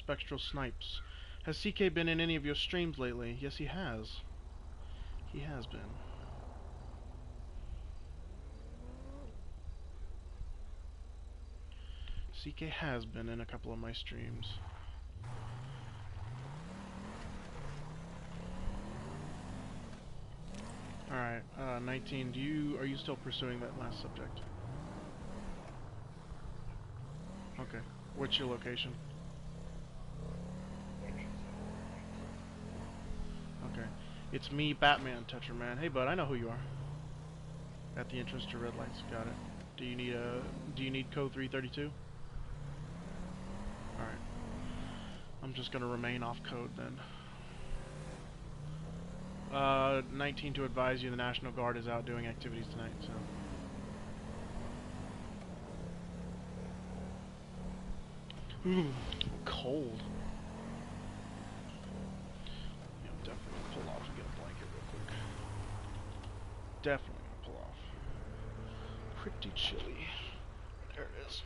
Spectral Snipes. Has CK been in any of your streams lately? Yes, he has. He has been. CK has been in a couple of my streams. Alright, 19, are you still pursuing that last subject? Okay. What's your location? Okay. It's me, Batman, Tetra Man. Hey bud, I know who you are. At the entrance to red lights. Got it. Do you need code 332? Alright. I'm just gonna remain off code then. 19 to advise you the National Guard is out doing activities tonight, so. Ooh, cold. Yeah, I'm definitely gonna pull off and get a blanket real quick. Definitely gonna pull off. Pretty chilly. There it is.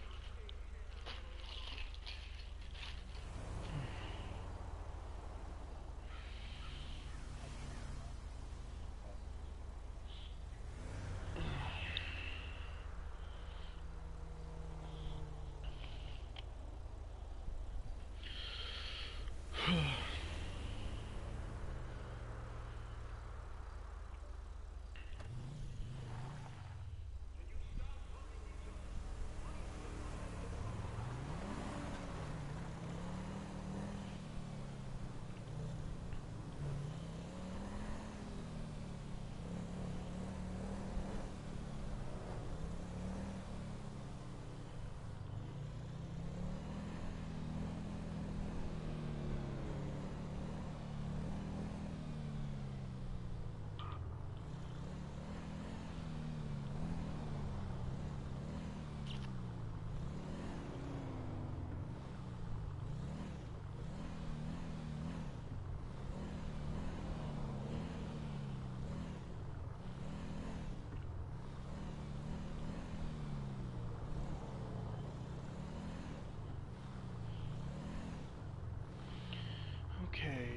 Okay,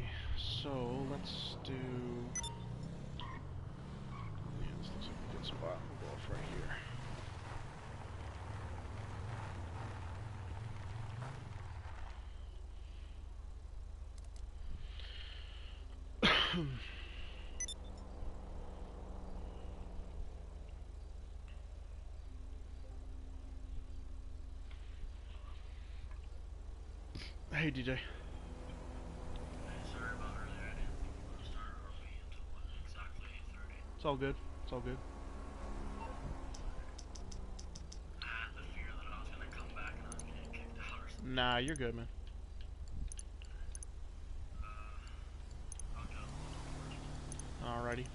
so let's do. Yeah, this looks like a good spot. We'll go off right here. Hey DJ. Sorry about earlier, I didn't think we were to start early until what, exactly 8:30? It's all good. It's all good. I had the fear that I was gonna come back and I was gonna get kicked out or something. Nah, you're good, man. I'll get up a little first. Alrighty.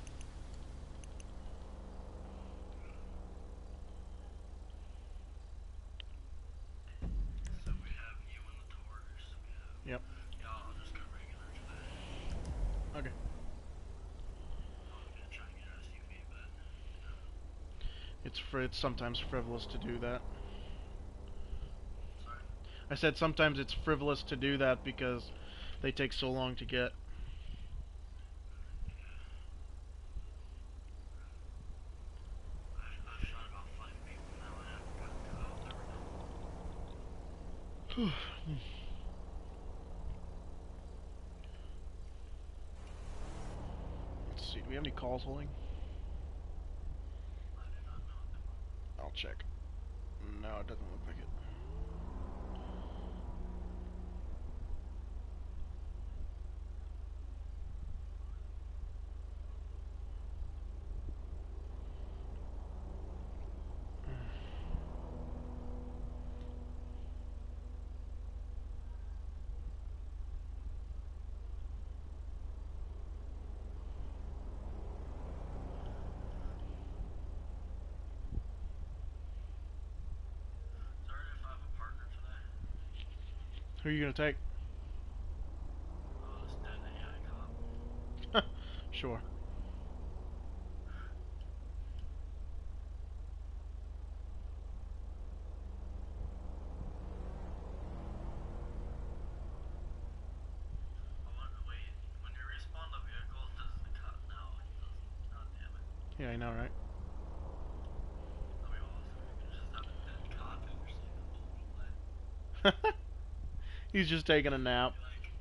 So we have you and the Taurus. We have Yep. y'all just got regular today. Okay. I was gonna try and get an SUV, but you know. It's sometimes frivolous to do that. Sorry? I said sometimes it's frivolous to do that because they take so long to get. I've shot about 5 people now. I haven't gotten codes ever. Let's see, do we have any calls holding? I do not know at the moment. I'll check. No, it doesn't look like it. Sorry if I have a partner today. Who are you gonna take? Oh, this dead AI cop. Sure. Yeah, I know, right? That'd be awesome. You can just have a dead cop in your sleep in the whole roleplay. He's just taking a nap. Be like,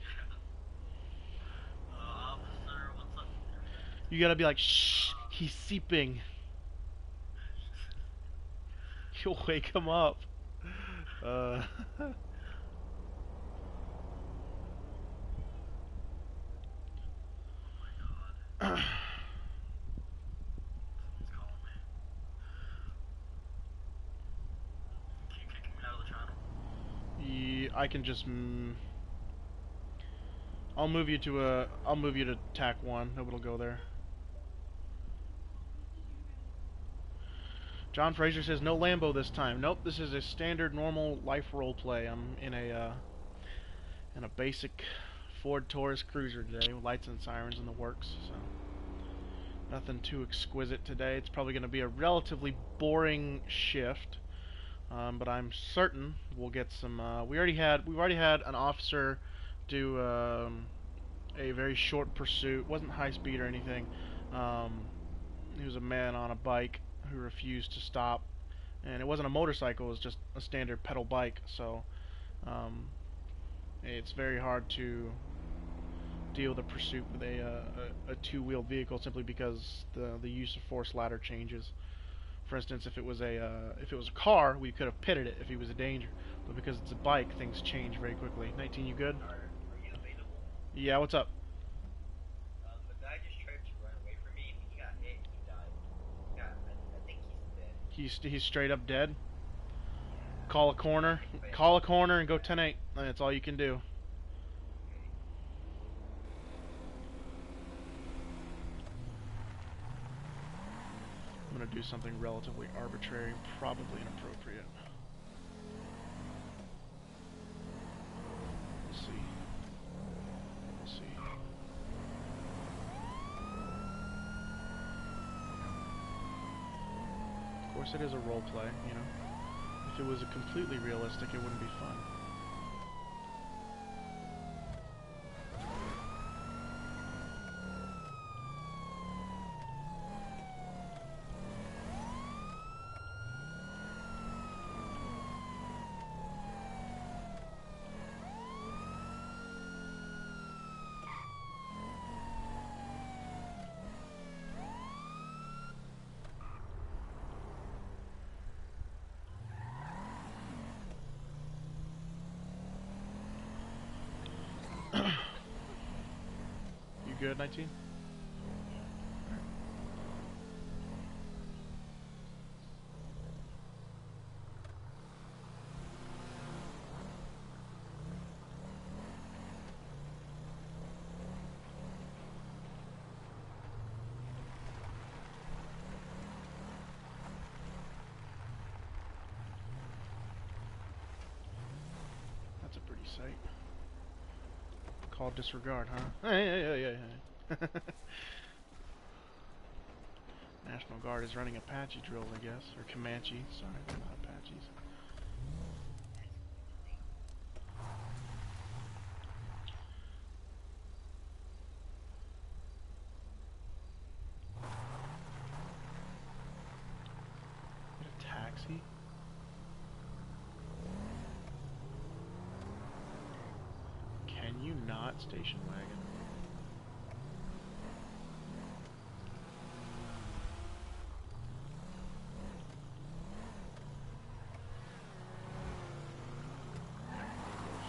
yeah. Officer, what's up with your friend? You gotta be like, shh, he's sleeping. You'll wake him up. Uh, Oh my god. Someone's calling me. Can you kick me out of the channel? yeah, I can just. I'll move you to I'll move you to TAC 1. Nobody'll go there. John Fraser says no Lambo this time. Nope, this is a standard normal life role play. I'm in a basic Ford Taurus Cruiser today with lights and sirens in the works. So nothing too exquisite today. It's probably going to be a relatively boring shift, but I'm certain we'll get some. We've already had an officer do a very short pursuit. Wasn't high speed or anything. He was a man on a bike who refused to stop, and it wasn't a motorcycle. It was just a standard pedal bike. So it's very hard to deal with a pursuit with a two-wheeled vehicle simply because the use of force ladder changes. For instance, if it was a car, we could have pitted it if he was a danger. But because it's a bike, things change very quickly. 19, you good? Are you available? Yeah, what's up? The guy just tried to run away from me. He got hit. He died. Yeah, I think he's dead. He's straight up dead. Yeah. Call a corner. Call a corner and go 10-8. That's all you can do. Okay. I'm gonna do something relatively arbitrary, probably inappropriate. Let's see. Let's see. Of course, it is a role play, you know. If it was a completely realistic, it wouldn't be fun. You good, 19? That's a pretty sight. Call disregard, huh? Hey. National Guard is running Apache drills, I guess. Or Comanche. Sorry, they're not Apaches. Get a taxi? Can you not station wagon?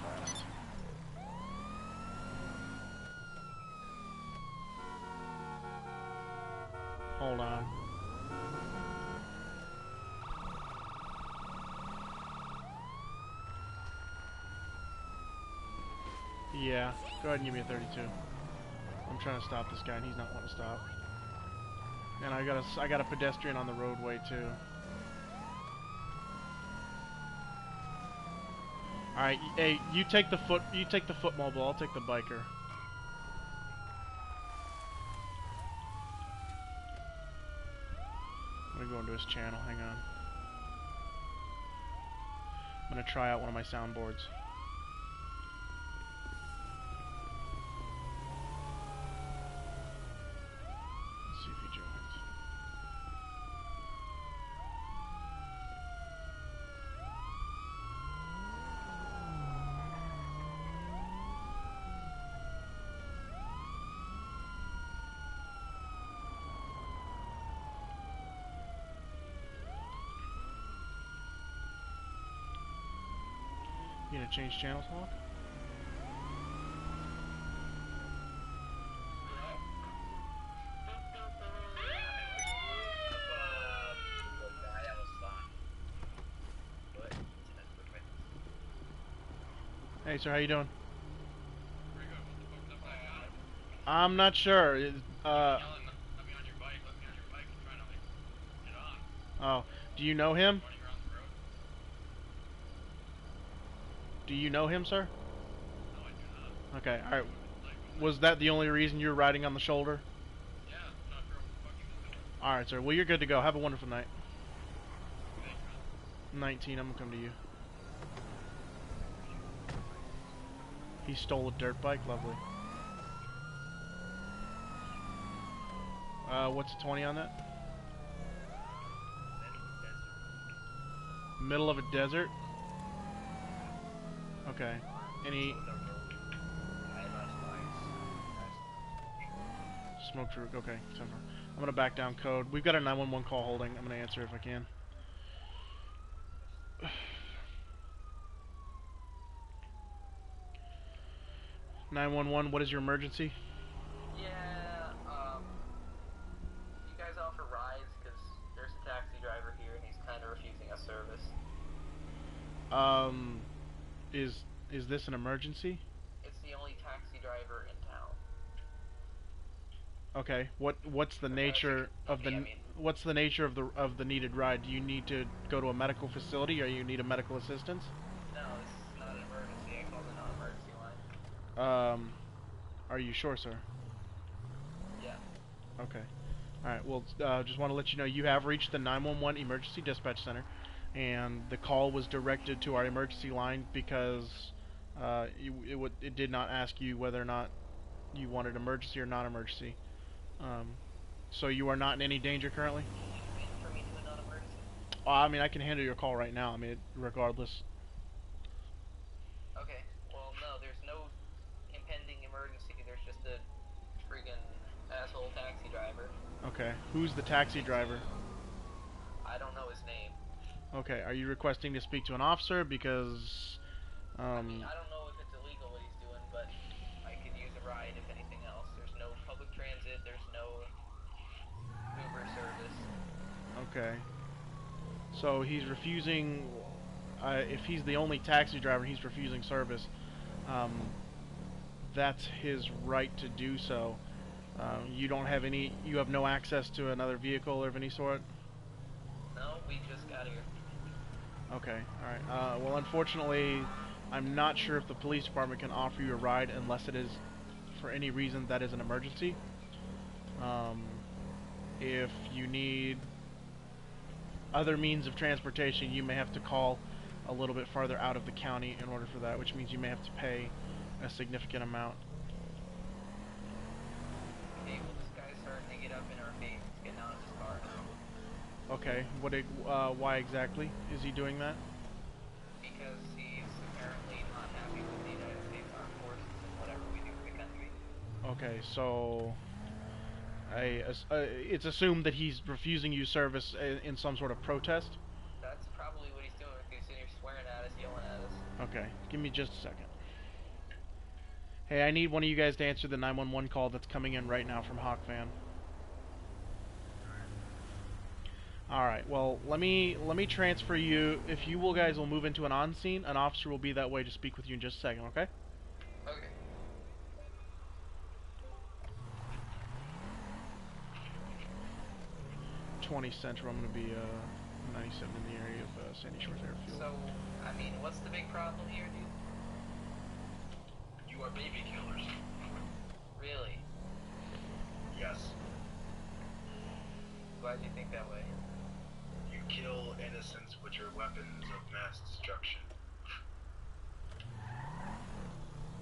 Fast. Hold on. Yeah, go ahead and give me a 32. I'm trying to stop this guy and he's not wanting to stop. And I got a pedestrian on the roadway too. Alright, hey, you take the foot mobile, I'll take the biker. I'm gonna go into his channel, hang on. I'm gonna try out one of my soundboards. Let's see if he joins. You gonna change channels, Hawk? Hey, sir, how you doing? Pretty good. What the fuck's up that I'm not sure. yelling, let me on your bike, let me on your bike, and trying to like get on. Oh, do you know him? Running around the road. Do you know him, sir? No, I do not. Okay, alright. Like, Was that the only reason you were riding on the shoulder? yeah, I'm not sure what the fuck he was doing. Alright, sir. Well, you're good to go. Have a wonderful night. Thanks, man. 19, I'm gonna come to you. He stole a dirt bike? Lovely. What's the 20 on that? Middle of a desert? Okay. Any... Smoke truck, okay. I'm gonna back down code. We've got a 911 call holding. I'm gonna answer if I can. 911, what is your emergency? Yeah, you guys offer rides? Because there's a taxi driver here and he's kind of refusing us service. Is this an emergency? It's the only taxi driver in town. Okay. What's the nature of the what's the nature of the needed ride? Do you need to go to a medical facility or you need a medical assistance? No, this is not an emergency. I called the non-emergency line. Are you sure, sir? Yeah. Okay. Alright, well, just want to let you know you have reached the 911 Emergency Dispatch Center, and the call was directed to our emergency line because it did not ask you whether or not you wanted emergency or non-emergency. So you are not in any danger currently? Waiting for me to do a non-emergency? I mean, I can handle your call right now, I mean, regardless. Okay. Well, no, there's no impending emergency. There's just a freaking asshole taxi driver. Okay, who's the taxi driver? I don't know his name. Okay, are you requesting to speak to an officer? Because, I mean, I don't know if it's illegal what he's doing, but I could use a ride if anything else. There's no public transit, there's no Uber service. Okay. So he's refusing, if he's the only taxi driver, he's refusing service. That's his right to do so. You don't have any, you have no access to another vehicle of any sort? No, we just got here. Okay, alright. Well, unfortunately, I'm not sure if the police department can offer you a ride unless it is, for any reason, that is an emergency. If you need other means of transportation, you may have to call a little bit farther out of the county in order for that, which means you may have to pay a significant amount. Okay, well this guy's starting to get up in our face. He's getting out of his car now. Okay, why exactly is he doing that? Because he's apparently not happy with the United States Armed Forces and whatever we do for the country. Okay, so it's assumed that he's refusing you service in some sort of protest? That's probably what he's doing. He's sitting here swearing at us, yelling at us. Okay, give me just a second. Hey, I need one of you guys to answer the 911 call that's coming in right now from Hawkfan. Alright, well, let me transfer you. If you guys will move into an on-scene, an officer will be that way to speak with you in just a second, okay? Okay. 20 Central, I'm going to be 97 in the area of Sandy Shores Airfield. So, I mean, what's the big problem here, dude? You are baby killers. Really? Yes. Glad you think that way. You kill innocents with your weapons of mass destruction.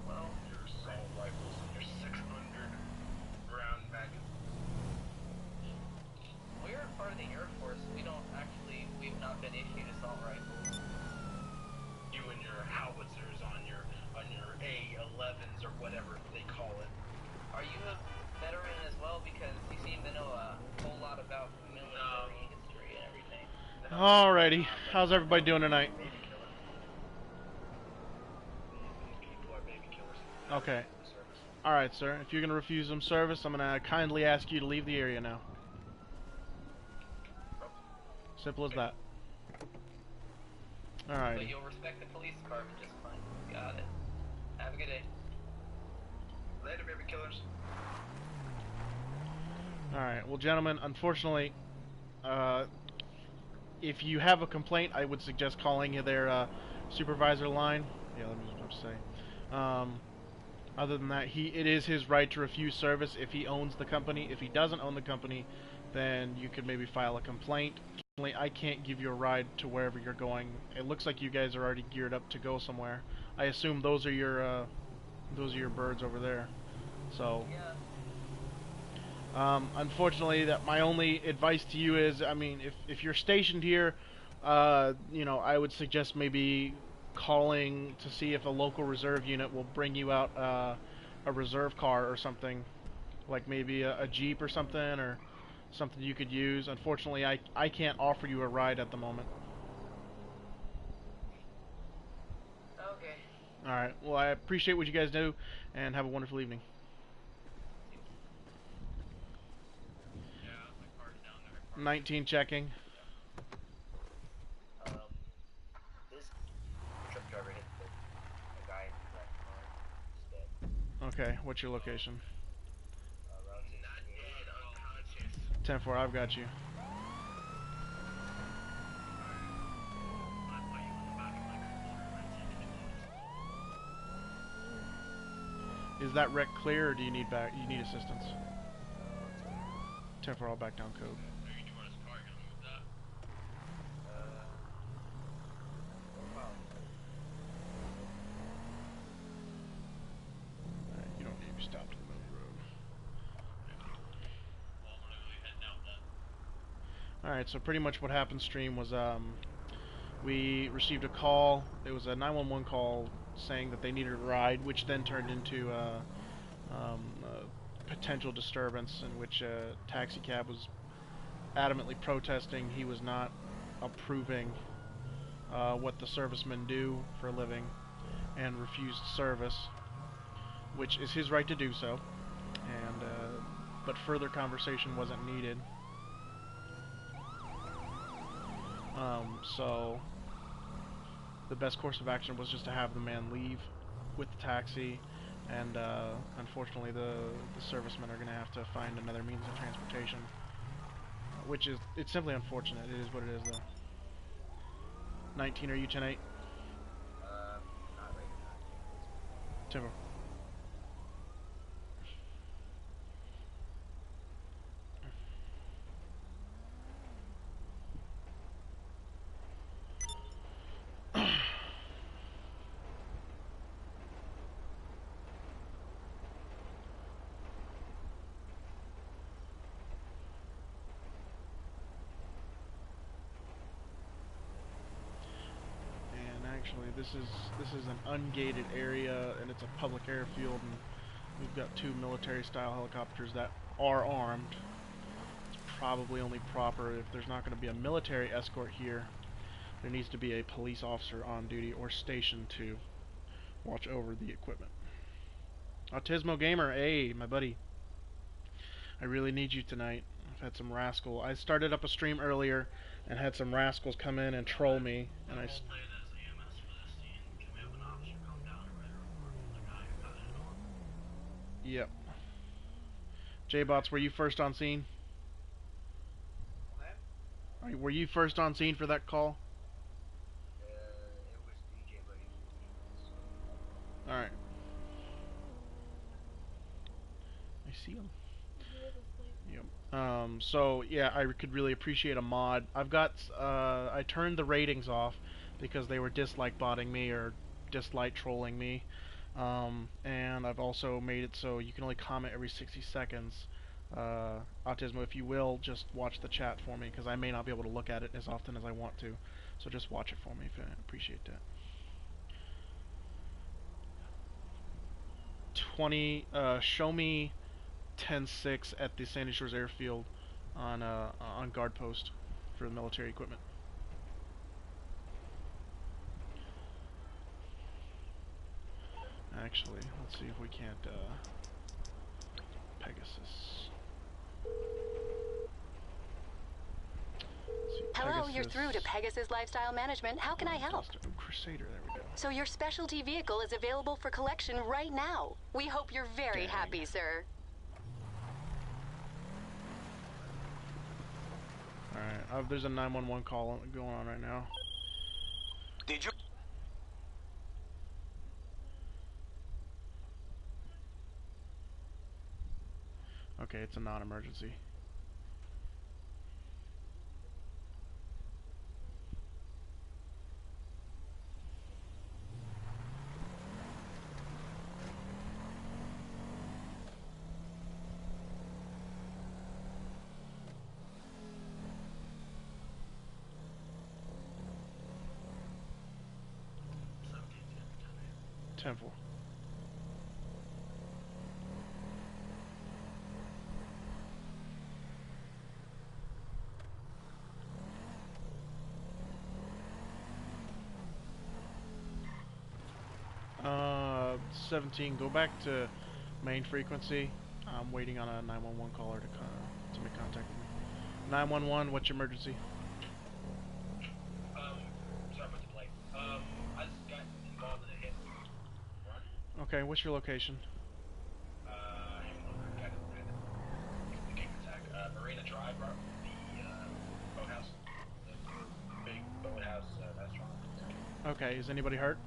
Well, Your assault rifles and your 600 round magazine. we're part of the Air Force. We've not been issued assault rifles. You and your howitzers on your A11s or whatever they call it. Are you a veteran as well? Because you seem to know a whole lot about military history and everything. Alrighty, how's everybody doing tonight? Okay. refuse the service. Alright, sir. If you're going to refuse them service, I'm going to kindly ask you to leave the area now. Simple as that. But Alrighty. you'll respect the police department just fine. Got it. Have a good day. Later, baby killers. Alright, well, gentlemen, unfortunately, if you have a complaint, I would suggest calling their supervisor line. Yeah, let me just say. Other than that, it is his right to refuse service if he owns the company. If he doesn't own the company, then you could maybe file a complaint. I can't give you a ride to wherever you're going. It looks like you guys are already geared up to go somewhere. I assume those are your birds over there. So, Yeah. unfortunately, that my only advice to you is, I mean, if you're stationed here, you know, I would suggest maybe calling to see if a local reserve unit will bring you out a reserve car or something, like maybe a Jeep or something, or something you could use. Unfortunately, I can't offer you a ride at the moment. Okay. Alright, well, I appreciate what you guys do, and have a wonderful evening. Yeah, my car's down there. Parked. 19 checking. This truck driver hit a guy in the black car. He's dead. Okay, what's your location? Route Not 68. dead, unconscious. 10-4, I've got you. I put you in the back of my car and take it to Is that wreck clear, or do you need assistance? 10-4, I'll back down code. Are you doing his car? You gonna move that? Alright, you don't need to be stopped in the middle of the road. Well, I'm gonna be heading out then. Alright, so pretty much what happened, stream, was we received a call. It was a 911 call saying that they needed a ride, which then turned into a potential disturbance in which a taxi cab was adamantly protesting. He was not approving what the servicemen do for a living and refused service, which is his right to do so, and but further conversation wasn't needed. So the best course of action was just to have the man leave with the taxi, and unfortunately the servicemen are going to have to find another means of transportation, which is, it's simply unfortunate. It is what it is, though. 19, are you 10-8? Not right now. Timber. Actually, this is an ungated area, and it's a public airfield, and we've got 2 military-style helicopters that are armed. It's probably only proper if there's not going to be a military escort here. There needs to be a police officer on duty or stationed to watch over the equipment. Autismo Gamer, hey, my buddy. I really need you tonight. I've had some rascal. I started up a stream earlier and had some rascals come in and troll me, and I Played as EMS for this scene. Can we have an officer come down and write a report for the guy who got hit on? Yep. J-Bots, were you first on scene? What? Were you first on scene for that call? It was DJ, but he was. Alright. I see him. Yep. So yeah, I could really appreciate a mod. I've got, I turned the ratings off because they were dislike botting me or dislike trolling me. And I've also made it so you can only comment every 60 seconds. Autismo, if you will, just watch the chat for me, because I may not be able to look at it as often as I want to. So just watch it for me, if I appreciate that. 20, show me 10-6 at the Sandy Shores Airfield on guard post for the military equipment. Actually, actually. Let's see if we can't, Pegasus. Let's see, Hello, you're Pegasus. through to Pegasus Lifestyle Management. How can I help? Crusader, there we go. So your specialty vehicle is available for collection right now. We hope you're very Dang. happy, sir. Alright, there's a 911 call going on right now. Did you? Okay, it's a non-emergency. Temple. Uh, 17. Go back to main frequency. I'm waiting on a 911 caller to make contact with me. 911. What's your emergency? Sorry about the delay. I just got involved in a hit and run. Okay, what's your location? Got the gang attack. Marina Drive, the boathouse, the big boathouse restaurant. Okay, is anybody hurt?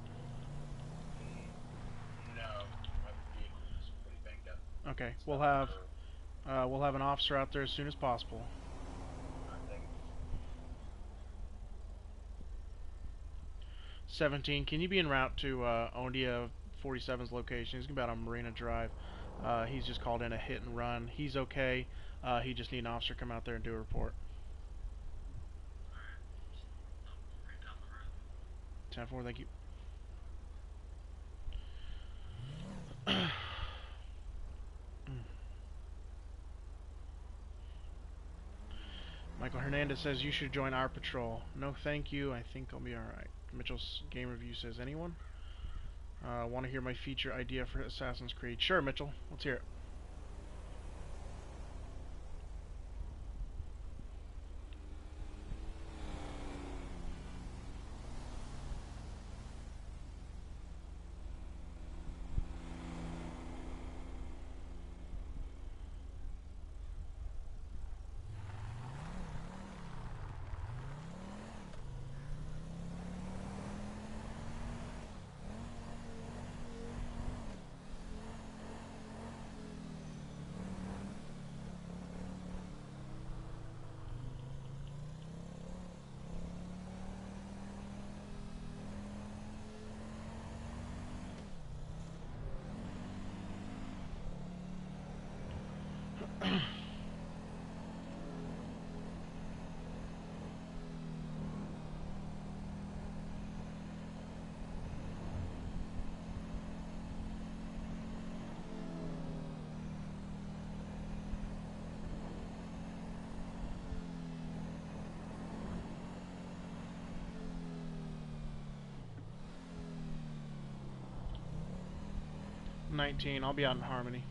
No, my vehicle is pretty banged up. Okay, we'll have an officer out there as soon as possible. I think 17. Can you be en route to Ondia 47's location? He's gonna be out on Marina Drive. He's just called in a hit and run. He's okay. He just need an officer to come out there and do a report. 10-4, thank you. Michael Hernandez says you should join our patrol. No, thank you. I think I'll be alright. Mitchell's game review says anyone? Want to hear my feature idea for Assassin's Creed? Sure, Mitchell. Let's hear it. $19. I'll be out in Harmony.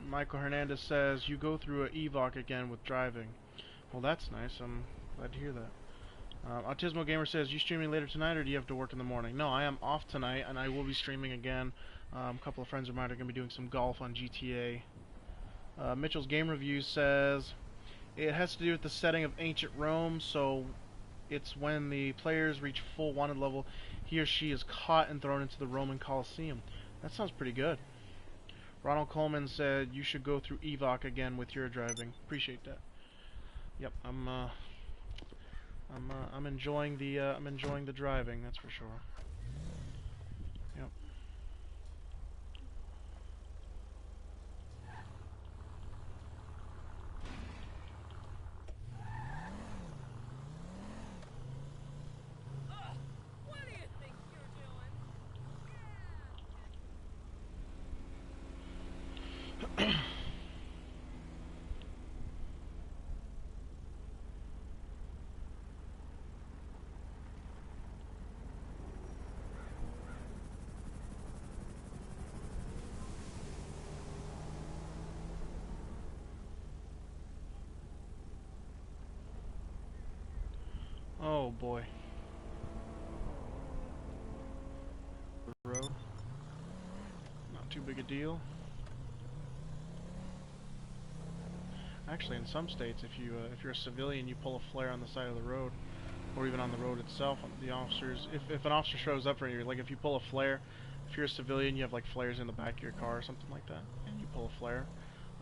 Michael Hernandez says, you go through an EVOC again with driving. Well, that's nice. I'm glad to hear that. Autismo Gamer says, you streaming later tonight or do you have to work in the morning? No, I am off tonight and I will be streaming again A couple of friends of mine are going to be doing some golf on GTA. Mitchell's Game Review says it has to do with the setting of ancient Rome, so it's when the players reach full wanted level, he or she is caught and thrown into the Roman Colosseum. That sounds pretty good. Ronald Coleman said you should go through Evoc again with your driving. Appreciate that. Yep, I'm enjoying the driving. That's for sure. Yep. Oh boy. Road. Not too big a deal. Actually, in some states, if you're a civilian, you pull a flare on the side of the road, or even on the road itself. The officers, if an officer shows up for you, like if you pull a flare, if you're a civilian, you have like flares in the back of your car or something like that, and you pull a flare,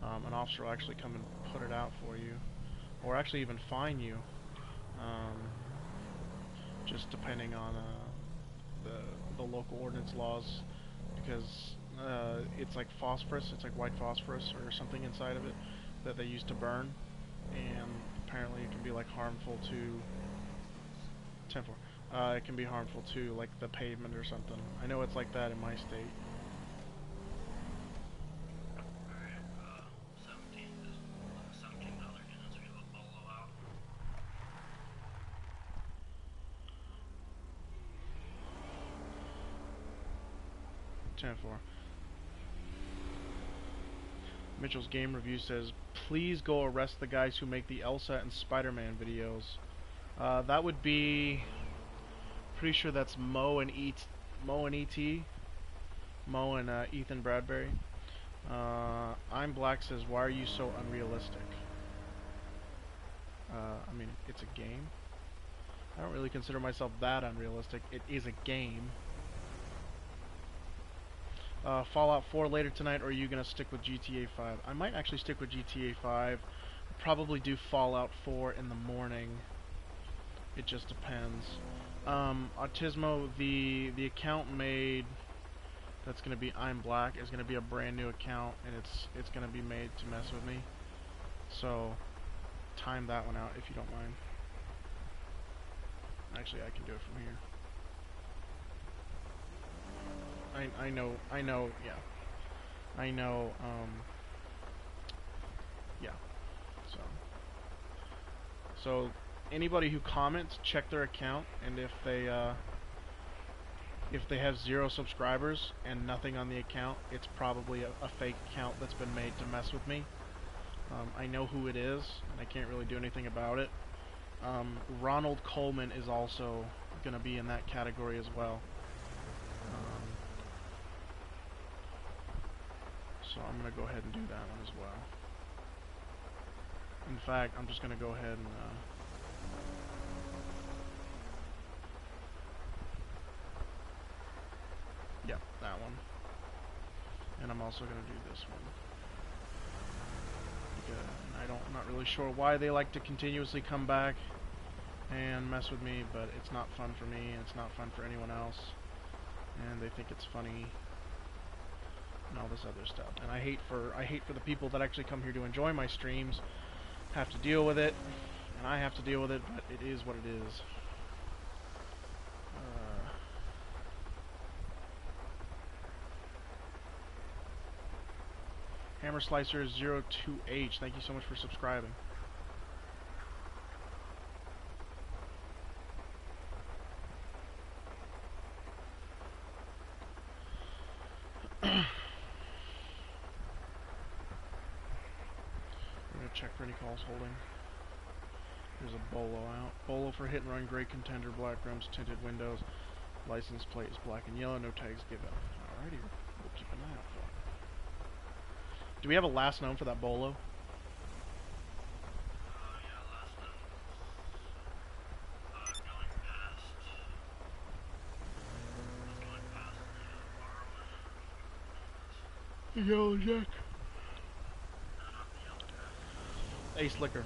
an officer will actually come and put it out for you, or actually even fine you, just depending on the local ordinance laws, because it's like phosphorus, it's like white phosphorus or something inside of it that they use to burn, and apparently it can be like harmful to 10-4. It can be harmful to like the pavement or something. I know it's like that in my state. Alright, 17 is 17 other units. We have a bolo out. 10-4. Mitchell's Game Review says, please go arrest the guys who make the Elsa and Spider-Man videos. That would be, pretty sure that's Mo and E.T. Mo and Ethan Bradbury. I'm Black says, why are you so unrealistic? I mean, it's a game. I don't really consider myself that unrealistic. It is a game. Fallout 4 later tonight, or are you going to stick with GTA 5? I might actually stick with GTA 5. Probably do Fallout 4 in the morning. It just depends. Autismo, the account made that's going to be I'm Black is going to be a brand new account, and it's going to be made to mess with me. So, time that one out if you don't mind. Actually, I can do it from here. I know, yeah. I know, yeah. So anybody who comments, check their account, and if they have 0 subscribers and nothing on the account, it's probably a fake account that's been made to mess with me. I know who it is, and I can't really do anything about it. Ronald Coleman is also going to be in that category as well. So I'm going to go ahead and do that one as well. In fact, I'm just going to go ahead and yeah, that one. And I'm also going to do this one. I'm not really sure why they like to continuously come back and mess with me, but it's not fun for me, and it's not fun for anyone else. And they think it's funny and all this other stuff. And I hate for the people that actually come here to enjoy my streams have to deal with it, and I have to deal with it, but it is what it is. Hammer Slicer 02H, thank you so much for subscribing. Check for any calls holding. There's a bolo out. Bolo for hit and run, gray contender, black rims, tinted windows. License plate is black and yellow, no tags given. Alrighty, we'll keep an eye out for. Do we have a last known for that bolo? Yeah, last time was going past. Was going past the Yellow yellow barrel. Jack. No, not the yellow jack. Ace Liquor. Ace liquor.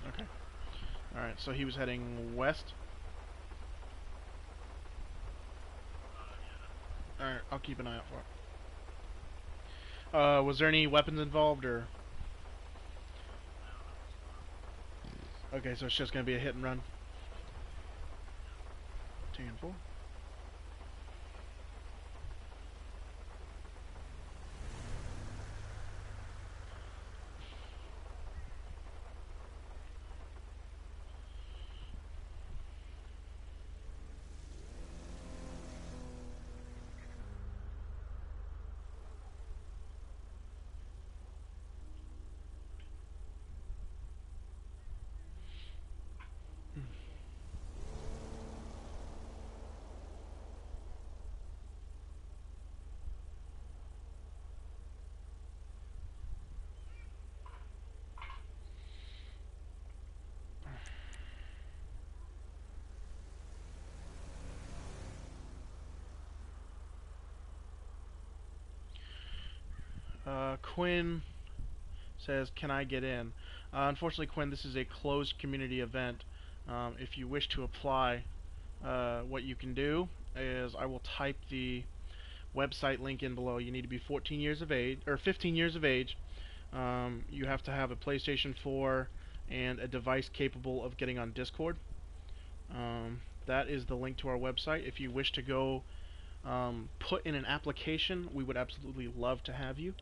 That's it. Okay. Alright, so he was heading west. Yeah. Alright, I'll keep an eye out for it. Was there any weapons involved, or? Okay, so it's just gonna be a hit and run. 10-4. Quinn says, "Can I get in?" Unfortunately, Quinn, this is a closed community event. If you wish to apply, what you can do is I will type the website link in below. You need to be 14 years of age, or 15 years of age. You have to have a PlayStation 4 and a device capable of getting on Discord. That is the link to our website. If you wish to go put in an application, we would absolutely love to have you.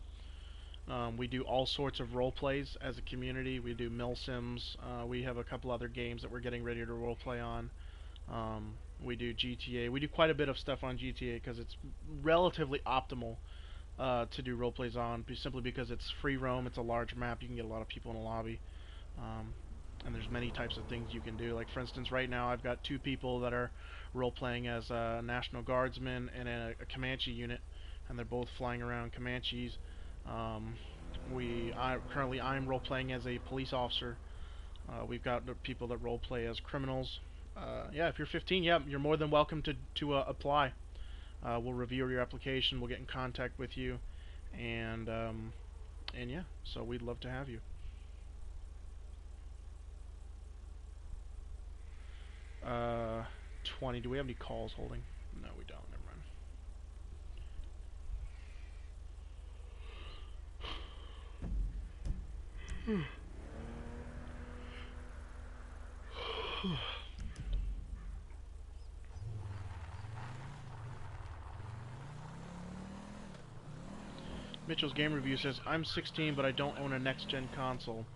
We do all sorts of role plays as a community. We do milsims. We have a couple other games that we're getting ready to role play on. We do GTA. We do quite a bit of stuff on GTA because it's relatively optimal to do role plays on, simply because it's free roam. It's a large map. You can get a lot of people in a lobby. And there's many types of things you can do. Like, for instance, right now I've got 2 people that are role playing as National Guardsmen and a Comanche unit, and they're both flying around Comanches. Currently I'm role playing as a police officer. We've got people that role play as criminals. Yeah, if you're 15, yeah, you're more than welcome to apply. We'll review your application. We'll get in contact with you, and yeah, so we'd love to have you. 20. Do we have any calls holding? No, we don't. Never mind. Mitchell's Game Review says, "I'm 16, but I don't own a next-gen console."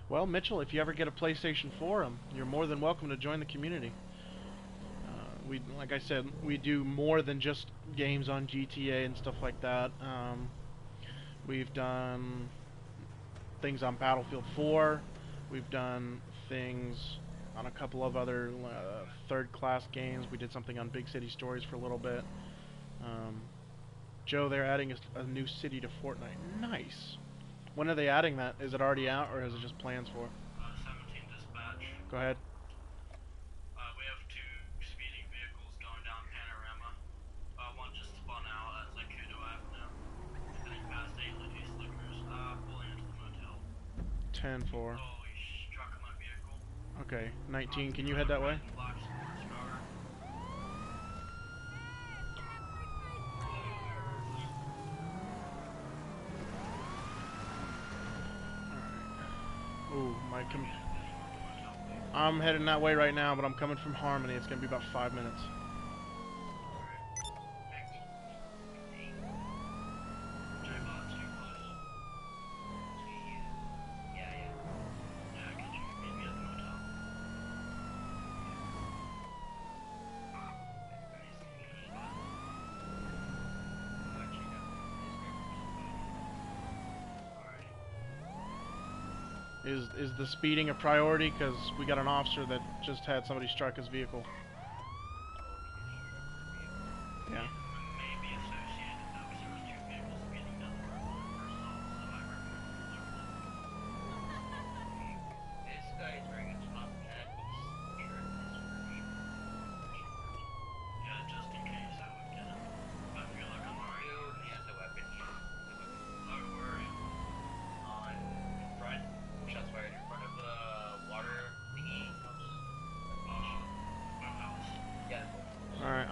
Well, Mitchell, if you ever get a PlayStation 4, you're more than welcome to join the community. Like I said, we do more than just games on GTA and stuff like that. We've done things on Battlefield 4. We've done things on a couple of other third-class games. We did something on Big City Stories for a little bit. Joe, they're adding a new city to Fortnite. Nice. When are they adding that? Is it already out, or is it just plans for? 17 dispatch. Go ahead. We have 2 speeding vehicles going down Panorama. One just spun out as Kudo Avenue. Heading past Ace Liquors, pulling into the motel. 10-4. Oh, he struck my vehicle. Okay, 19. Can you head that way? Black sports car. Ooh, I'm heading that way right now, but I'm coming from Harmony. It's gonna be about 5 minutes. Is the speeding a priority? Because we got an officer that just had somebody strike his vehicle.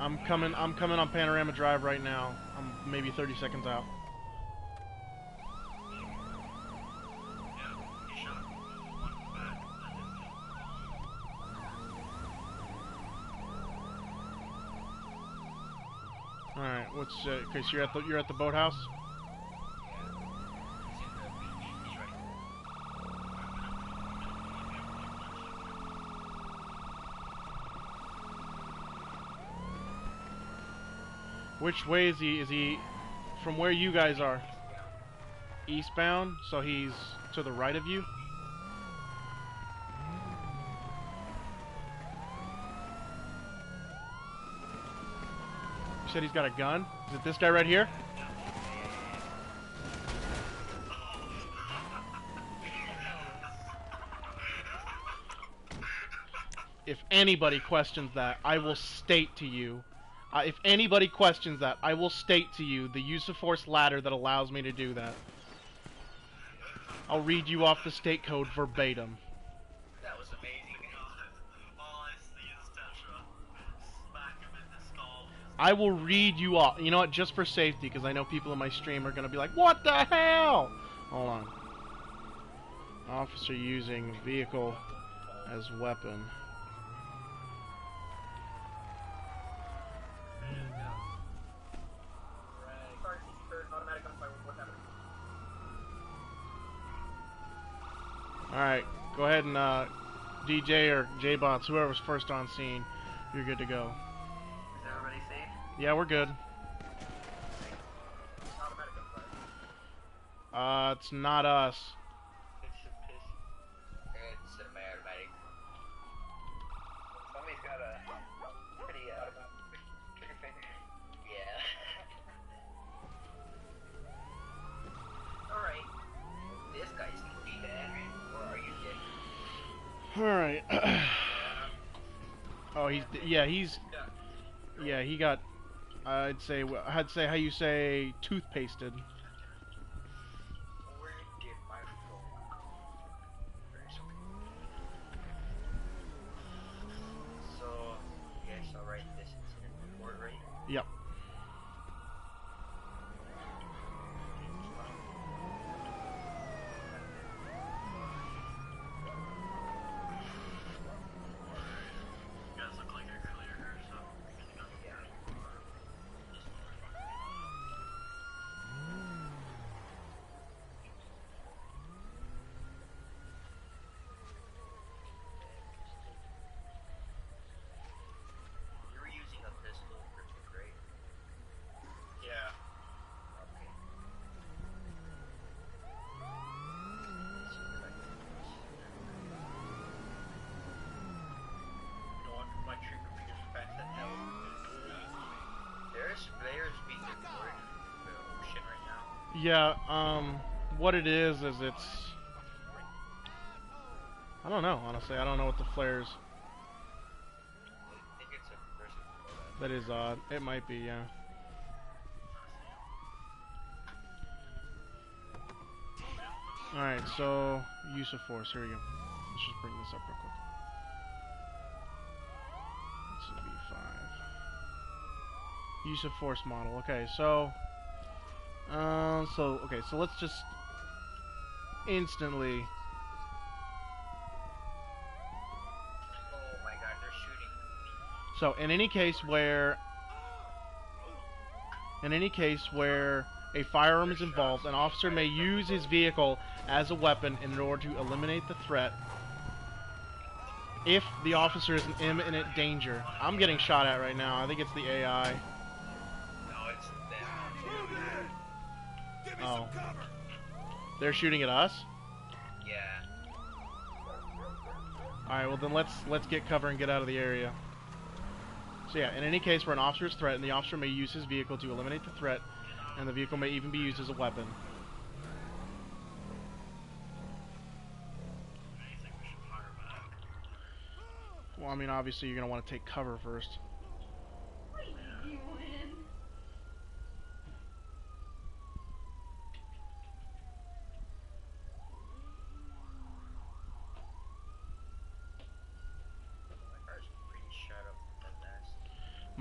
I'm coming on Panorama Drive right now. I'm maybe 30 seconds out. Yeah, he shot one in the back. That didn't kill. All right. What's okay? So you're at the boathouse. Yeah. He's in the beach. He's right. Which way is he? Is he from where you guys are? Eastbound. So he's to the right of you. You said he's got a gun. Is it this guy right here? If anybody questions that, I will state to you. If anybody questions that, I will state to you the use of force ladder that allows me to do that. I'll read you off the state code verbatim. That was amazing. All I see is Tetra smack him in the skull. I will read you off. You know what? Just for safety, because I know people in my stream are going to be like, what the hell? Hold on. Officer using vehicle as weapon. Alright, go ahead and DJ or J-Bots, whoever's first on scene, you're good to go. Is everybody safe? Yeah, we're good. It's not us. It's It's a paramedic. somebody's got a pretty trigger finger. Yeah. Alright. This guy's pretty bad. Or are you dead? Alright. Oh, he got, I'd say how you say toothpasted. Where did my phone go? So, yes, I'll write this incident report, right? Yep. You guys look like you're clear here, so we're good to go. Yeah. You were using a pistol, right? Yeah. Okay. You don't want my trigger fingers back that hell. There's players being recorded in the ocean right now. Yeah, what it is it's... I don't know, honestly. I don't know what the flares... I think it's a person below That is odd. It might be, yeah. Alright, so... Use of force. Here we go. Let's just bring this up real quick. This is B5. Use of force model. Okay, so... so let's just... Instantly... Oh my god, they're shooting. So, in any case where a firearm is involved, an officer may use his vehicle as a weapon in order to eliminate the threat if the officer is in imminent danger. I'm getting shot at right now. I think it's the AI. No, it's them. Oh. They're shooting at us? Yeah. Alright, well then let's get cover and get out of the area. So yeah, in any case where an officer is threatened, the officer may use his vehicle to eliminate the threat, and the vehicle may even be used as a weapon. I think we should fire back. Well, I mean, obviously you're going to want to take cover first. My car's pretty shut up from the last.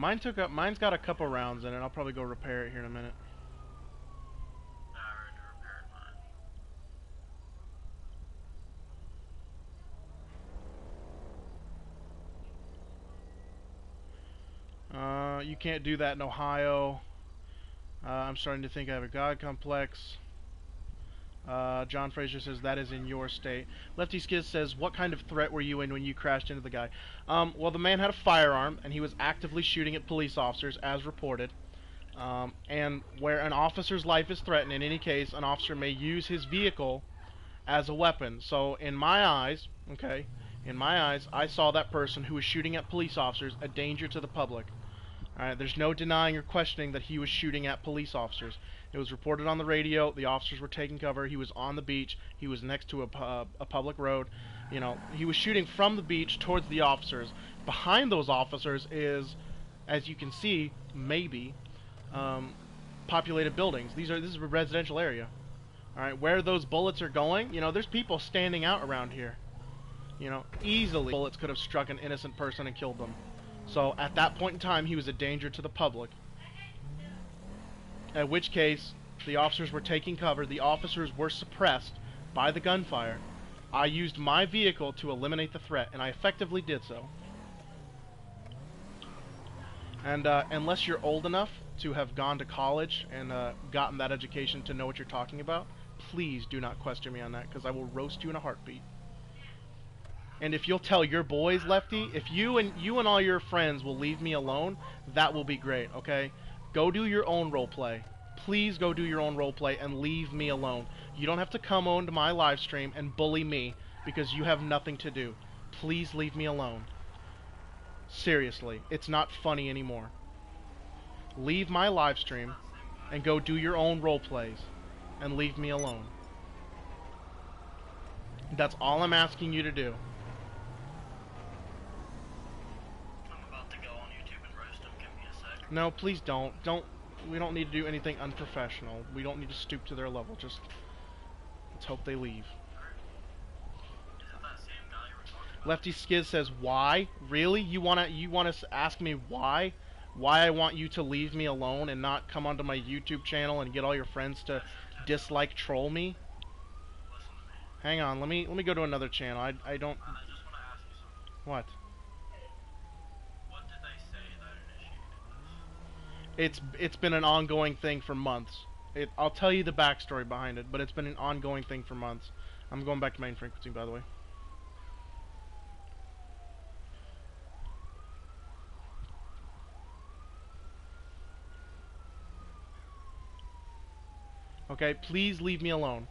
Mine's got a couple rounds in it. I'll probably go repair it here in a minute. I already repaired mine. You can't do that in Ohio. I'm starting to think I have a God complex. John Fraser says that is in your state. Lefty Skiz says, what kind of threat were you in when you crashed into the guy? Well, the man had a firearm, and he was actively shooting at police officers, as reported. And where an officer's life is threatened, in any case, an officer may use his vehicle as a weapon. So, in my eyes, okay, I saw that person who was shooting at police officers a danger to the public. Alright, there's no denying or questioning that he was shooting at police officers. It was reported on the radio, the officers were taking cover, he was on the beach, he was next to a public road. You know, he was shooting from the beach towards the officers. Behind those officers is, as you can see, maybe, populated buildings. This is a residential area. Alright, where those bullets are going, you know, there's people standing out around here. You know, easily bullets could have struck an innocent person and killed them. So, at that point in time, he was a danger to the public. At which case, the officers were taking cover, the officers were suppressed by the gunfire. I used my vehicle to eliminate the threat, and I effectively did so. And unless you're old enough to have gone to college and gotten that education to know what you're talking about, please do not question me on that, because I will roast you in a heartbeat. And if you'll tell your boys, Lefty, if you and all your friends will leave me alone, that will be great, okay? Go do your own roleplay. Please go do your own roleplay and leave me alone. You don't have to come on to my live stream and bully me because you have nothing to do. Please leave me alone. Seriously, it's not funny anymore. Leave my live stream and go do your own roleplays and leave me alone. That's all I'm asking you to do. No, please don't. We don't need to do anything unprofessional. We don't need to stoop to their level. Just let's hope they leave. Lefty Skiz says, "Why? Really? You wanna ask me why? Why I want you to leave me alone and not come onto my YouTube channel and get all your friends to dislike troll me?" Hang on. Let me go to another channel. I don't. I just want to ask you something. What? What did they say that initiated this? It's been an ongoing thing for months. I'll tell you the backstory behind it, but it's been an ongoing thing for months. I'm going back to main frequency, by the way. Okay, please leave me alone.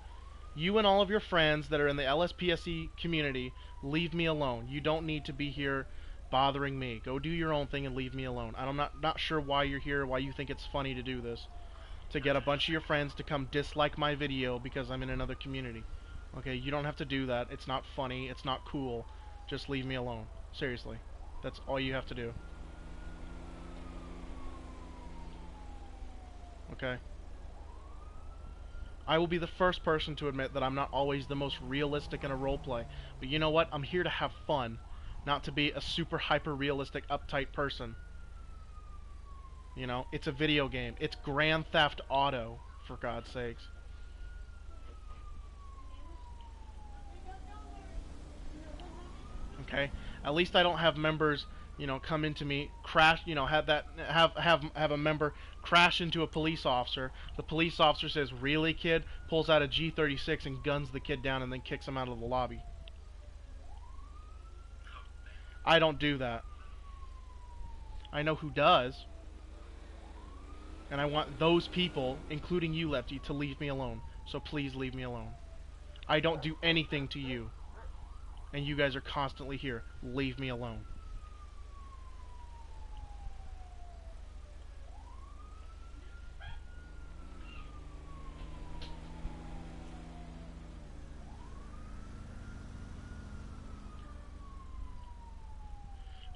You and all of your friends that are in the LSPSE community, leave me alone. You don't need to be here bothering me. Go do your own thing and leave me alone. I'm not sure why you're here, why you think it's funny to do this. To get a bunch of your friends to come dislike my video because I'm in another community. Okay, you don't have to do that. It's not funny. It's not cool. Just leave me alone. Seriously. That's all you have to do. Okay? I will be the first person to admit that I'm not always the most realistic in a roleplay. But you know what? I'm here to have fun. Not to be a super hyper-realistic, uptight person. You know, it's a video game. It's Grand Theft Auto, for God's sakes. Okay? At least I don't have members, you know, come into me, crash, you know, have a member crash into a police officer. The police officer says, "Really, kid?" Pulls out a G36 and guns the kid down and then kicks him out of the lobby. I don't do that. I know who does. And I want those people, including you, Lefty, to leave me alone. So please leave me alone. I don't do anything to you. And you guys are constantly here. Leave me alone.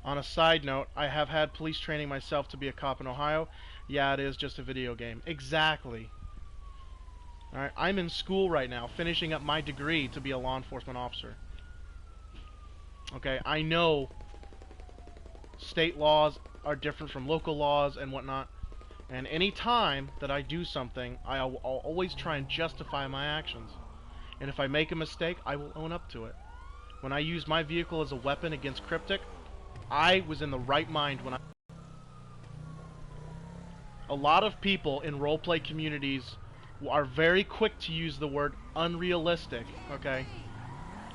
On a side note, I have had police training myself to be a cop in Ohio. Yeah, it is just a video game. Exactly. Alright, I'm in school right now, finishing up my degree to be a law enforcement officer. Okay, I know state laws are different from local laws and whatnot. And any time that I do something, I'll always try and justify my actions. And if I make a mistake, I will own up to it. When I used my vehicle as a weapon against Cryptic, I was in the right mind when I... A lot of people in roleplay communities are very quick to use the word unrealistic, okay?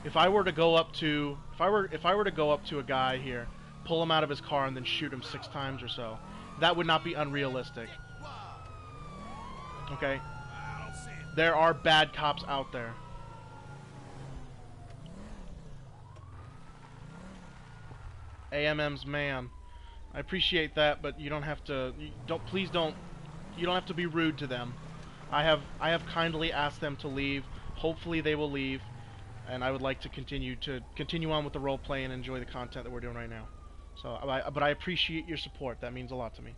If I were to go up to a guy here, pull him out of his car and then shoot him 6 times or so, that would not be unrealistic. Okay? There are bad cops out there. AMM's man. I appreciate that, but you don't have to. You don't have to be rude to them. I have kindly asked them to leave. Hopefully they will leave, and I would like to continue on with the role play and enjoy the content that we're doing right now. So, but I appreciate your support. That means a lot to me.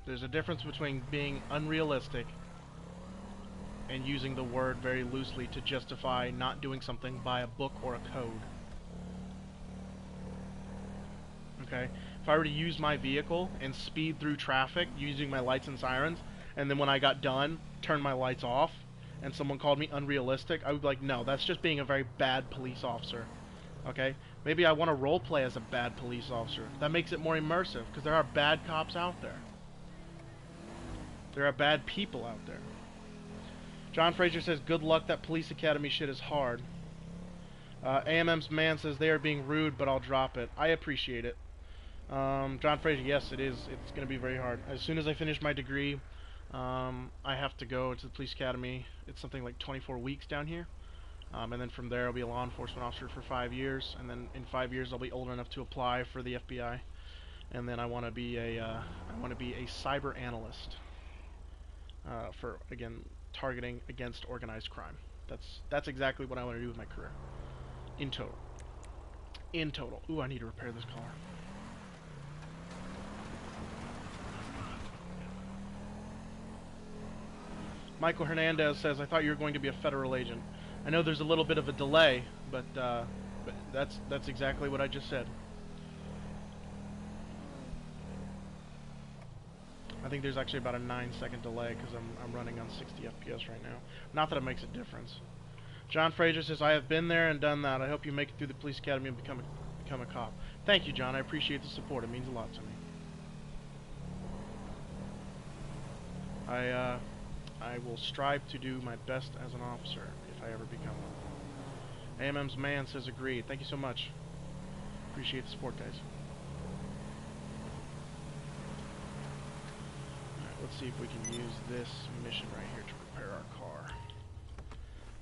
There's a difference between being unrealistic and using the word very loosely to justify not doing something by a book or a code. Okay? If I were to use my vehicle and speed through traffic using my lights and sirens, and then when I got done, turn my lights off, and someone called me unrealistic, I would be like, no, that's just being a very bad police officer. Okay? Maybe I want to roleplay as a bad police officer. That makes it more immersive, because there are bad cops out there. There are bad people out there. John Fraser says, good luck, that police academy shit is hard. AMM's man says, they are being rude, but I'll drop it. I appreciate it. John Fraser, yes, it is. It's going to be very hard. As soon as I finish my degree, I have to go to the police academy. It's something like 24 weeks down here. And then from there, I'll be a law enforcement officer for 5 years. And then in 5 years, I'll be old enough to apply for the FBI. And then I want to be a cyber analyst for, again, targeting against organized crime. That's exactly what I want to do with my career. In total. In total. Ooh, I need to repair this car. Michael Hernandez says, I thought you were going to be a federal agent. I know there's a little bit of a delay, but that's exactly what I just said. I think there's actually about a 9-second delay because I'm running on 60 FPS right now. Not that it makes a difference. John Fraser says, I have been there and done that. I hope you make it through the police academy and become a cop. Thank you, John. I appreciate the support. It means a lot to me. I will strive to do my best as an officer if I ever become one. AMM's man says agreed. Thank you so much. Appreciate the support, guys. Alright, let's see if we can use this mission right here to repair our car.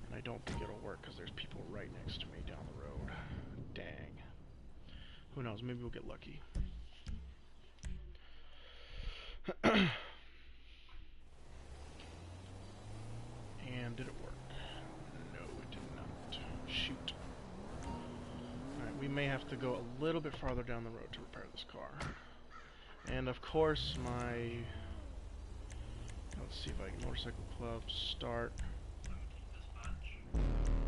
And I don't think it'll work because there's people right next to me down the road. Dang. Who knows? Maybe we'll get lucky. And did it work? No, it did not. Shoot. Alright, we may have to go a little bit farther down the road to repair this car. And of course, my... Let's see if I can... Motorcycle Club, start.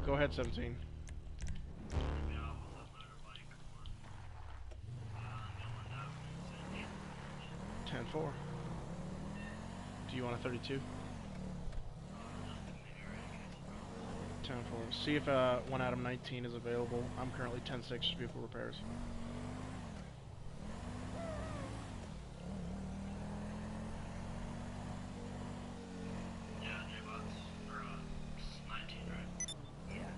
Go ahead, 17. 10-4. Do you want a 32? 10-4. See if 1 Adam 19 is available. I'm currently 10-6 vehicle repairs. Yeah, J-Bots, or 19, right? Yeah.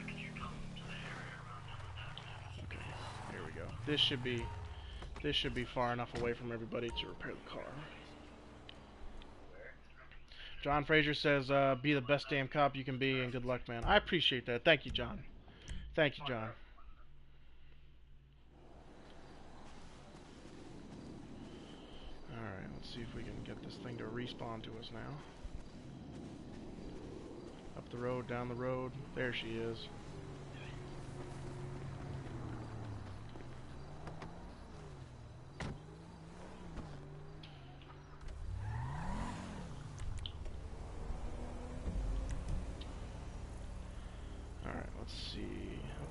Could you come to the area around Dylan Avenue? Okay, here we go. This should be far enough away from everybody to repair the car. John Fraser says, be the best damn cop you can be, and good luck, man. I appreciate that. Thank you, John. Thank you, John. Alright, let's see if we can get this thing to respawn to us now. Up the road, down the road. There she is.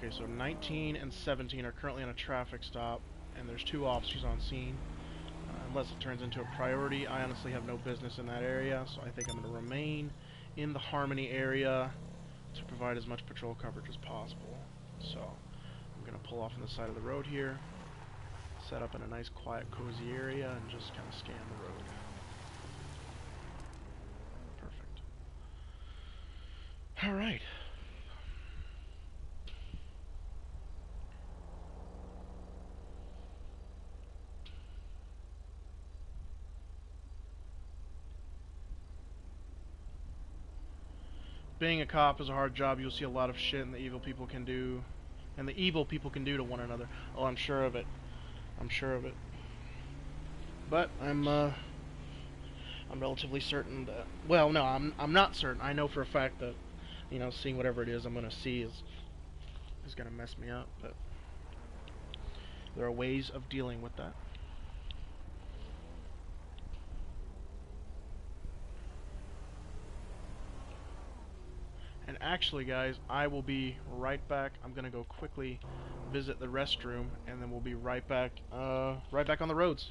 Okay, so 19 and 17 are currently on a traffic stop, and there's 2 officers on scene. Unless it turns into a priority, I honestly have no business in that area, so I think I'm going to remain in the Harmony area to provide as much patrol coverage as possible. So, I'm going to pull off on the side of the road here, set up in a nice, quiet, cozy area, and just kind of scan the road. Perfect. Alright. Being a cop is a hard job. You'll see a lot of shit and the evil people can do to one another. Oh, I'm sure of it. I'm sure of it. But I'm relatively certain that, well, no, I'm not certain. I know for a fact that, you know, seeing whatever it is I'm going to see is going to mess me up, but there are ways of dealing with that. And actually, guys, I will be right back. I'm going to go quickly visit the restroom, and then we'll be right back on the roads.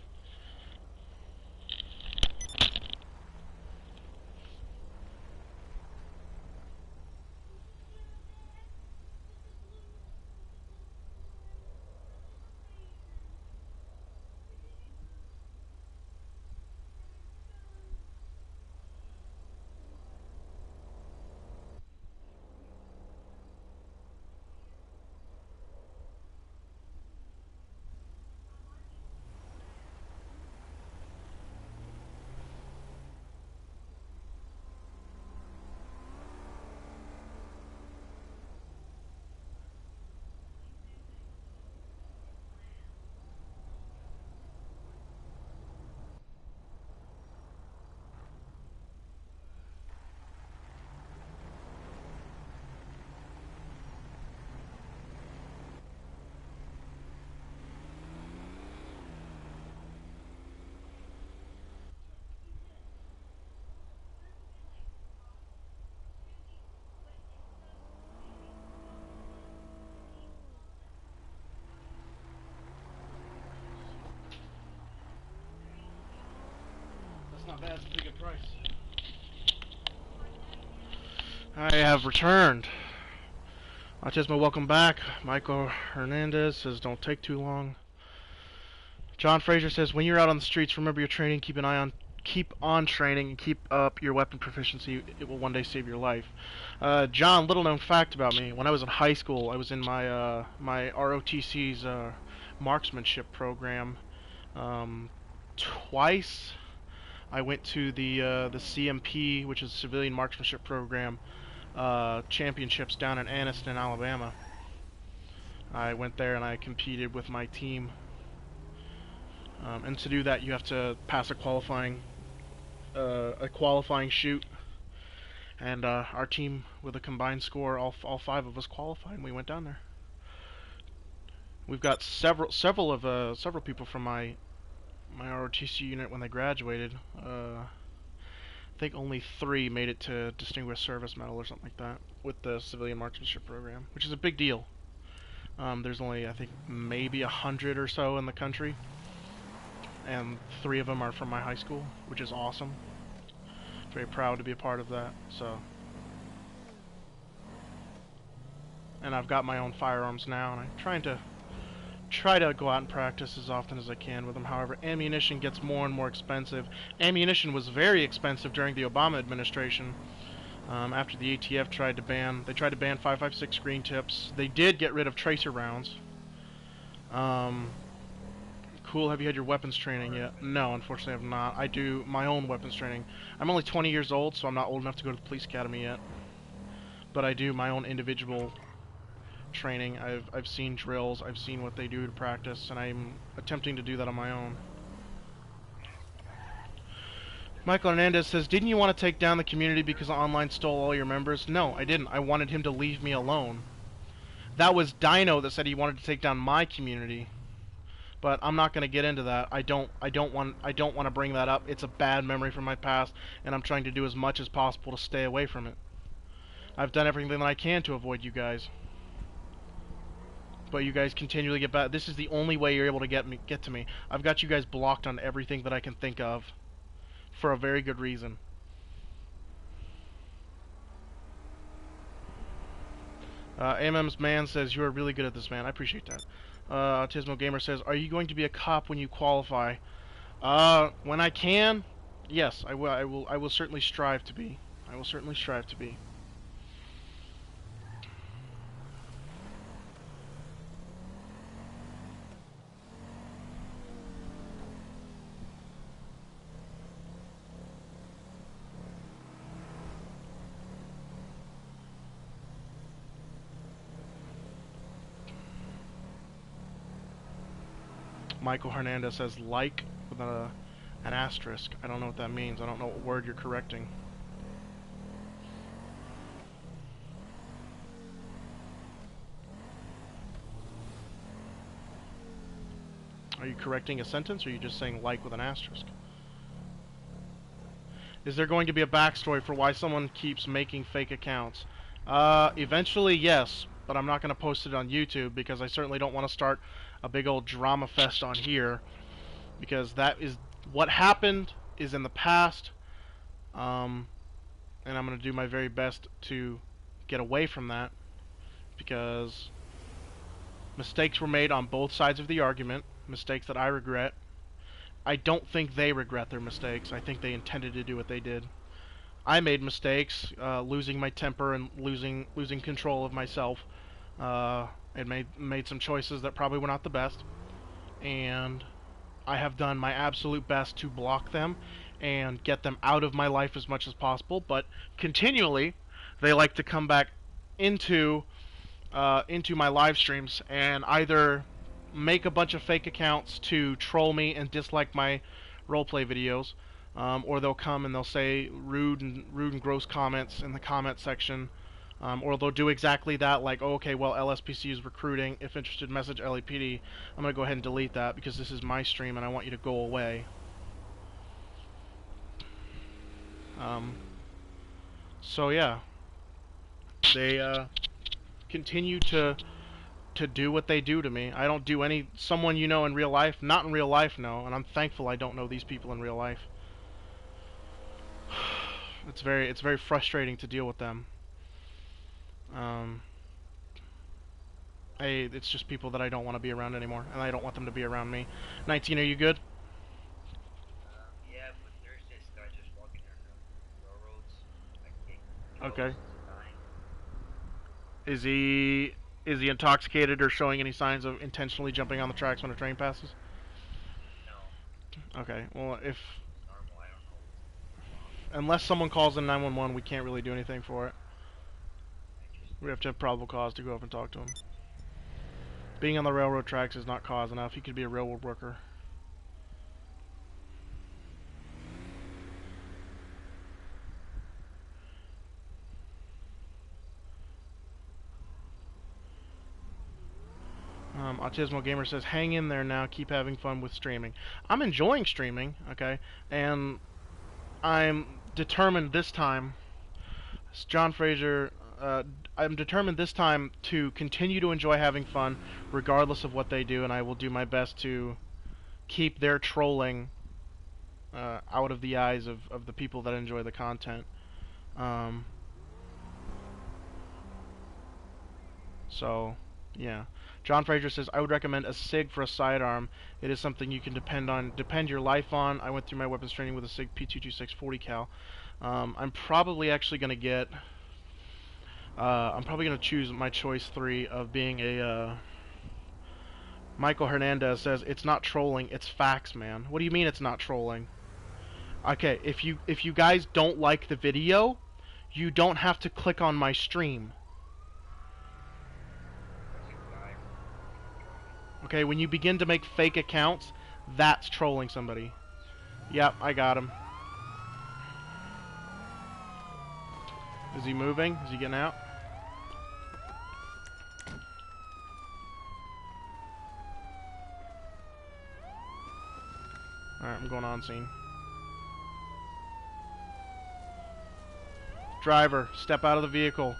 That's not bad. It's a pretty good price. I have returned. Autismo, welcome back. Michael Hernandez says, don't take too long. John Fraser says, when you're out on the streets, remember your training. Keep on training and keep up your weapon proficiency. It will one day save your life. John, little known fact about me: when I was in high school, I was in my my ROTC's marksmanship program. Twice, I went to the CMP, which is Civilian Marksmanship Program, championships down in Anniston, Alabama. I went there and I competed with my team. And to do that, you have to pass a qualifying shoot. And our team, with a combined score, all 5 of us qualified, and we went down there. We've got several people from my ROTC unit when they graduated. I think only 3 made it to Distinguished Service Medal or something like that with the Civilian Marksmanship Program, which is a big deal. There's only, I think, maybe 100 or so in the country, and 3 of them are from my high school, which is awesome. Very proud to be a part of that. So, and I've got my own firearms now, and I'm trying to go out and practice as often as I can with them. However, ammunition gets more and more expensive. Ammunition was very expensive during the Obama administration. After the ATF tried to ban 5.56 green tips. They did get rid of tracer rounds. Cool, have you had your weapons training yet? No, unfortunately I have not. I do my own weapons training. I'm only 20 years old, so I'm not old enough to go to the police academy yet. But I do my own individual training. I've seen drills, I've seen what they do to practice, and I'm attempting to do that on my own. Michael Hernandez says, didn't you want to take down the community because online stole all your members? No, I didn't. I wanted him to leave me alone. That was Dino that said he wanted to take down my community. But I'm not going to get into that. I don't want to bring that up. It's a bad memory from my past, and I'm trying to do as much as possible to stay away from it. I've done everything that I can to avoid you guys. but you guys continually get back. This is the only way you're able to get to me. I've got you guys blocked on everything that I can think of, for a very good reason. AMM's man says, you are really good at this, man. I appreciate that. Autismo Gamer says, are you going to be a cop when you qualify? When I can, yes, I will. I will certainly strive to be. I will certainly strive to be. Michael Hernandez says, like with an asterisk. I don't know what that means. I don't know what word you're correcting. Are you correcting a sentence, or are you just saying like with an asterisk? Is there going to be a backstory for why someone keeps making fake accounts? Eventually, yes, but I'm not going to post it on YouTube because I certainly don't want to start a big old drama fest on here, because that is what happened is in the past, and I'm going to do my very best to get away from that, because mistakes were made on both sides of the argument, mistakes that I regret. I don't think they regret their mistakes. I think they intended to do what they did. I made mistakes, losing my temper and losing control of myself, and made some choices that probably were not the best, and I have done my absolute best to block them and get them out of my life as much as possible, but continually they like to come back into my live streams and either make a bunch of fake accounts to troll me and dislike my roleplay videos, or they'll come and they'll say rude and gross comments in the comment section, or they'll do exactly that, like, oh, okay, well, LSPC is recruiting, if interested, message LAPD. I'm going to go ahead and delete that because this is my stream and I want you to go away. So yeah, they continue to do what they do to me. I don't do any... Someone you know in real life? Not in real life, no, and I'm thankful I don't know these people in real life. It's very frustrating to deal with them. It's just people that I don't want to be around anymore, and I don't want them to be around me. 19, are you good? Yeah, but there's this guy just walking down the railroads. Like, Okay. Is he intoxicated or showing any signs of intentionally jumping on the tracks when a train passes? No. Okay. Well, if Normal, I don't know. unless someone calls in 911, we can't really do anything for it. We have to have probable cause to go up and talk to him. Being on the railroad tracks is not cause enough. He could be a railroad worker. Autismo Gamer says, hang in there now, keep having fun with streaming. I'm enjoying streaming, okay, and I'm determined this time, John Fraser, I'm determined this time to continue to enjoy having fun regardless of what they do, and I will do my best to keep their trolling out of the eyes of the people that enjoy the content. So, yeah. John Fraser says, I would recommend a SIG for a sidearm. It is something you can depend your life on. I went through my weapons training with a SIG P226 40 cal. I'm probably actually going to get... I'm probably going to choose my choice 3 of being a... Michael Hernandez says, it's not trolling, it's facts, man. What do you mean it's not trolling? Okay, if you guys don't like the video, you don't have to click on my stream. Okay, when you begin to make fake accounts, that's trolling somebody. Yep, I got him. Is he moving? Is he getting out? Alright, I'm going on scene. Driver, step out of the vehicle.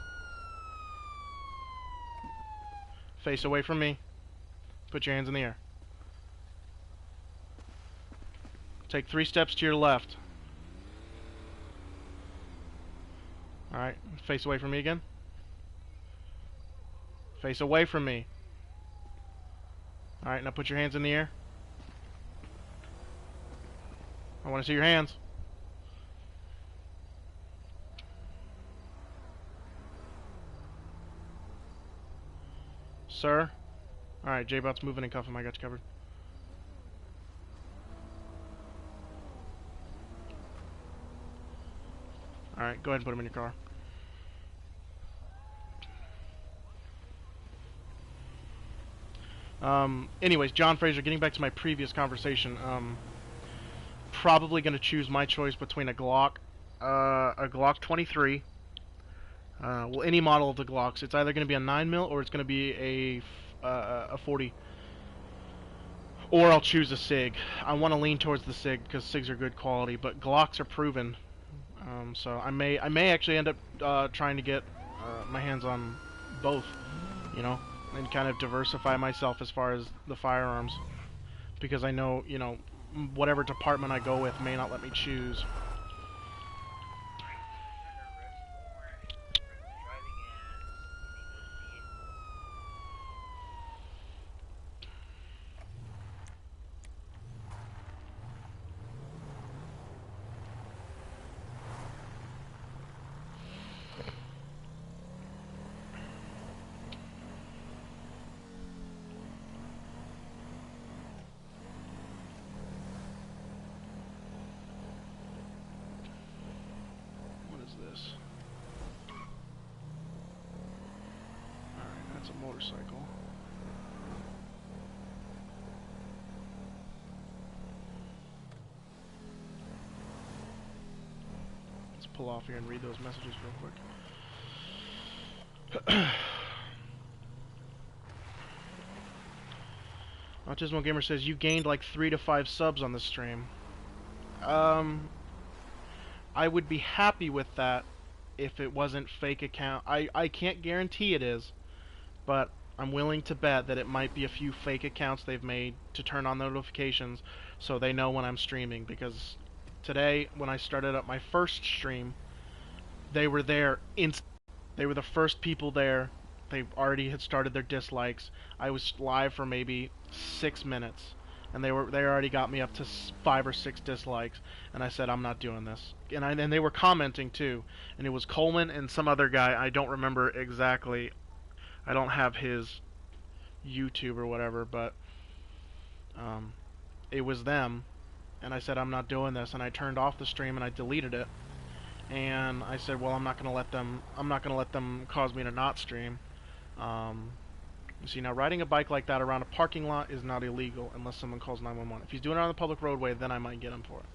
Face away from me. Put your hands in the air. Take 3 steps to your left. Alright, face away from me again. Face away from me. Alright, now put your hands in the air. I want to see your hands. Sir? Alright, J-Bot's moving and cuffing. I got you covered. Alright, go ahead and put him in your car. Anyways, John Fraser, getting back to my previous conversation, probably going to choose my choice between a Glock 23, well, any model of the Glocks. It's either going to be a 9mm or it's going to be a 40. Or I'll choose a SIG. I want to lean towards the SIG because SIGs are good quality, but Glocks are proven. So I may actually end up trying to get my hands on both, you know, and kind of diversify myself as far as the firearms, because I know, you know, whatever department I go with may not let me choose. This. Alright, that's a motorcycle. Let's pull off here and read those messages real quick. Autismo Gamer says you gained like 3 to 5 subs on the stream. I would be happy with that if it wasn't fake account. I can't guarantee it is, but I'm willing to bet that it might be a few fake accounts they've made to turn on notifications so they know when I'm streaming, because today when I started up my first stream, they were there they were the first people there. They already had started their dislikes. I was live for maybe 6 minutes, and they already got me up to 5 or 6 dislikes, and I said I'm not doing this. And they were commenting too, and it was Coleman and some other guy. I don't remember exactly. I don't have his YouTube or whatever, but it was them, and I said I'm not doing this, and I turned off the stream and I deleted it. And I said, well, I'm not gonna let them cause me to not stream. You see, now riding a bike like that around a parking lot is not illegal unless someone calls 911. If he's doing it on the public roadway, then I might get him for it.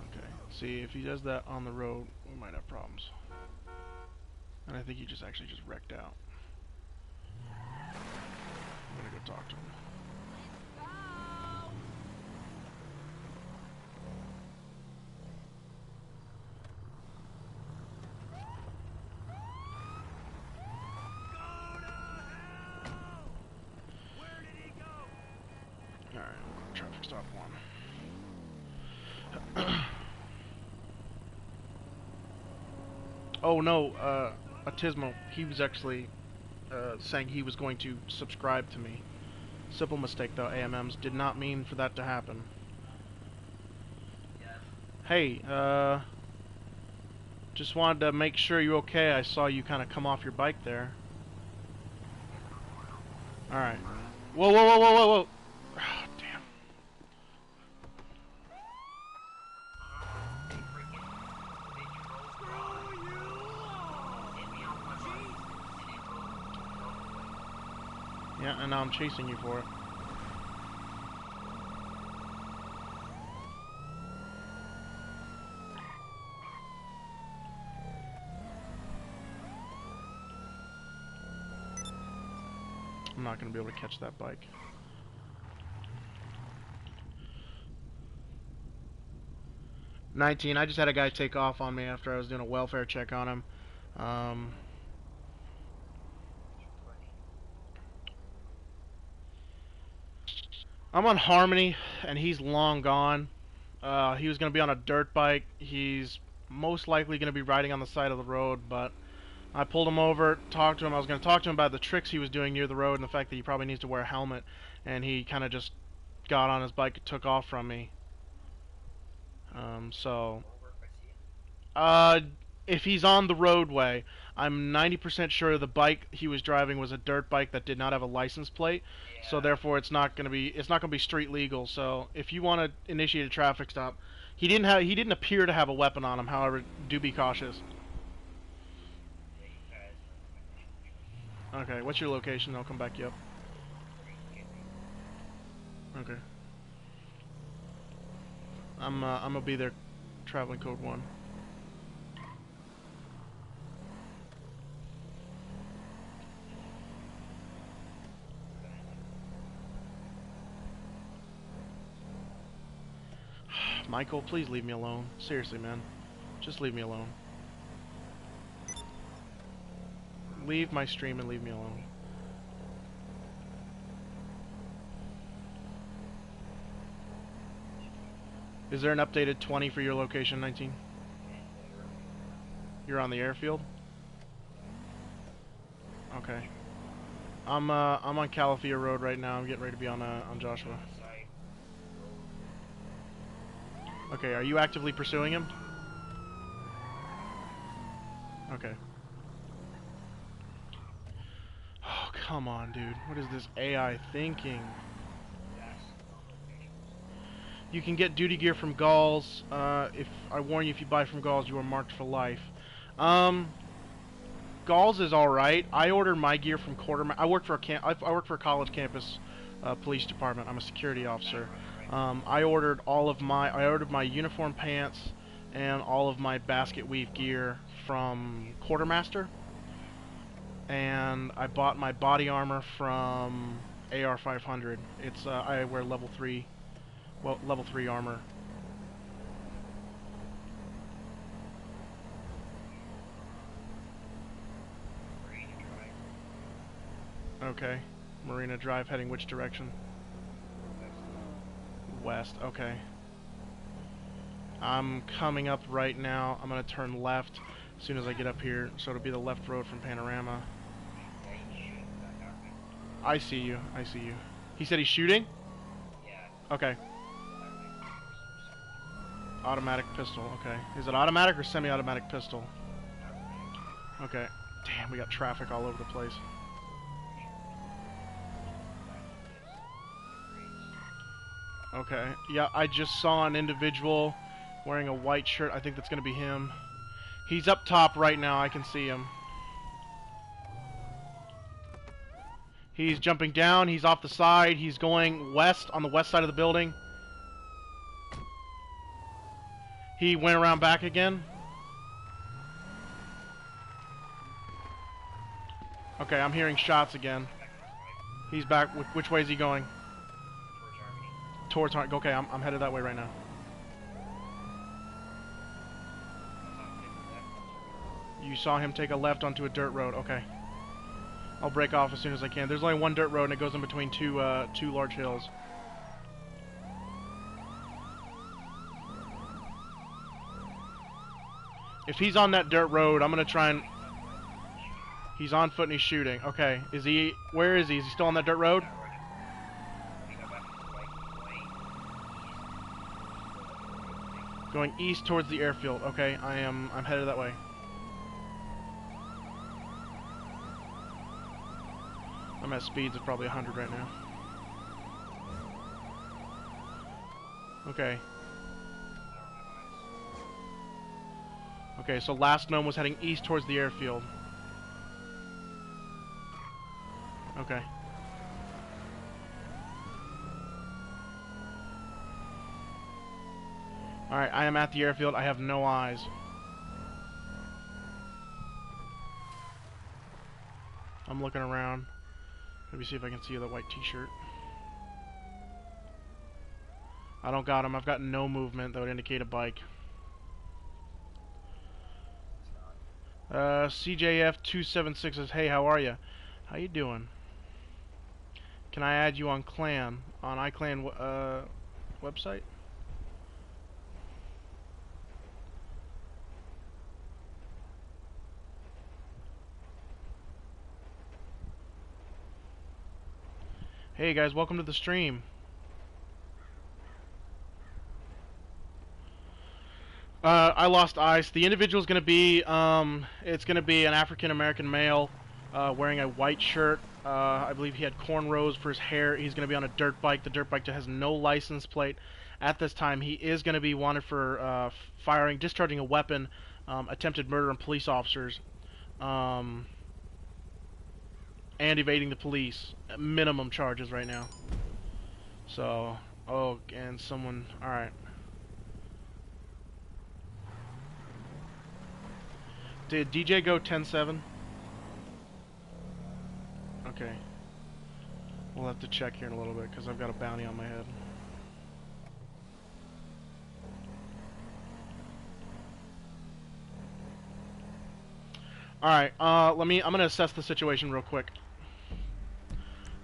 Okay, see, if he does that on the road, we might have problems. And I think he just wrecked out. I'm gonna go talk to him. Alright, we'll go to traffic stop 1. Oh no, Autismo, he was actually saying he was going to subscribe to me. Simple mistake though, AMMs. Did not mean for that to happen. Yes. Hey, just wanted to make sure you're okay. I saw you kind of come off your bike there. Alright. Whoa, whoa, whoa, whoa, whoa, whoa! Oh, damn. Yeah, and now I'm chasing you for it. I'm not going to be able to catch that bike. 19. I just had a guy take off on me after I was doing a welfare check on him. I'm on Harmony, and he's long gone. He was going to be on a dirt bike. He's most likely going to be riding on the side of the road, but I pulled him over, talked to him. I was going to talk to him about the tricks he was doing near the road and the fact that he probably needs to wear a helmet, and he kind of just got on his bike and took off from me. So, uh, if he's on the roadway, I'm 90% sure the bike he was driving was a dirt bike that did not have a license plate. Yeah. So therefore, it's not going to be street legal. So if you want to initiate a traffic stop, he didn't appear to have a weapon on him. However, do be cautious. Okay, what's your location? I'll come back you up. Okay. I'm gonna be there. Traveling code 1. Michael, please leave me alone. Seriously, man. Just leave me alone. Leave my stream and leave me alone. Is there an updated 20 for your location, 19? You're on the airfield? Okay. I'm on Calafia Road right now. I'm getting ready to be on Joshua. Okay, are you actively pursuing him? Okay. Oh, come on, dude. What is this AI thinking? You can get duty gear from Gauls. If I warn you, if you buy from Gauls, you are marked for life. Gauls is all right. I ordered my gear from I work for a college campus police department. I'm a security officer. I ordered my uniform pants and all of my basket weave gear from Quartermaster, and I bought my body armor from AR 500. It's I wear level 3 armor. Okay. Marina Drive heading which direction? West, okay. I'm coming up right now. I'm gonna turn left as soon as I get up here, so it'll be the left road from Panorama. I see you, I see you. He said he's shooting? Yeah. Okay. Automatic pistol, okay. Is it automatic or semi-automatic pistol? Okay. Damn, we got traffic all over the place. Okay. Yeah, I just saw an individual wearing a white shirt. I think that's going to be him. He's up top right now. I can see him. He's jumping down. He's off the side. He's going west on the west side of the building. He went around back again. Okay, I'm hearing shots again. He's back. Which way is he going? Towards Harmony. Okay, I'm headed that way right now. You saw him take a left onto a dirt road. Okay. I'll break off as soon as I can. There's only one dirt road and it goes in between two large hills. If he's on that dirt road, I'm gonna try and... He's on foot and he's shooting. Okay. Is he... Where is he? Is he still on that dirt road? Going east towards the airfield. Okay, I'm headed that way. I'm at speeds of probably 100 right now. Okay. Okay, so last known was heading east towards the airfield. Okay. Alright, I am at the airfield. I have no eyes. I'm looking around. Let me see if I can see the white t-shirt. I don't got him. I've got no movement that would indicate a bike. CJF276 says, hey, how are you? How you doing? Can I add you on Clan? On iClan website? Hey guys, welcome to the stream. I lost ice. The individual is going to be, it's going to be an African American male wearing a white shirt. I believe he had cornrows for his hair. He's going to be on a dirt bike. The dirt bike has no license plate. At this time, he is going to be wanted for discharging a weapon, attempted murder on police officers, and evading the police. Minimum charges right now. So, oh, and someone, alright. Did DJ go 10-7? Okay. We'll have to check here in a little bit, because I've got a bounty on my head. Alright, I'm gonna assess the situation real quick.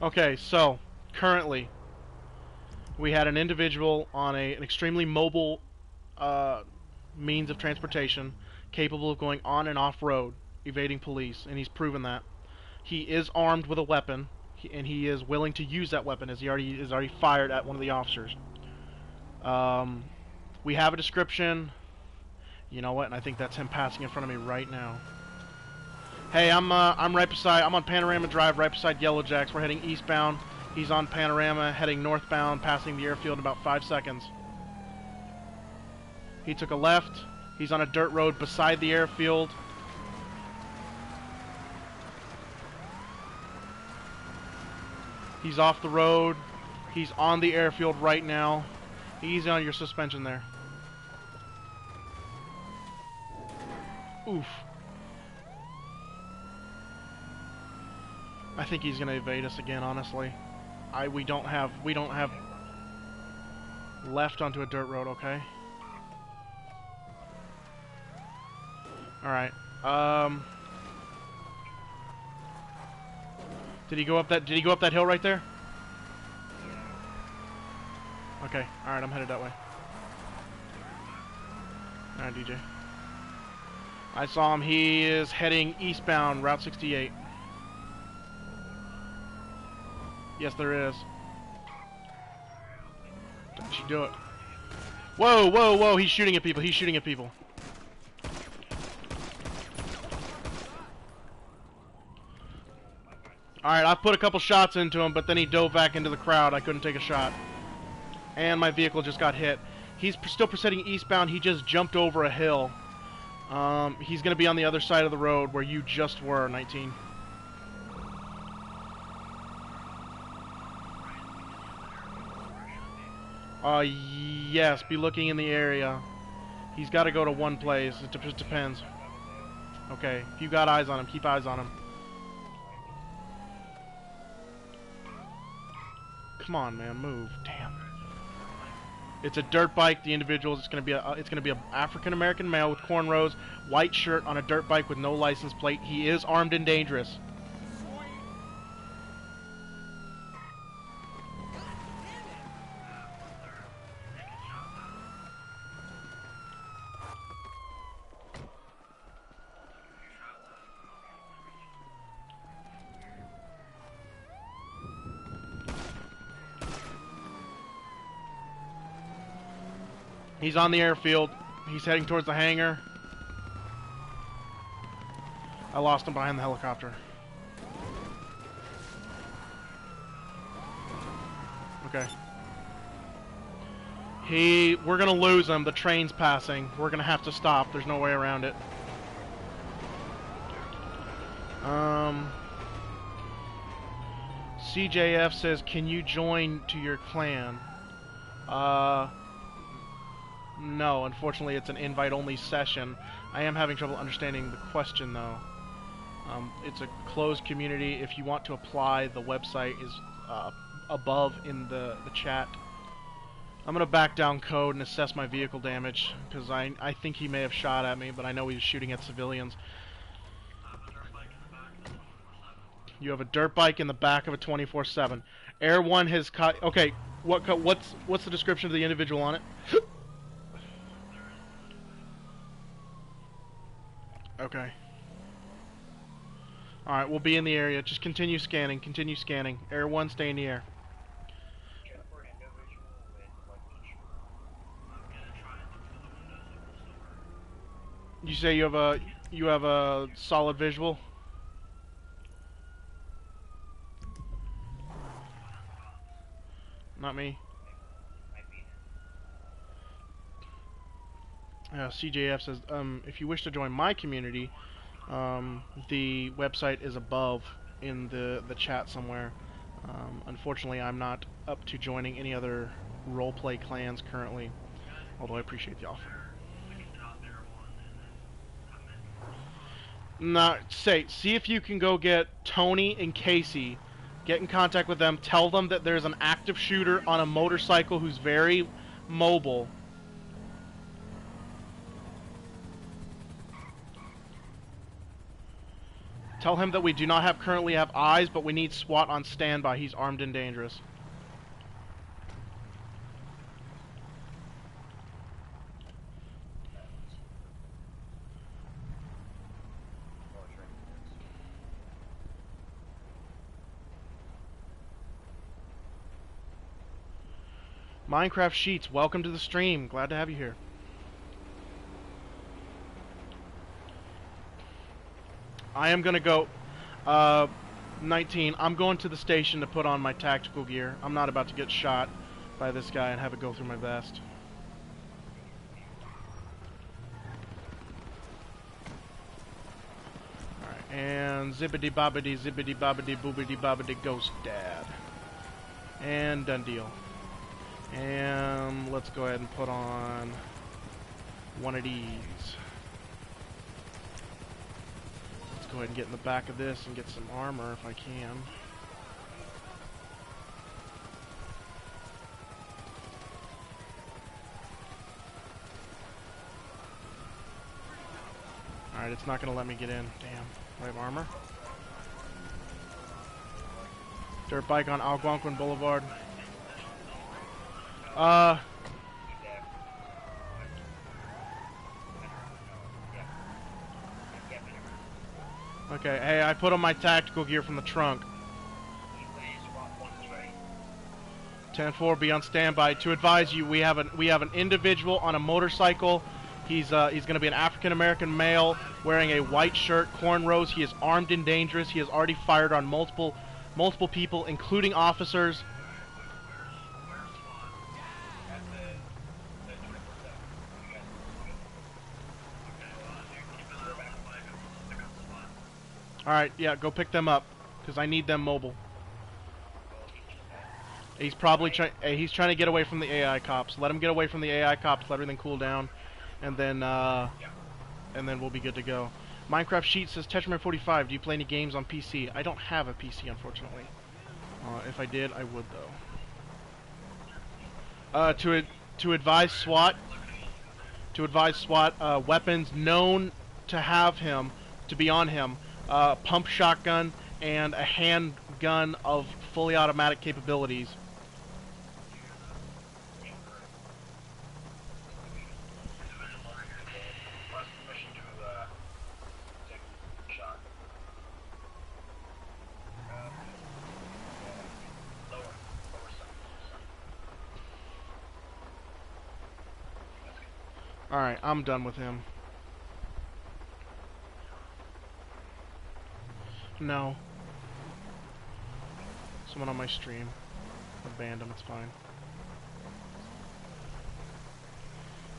Okay, so, currently, we had an individual on an extremely mobile means of transportation, capable of going on and off road, evading police, and he's proven that. He is armed with a weapon, and he is willing to use that weapon, as he is already fired at one of the officers. We have a description. You know what? And I think that's him passing in front of me right now. Hey, I'm on Panorama Drive, right beside Yellow Jacks. We're heading eastbound. He's on Panorama, heading northbound, passing the airfield in about 5 seconds. He took a left. He's on a dirt road beside the airfield. He's off the road. He's on the airfield right now. Easy on your suspension there. Oof. I think he's gonna evade us again, honestly. We don't have left onto a dirt road, okay? Alright. Did he go up that hill right there? Okay, alright, I'm headed that way. Alright, DJ. I saw him. He is heading eastbound, Route 68. Yes, there is. Don't you do it. Whoa, whoa, whoa, he's shooting at people. He's shooting at people. Alright, I put a couple shots into him, but then he dove back into the crowd. I couldn't take a shot. And my vehicle just got hit. He's still proceeding eastbound. He just jumped over a hill. He's going to be on the other side of the road where you just were, 19. Yes, be looking in the area. He's got to go to one place. It just depends. Okay, if you got eyes on him, keep eyes on him. Come on, man, move. Damn. It's a dirt bike. The individual is going to be a African American male with cornrows, white shirt on a dirt bike with no license plate. He is armed and dangerous. He's on the airfield. He's heading towards the hangar. I lost him behind the helicopter. Okay. We're gonna lose him. The train's passing. We're gonna have to stop. There's no way around it. CJF says, can you join to your clan? No, unfortunately it's an invite-only session. I am having trouble understanding the question, though. It's a closed community. If you want to apply, the website is above in the chat. I'm going to back down code and assess my vehicle damage, because I think he may have shot at me, but I know he was shooting at civilians. You have a dirt bike in the back of a 24/7. Air 1 has caught... Okay, what's the description of the individual on it? Okay. Alright, we'll be in the area. Just continue scanning. Continue scanning. Air 1, stay in the air. Check for an individual with luggage. I'm gonna try and look through the windows of the store. You say you have a solid visual? Not me. Might be. CJF says, if you wish to join my community, the website is above in the chat somewhere. Unfortunately, I'm not up to joining any other roleplay clans currently, although I appreciate the offer. We can drop Air 1 and then come in. Nah, see if you can go get Tony and Casey, get in contact with them, tell them that there's an active shooter on a motorcycle who's very mobile. Tell him that we do not currently have eyes, but we need SWAT on standby. He's armed and dangerous. Minecraft Sheets, welcome to the stream. Glad to have you here. I am gonna go, 19, I'm going to the station to put on my tactical gear. I'm not about to get shot by this guy and have it go through my vest. Alright, and zippity bobbity boobity bobbity ghost dad. And done deal. And let's go ahead and put on one of these. Go ahead and get in the back of this and get some armor if I can. Alright, it's not going to let me get in. Damn. Do I have armor? Dirt bike on Algonquin Boulevard. Okay, hey, I put on my tactical gear from the trunk. 10-4, be on standby. To advise you, we have an individual on a motorcycle. He's going to be an African American male wearing a white shirt, cornrows. He is armed and dangerous. He has already fired on multiple people, including officers. Alright, yeah, go pick them up, because I need them mobile. He's probably he's trying to get away from the AI cops. Let him get away from the AI cops, let everything cool down, and then we'll be good to go. Minecraft Sheet says, Tetris45, do you play any games on PC? I don't have a PC, unfortunately. If I did, I would, though. To advise SWAT, weapons known to be on him, pump shotgun, and a handgun of fully automatic capabilities. Alright, I'm done with him. No. Someone on my stream. I banned him, it's fine.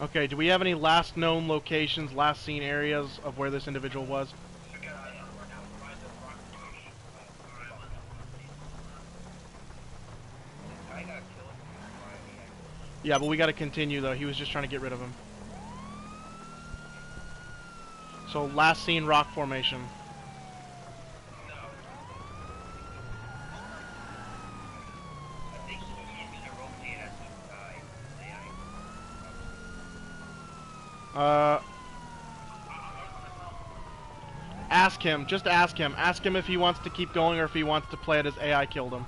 Okay, do we have any last known locations, last seen areas of where this individual was? Yeah, but we gotta continue though. He was just trying to get rid of him. So, last seen rock formation. Ask him. Just ask him. Ask him if he wants to keep going or if he wants to play it as AI killed him.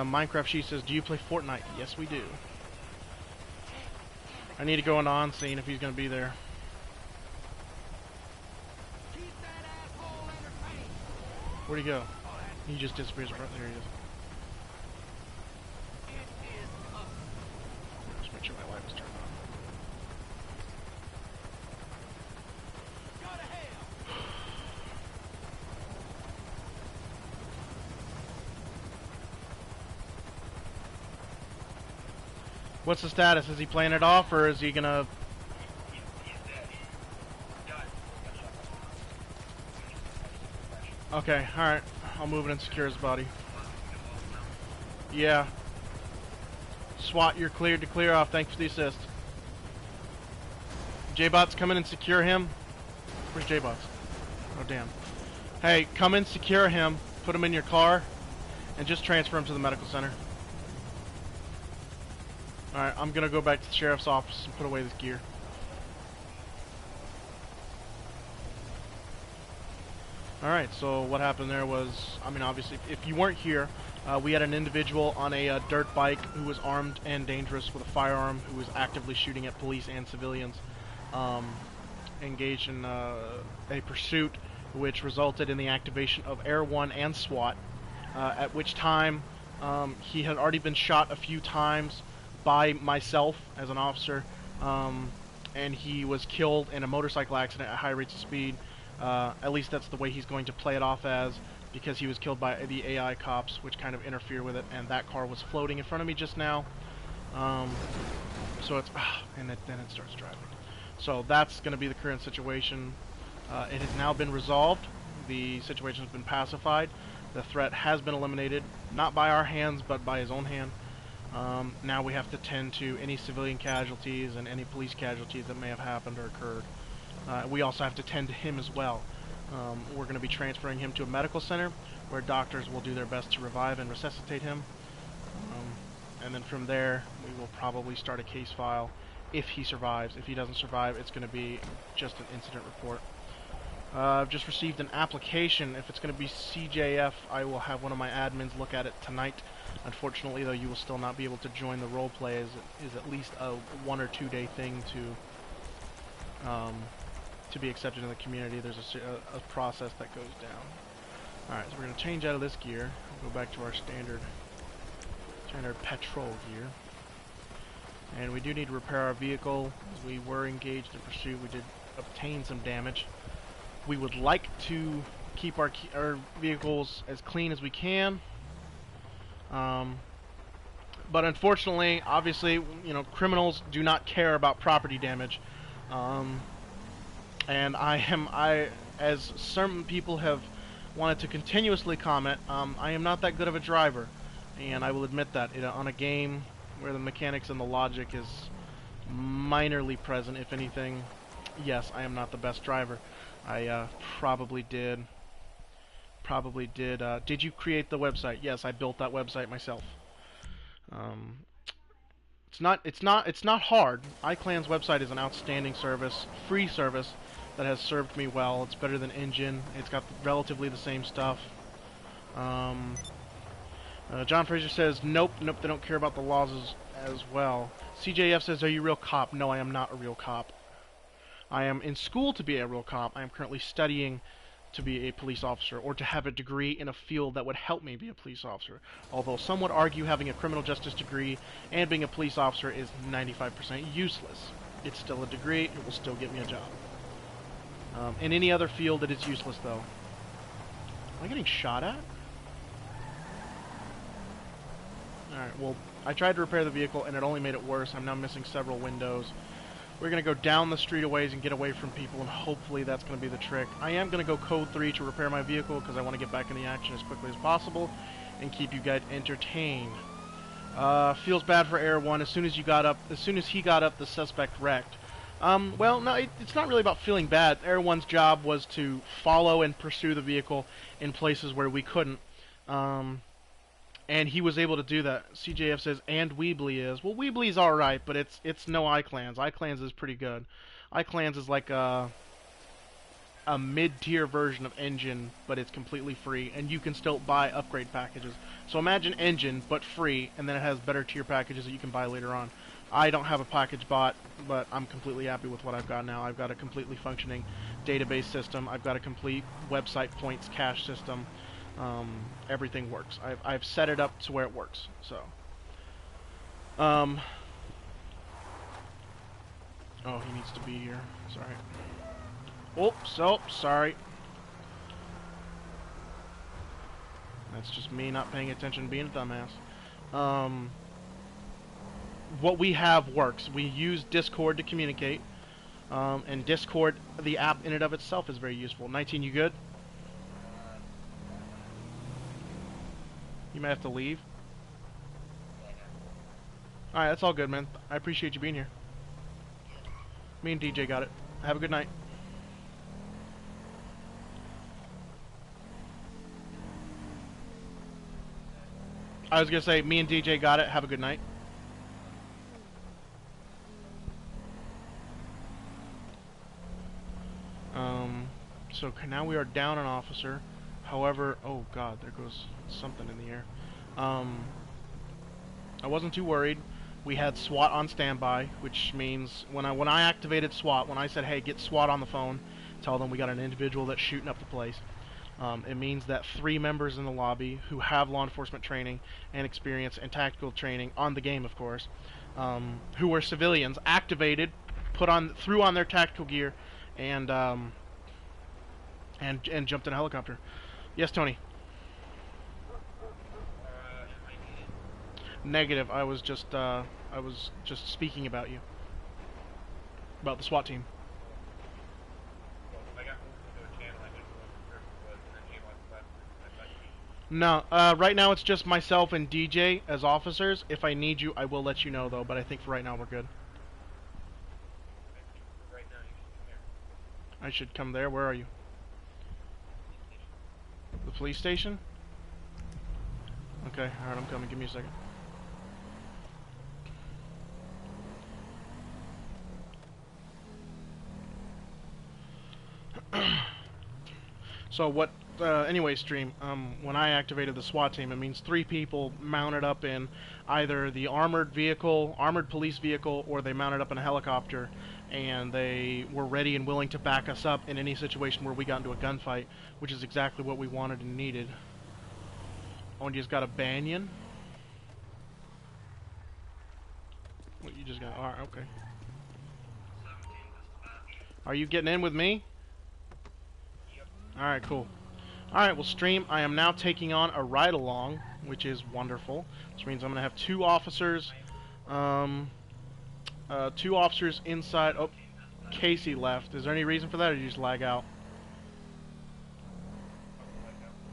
Minecraft She says, do you play Fortnite? Yes, we do. I need to go on scene if he's going to be there. Where'd he go? He just disappears. There he is. Just make sure my light was turned on. What's the status? Is he playing it off, or is he gonna... He's dead. He died. Okay, alright. I'll move it and secure his body. Yeah. SWAT, you're cleared to clear off. Thanks for the assist. J-Bots, come in and secure him. Where's J-Bots? Oh, damn. Hey, come in, secure him, put him in your car, and just transfer him to the medical center. Alright, I'm gonna go back to the sheriff's office and put away this gear. Alright, so what happened there was, I mean, obviously, if you weren't here, we had an individual on a dirt bike who was armed and dangerous with a firearm, who was actively shooting at police and civilians, engaged in a pursuit which resulted in the activation of Air 1 and SWAT, at which time he had already been shot a few times by myself as an officer, and he was killed in a motorcycle accident at high rates of speed. At least that's the way he's going to play it off as, because he was killed by the AI cops, which kind of interfere with it, and that car was floating in front of me just now. So it's... and then it starts driving. So that's going to be the current situation. It has now been resolved. The situation has been pacified. The threat has been eliminated, not by our hands, but by his own hand. Now we have to tend to any civilian casualties and any police casualties that may have happened or occurred. We also have to tend to him as well. We're going to be transferring him to a medical center where doctors will do their best to revive and resuscitate him. And then from there, we will probably start a case file if he survives. If he doesn't survive, it's going to be just an incident report. I've just received an application. If it's going to be CJF, I will have one of my admins look at it tonight. Unfortunately, though, you will still not be able to join the roleplay, as it is at least a 1 or 2 day thing to be accepted in the community. There's a process that goes down. Alright, so we're going to change out of this gear. We'll go back to our standard patrol gear. And we do need to repair our vehicle. As we were engaged in pursuit, we did obtain some damage. We would like to keep our vehicles as clean as we can. But unfortunately, obviously, you know, criminals do not care about property damage. And as some people have wanted to continuously comment, I am not that good of a driver, and I will admit that on a game where the mechanics and the logic is minorly present, if anything. Yes, I am not the best driver. I probably did. Did you create the website? Yes, I built that website myself. It's not hard. iClan's website is an outstanding service, free service that has served me well. It's better than Engine. It's got relatively the same stuff. John Fraser says, nope, they don't care about the laws as well. CJF says, are you a real cop? No, I am not a real cop. I am in school to be a real cop. I am currently studying to be a police officer, or to have a degree in a field that would help me be a police officer. Although some would argue having a criminal justice degree and being a police officer is 95% useless. It's still a degree, it will still get me a job. In any other field, it is useless, though. Am I getting shot at? Alright, well, I tried to repair the vehicle, and it only made it worse. I'm now missing several windows. We're going to go down the street a ways and get away from people, and hopefully that's going to be the trick. I am going to go code 3 to repair my vehicle, because I want to get back in the action as quickly as possible, and keep you guys entertained. Feels bad for Air 1. As soon as he got up, the suspect wrecked. Well, no, it's not really about feeling bad. Everyone's job was to follow and pursue the vehicle in places where we couldn't. Um, and he was able to do that. CJF says, and Weebly is. Well, Weebly's alright, but it's no iClans. iClans is pretty good. iClans is like a mid-tier version of Engine, but it's completely free, and you can still buy upgrade packages. So imagine Engine, but free, and then it has better tier packages that you can buy later on. I don't have a package bought, but I'm completely happy with what I've got now. I've got a completely functioning database system. I've got a complete website points cache system. Everything works. I've set it up to where it works. So, oh, he needs to be here. Sorry. Oops, oh, sorry. That's just me not paying attention, being a dumbass. What we have works. We use Discord to communicate, and Discord, the app in and of itself, is very useful. 19, you good? You might have to leave. Alright, that's all good, man. I appreciate you being here. Me and DJ got it. Have a good night. I was gonna say, me and DJ got it. Have a good night. So now we are down an officer. However, oh god, there goes something in the air. I wasn't too worried. We had SWAT on standby, which means when I activated SWAT, when I said, hey, get SWAT on the phone, tell them we got an individual that's shooting up the place. It means that 3 members in the lobby who have law enforcement training and experience and tactical training on the game, of course, who were civilians, activated, threw on their tactical gear, and jumped in a helicopter. Yes, Tony. Negative. I was just speaking about you, about the SWAT team. No, right now it's just myself and DJ as officers. If I need you, I will let you know, though, but I think for right now we're good. I should come there. Where are you? The police station? Okay, alright, I'm coming. Give me a second. So what, anyway, stream, when I activated the SWAT team, it means 3 people mounted up in either the armored police vehicle, or they mounted up in a helicopter, and they were ready and willing to back us up in any situation where we got into a gunfight, which is exactly what we wanted and needed. Oh, and you just got a Banyan? What, you just got, alright, okay. Are you getting in with me? Alright, cool. Alright, well, stream, I am now taking on a ride-along, which is wonderful. Which means I'm going to have 2 officers, 2 officers inside. Oh, Casey left. Is there any reason for that, or did you just lag out?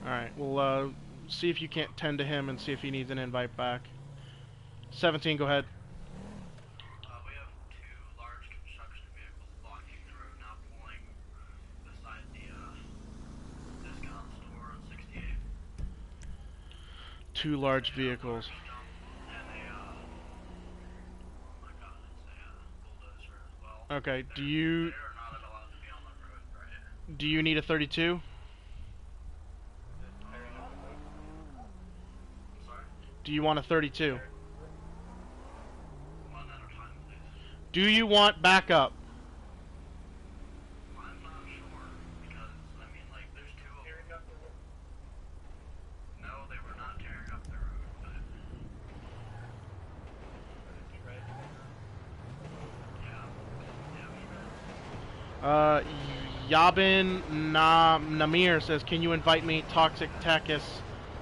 Alright, we'll see if you can't tend to him and see if he needs an invite back. 17, go ahead. We have 2 large construction vehicles blocking the road now, pulling beside the discount store on 68. 2 large vehicles. Okay, do you need a 32? Do you want a 32? Do you want backup? I'm not sure, because, I mean, like, there's 2 of them. No, they were not tearing up the road, but... Yabin Namir says, can you invite me, Toxic Takis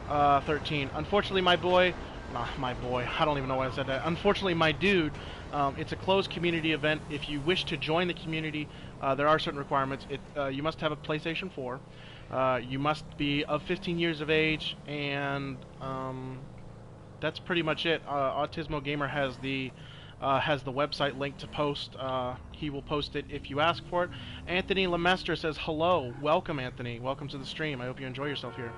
13? Unfortunately, my boy, I don't even know why I said that. Unfortunately, my dude, it's a closed community event. If you wish to join the community, there are certain requirements. You must have a PlayStation 4. You must be of 15 years of age, and that's pretty much it. Autismo Gamer has the has the website link to post. He will post it if you ask for it. Anthony Lemestre says hello. Welcome, Anthony. Welcome to the stream. I hope you enjoy yourself here.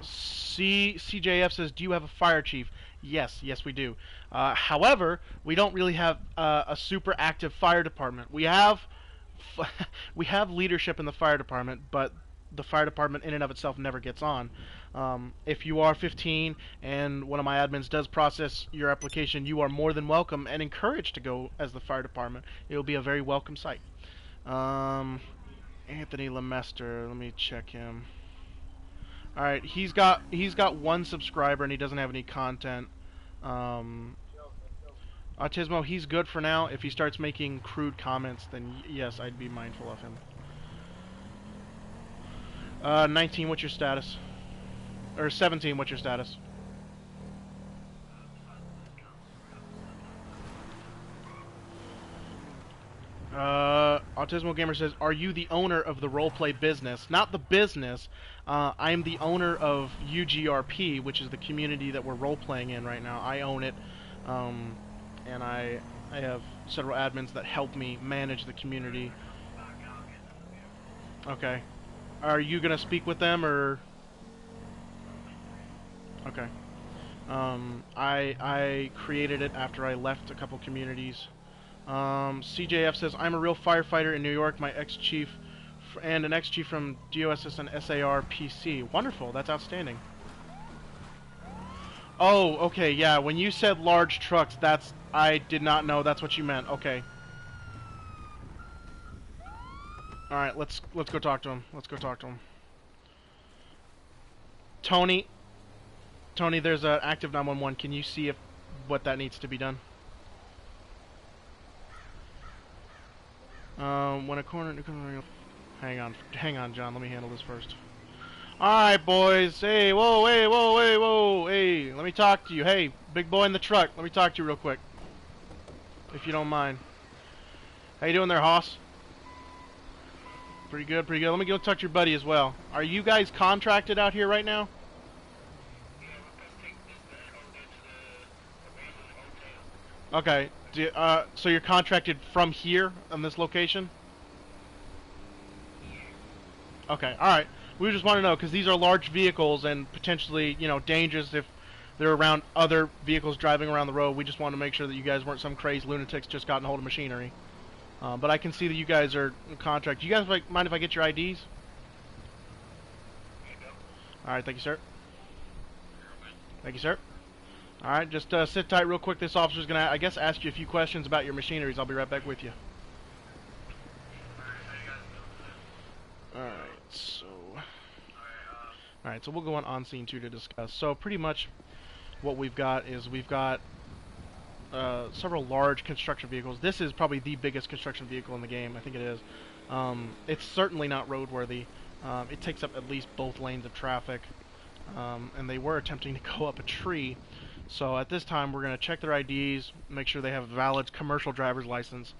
CJF says, do you have a fire chief? Yes, we do. However, we don't really have a super active fire department. We have we have leadership in the fire department, but the fire department in and of itself never gets on. If you are 15 and one of my admins does process your application, you are more than welcome and encouraged to go as the fire department. It will be a very welcome sight. Anthony Lemestre, let me check him. All right, he's got 1 subscriber and he doesn't have any content. Autismo, he's good for now. If he starts making crude comments, then yes, I'd be mindful of him. 19, what's your status? Or 17, what's your status? Autismo Gamer says, are you the owner of the roleplay business? Not the business. I am the owner of UGRP, which is the community that we're roleplaying in right now. I own it, and I have several admins that help me manage the community. Okay. Are you gonna speak with them, or? Okay. I created it after I left a couple communities. CJF says, I'm a real firefighter in New York. My ex-chief and an ex-chief from DOSS and SAR PC. Wonderful. That's outstanding. Oh, okay. Yeah. When you said large trucks, I did not know that's what you meant. Okay. All right. Let's go talk to him. Let's go talk to him. Tony, there's an active 911. Can you see what that needs to be done? When a corner... Hang on, John. Let me handle this first. Alright, boys. Hey, whoa, hey. Let me talk to you. Hey, big boy in the truck. Let me talk to you real quick. If you don't mind. How you doing there, Hoss? Pretty good. Let me go talk to your buddy as well. Are you guys contracted out here right now? Okay. So you're contracted from here on this location? Okay, alright. We just want to know, because these are large vehicles and potentially, dangerous if they're around other vehicles driving around the road. We just want to make sure that you guys weren't some crazy lunatics just gotten hold of machinery. But I can see that you guys are contracted. You guys mind if I get your IDs? Alright, thank you, sir. Thank you, sir. Alright, just sit tight real quick. This officer's going to, I guess, ask you a few questions about your machineries. I'll be right back with you. Alright, so we'll go on scene 2 to discuss. So pretty much what we've got is several large construction vehicles. This is probably the biggest construction vehicle in the game. I think it is. It's certainly not roadworthy. It takes up at least both lanes of traffic. And they were attempting to go up a tree. So at this time we're going to check their IDs, make sure they have a valid commercial driver's license,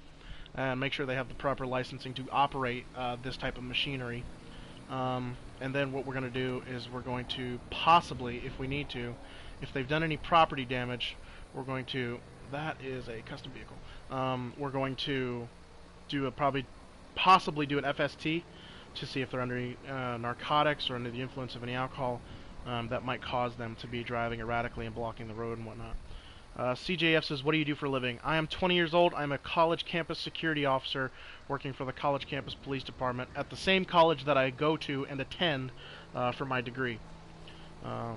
and make sure they have the proper licensing to operate this type of machinery. And then what we're going to do is we're going to possibly, if we need to, if they've done any property damage, we're going to, that is a custom vehicle, we're going to do possibly do an FST to see if they're under any, narcotics or under the influence of any alcohol that might cause them to be driving erratically and blocking the road and whatnot. CJF says, what do you do for a living? I am 20 years old. I'm a college campus security officer working for the college campus police department at the same college that I go to and attend for my degree.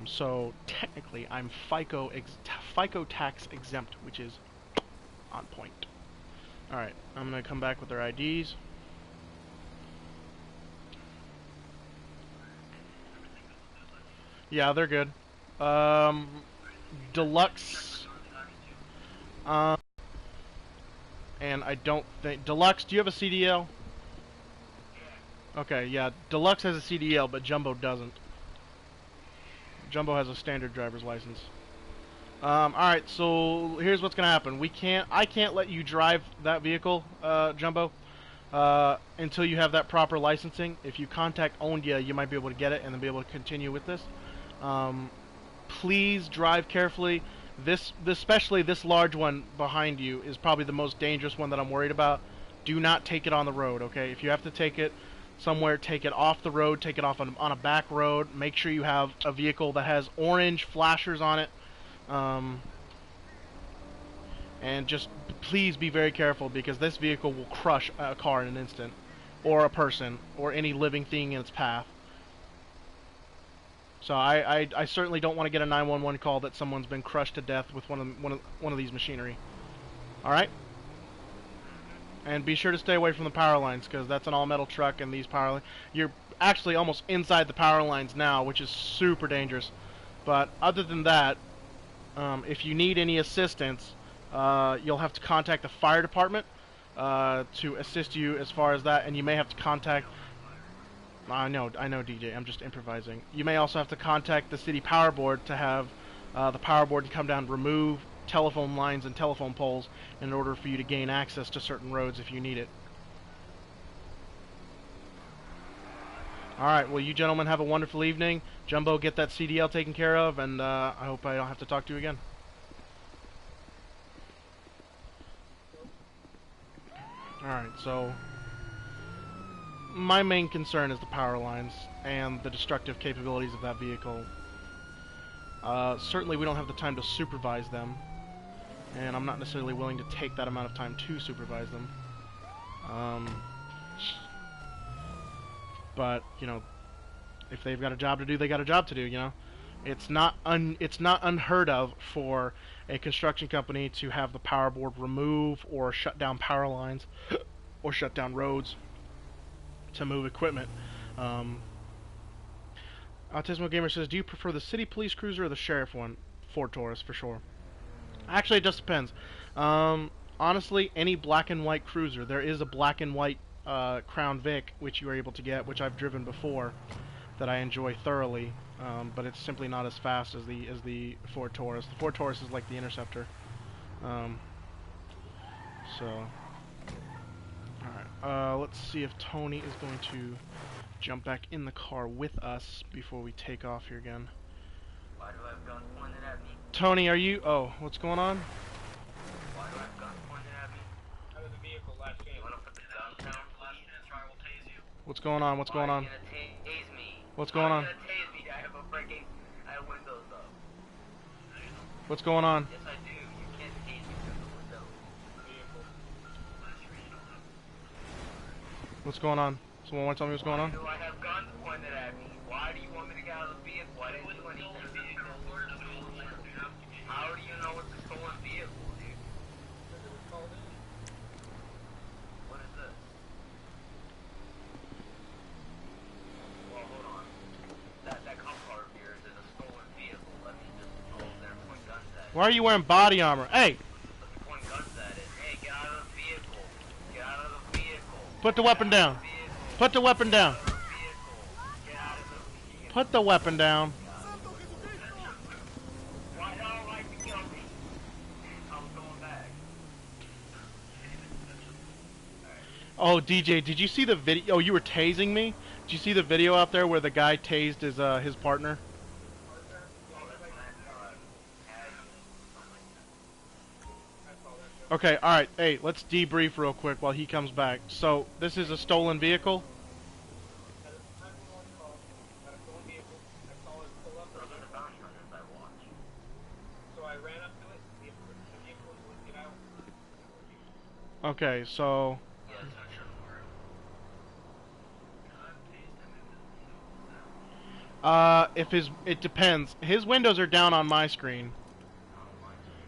So technically I'm FICO tax exempt, which is on point. Alright, I'm going to come back with their IDs. Yeah, they're good. Deluxe... and I don't think... Deluxe, do you have a CDL? Okay, yeah. Deluxe has a CDL, but Jumbo doesn't. Jumbo has a standard driver's license. Alright, so here's what's gonna happen. I can't let you drive that vehicle, Jumbo. until you have that proper licensing. If you contact Ondia, you might be able to get it and then be able to continue with this. Please drive carefully. Especially this large one behind you, is probably the most dangerous one that I'm worried about. Do not take it on the road, okay? If you have to take it somewhere, take it off the road, take it off on a back road. Make sure you have a vehicle that has orange flashers on it. And just please be very careful, because this vehicle will crush a car in an instant, or a person, or any living thing in its path. So I certainly don't want to get a 911 call that someone's been crushed to death with one of these machinery. All right. And be sure to stay away from the power lines, because that's an all-metal truck, and these power lines, you're actually almost inside the power lines now, which is super dangerous. But other than that, if you need any assistance, you'll have to contact the fire department to assist you as far as that, and you may have to contact... I know, DJ, I'm just improvising. You may also have to contact the city power board to have the power board come down and remove telephone lines and telephone poles in order for you to gain access to certain roads if you need it. Alright, well, you gentlemen have a wonderful evening. Jumbo, get that CDL taken care of, and I hope I don't have to talk to you again. Alright, so my main concern is the power lines and the destructive capabilities of that vehicle. Certainly we don't have the time to supervise them, and I'm not necessarily willing to take that amount of time to supervise them. But, you know, if they've got a job to do, they got a job to do, you know. It's not unheard of for a construction company to have the power board remove or shut down power lines or shut down roads to move equipment. Autismo Gamer says, do you prefer the city police cruiser or the sheriff one? Ford Taurus, for sure. Actually, it just depends. Honestly, any black and white cruiser. There is a black and white Crown Vic, which you are able to get, which I've driven before, that I enjoy thoroughly. But it's simply not as fast as the Ford Taurus. The Ford Taurus is like the Interceptor. Alright, let's see if Tony is going to jump back in the car with us before we take off here again. Why do I have guns pointed at me? Tony, are you... Oh, what's going on? Why do I have guns pointed at me? Out of the vehicle, last chance. You wanna put the gun down? Last chance, or I will tase you. What's going on? What's going on? Why are you gonna tase me? What's going on? Why are you gonna tase me? I have windows up. What's going on? Yes, I do. You can't tase me through the window. Vehicle. What's going on? Someone want to tell me what's going on? Why do I have guns pointed at me? Why do you want me to get out of the vehicle? I didn't do anything. How do you know it's a stolen vehicle, dude? Because it was called in. What is this? Well, hold on. That cop car of yours is a stolen vehicle. Let me just go over there and point guns at it. Why are you wearing body armor? Hey! Let me point guns at it. Hey, get out of the vehicle. Get out of the vehicle. Put the weapon down. Put the weapon down. Get out of the vehicle. Put the weapon down. Why don't I like to kill me? I'm going back. Oh, DJ, did you see the video? Oh, you were tasing me? Did you see the video out there where the guy tased his partner? Okay, alright, hey, let's debrief real quick while he comes back. So, this is a stolen vehicle? Had a 911 call. Got a stolen vehicle. I saw it pull up. Those are the bounty hunters I watch. So I ran up to it. The vehicle wouldn't get out. Okay, so... Yes, I shouldn't worry. It depends. His windows are down on my screen.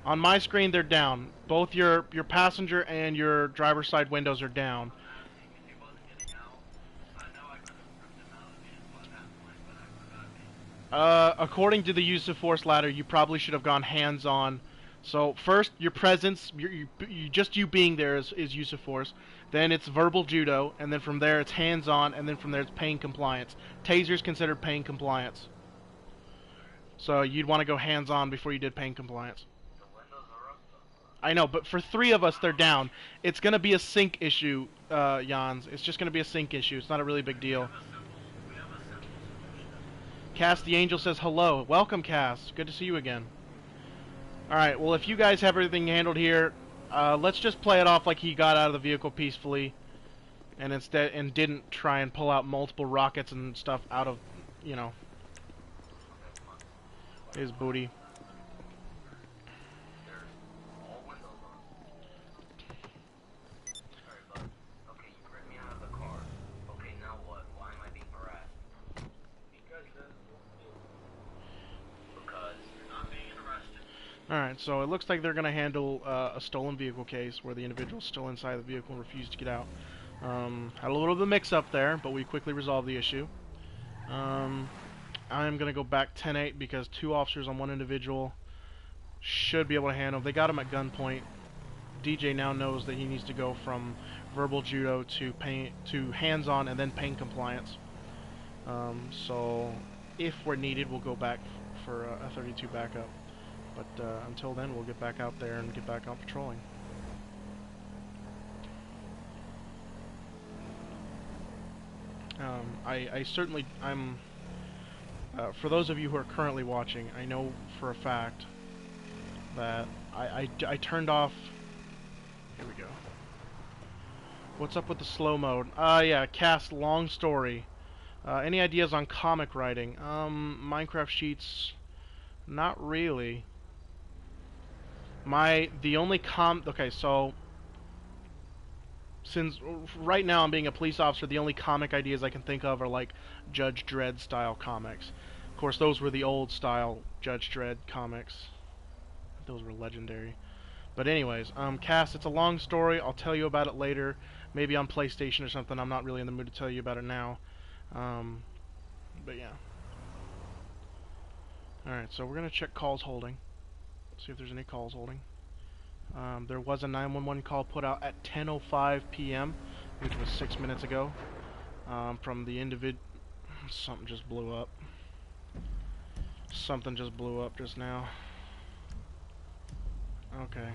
On my screen, they're down. Both your passenger and your driver's side windows are down. According to the use of force ladder, you probably should have gone hands-on. So first, your presence, just you being there is use of force. Then it's verbal judo, and then from there it's hands-on, and then from there it's pain compliance. Taser's considered pain compliance. So you'd want to go hands-on before you did pain compliance. The windows are up though. I know, but for 3 of us, they're down. It's gonna be a sync issue, Jans. It's just gonna be a sync issue. It's not a really big deal. We have a simple solution. Cass the Angel says hello. Welcome, Cass. Good to see you again. Alright, well, if you guys have everything handled here, let's just play it off like he got out of the vehicle peacefully, and didn't try and pull out multiple rockets and stuff out of, you know, his booty. There's all windows on. Alright, bud. Okay, you ripped me out of the car. Okay, now what? Why am I being harassed? Because You're not being arrested. Alright, so it looks like they're going to handle a stolen vehicle case where the individual's still inside the vehicle and refused to get out. Had a little bit of a mix-up there, but we quickly resolved the issue. I'm going to go back 10-8 because 2 officers on 1 individual should be able to handle. They got him at gunpoint. DJ now knows that he needs to go from verbal judo to hands-on and then pain compliance. So if we're needed, we'll go back for a 32 backup. But until then, we'll get back out there and get back out patrolling. For those of you who are currently watching, I know for a fact that I turned off. Here we go. What's up with the slow mode? Yeah, Cast, long story. Any ideas on comic writing? Minecraft sheets, not really. Okay, so since right now I'm being a police officer, the only comic ideas I can think of are like Judge Dredd style comics. Of course, those were the old style Judge Dredd comics. Those were legendary. But anyways, Cass, it's a long story. I'll tell you about it later. Maybe on PlayStation or something. I'm not really in the mood to tell you about it now. But yeah. Alright, so we're going to check calls holding. See if there's any calls holding. There was a 911 call put out at 10:05 p.m., which was 6 minutes ago, from the individual. Something just blew up. Something just blew up just now. Okay.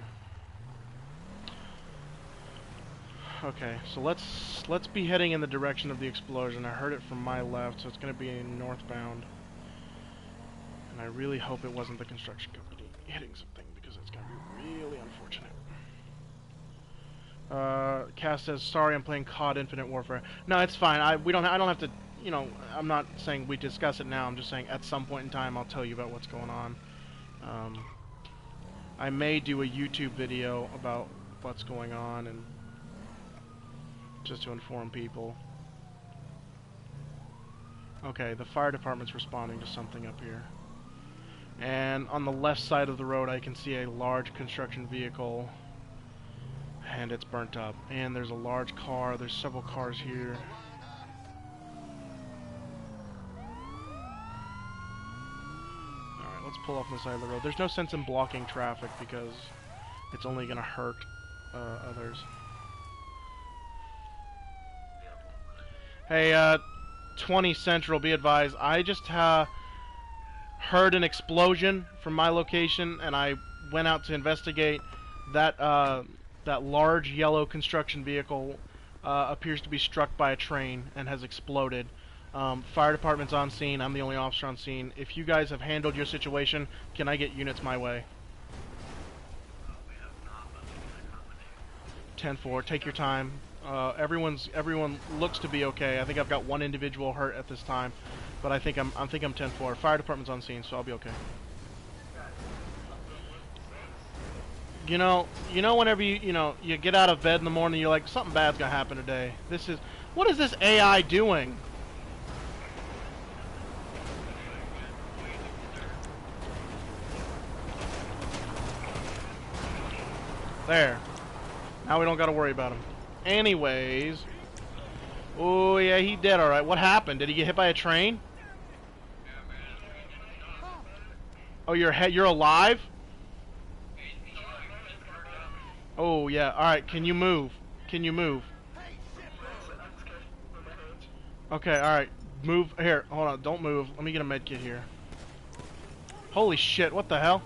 Okay, so let's be heading in the direction of the explosion. I heard it from my left, so it's going to be northbound. And I really hope it wasn't the construction company hitting something, because it's going to be really unfortunate. Cass says, "Sorry, I'm playing COD Infinite Warfare." No, it's fine. I don't have to. You know, I'm not saying we discuss it now. I'm just saying at some point in time I'll tell you about what's going on. I may do a YouTube video about what's going on and just to inform people. Okay, the fire department's responding to something up here. And on the left side of the road I can see a large construction vehicle, and it's burnt up. And there's a large car. There's several cars here. Alright, let's pull off the side of the road. There's no sense in blocking traffic because it's only going to hurt others. Hey, 20 Central, be advised. I just heard an explosion from my location, and I went out to investigate. That large yellow construction vehicle appears to be struck by a train and has exploded. Fire department's on scene. I'm the only officer on scene. If you guys have handled your situation, can I get units my way? We have not, but we can accommodate. 10-4, take your time. Everyone looks to be okay. I think I've got one individual hurt at this time, but I think I'm 10-4. Fire department's on scene, so I'll be okay. You know, whenever you get out of bed in the morning, you're like, something bad's gonna happen today. What is this AI doing? There. Now we don't gotta worry about him. Anyways. Oh yeah, he dead, alright. What happened? Did he get hit by a train? Oh, you're alive? Oh yeah, alright, can you move? Can you move? Okay, alright. Move here, hold on, don't move. Let me get a med kit here. Holy shit, what the hell?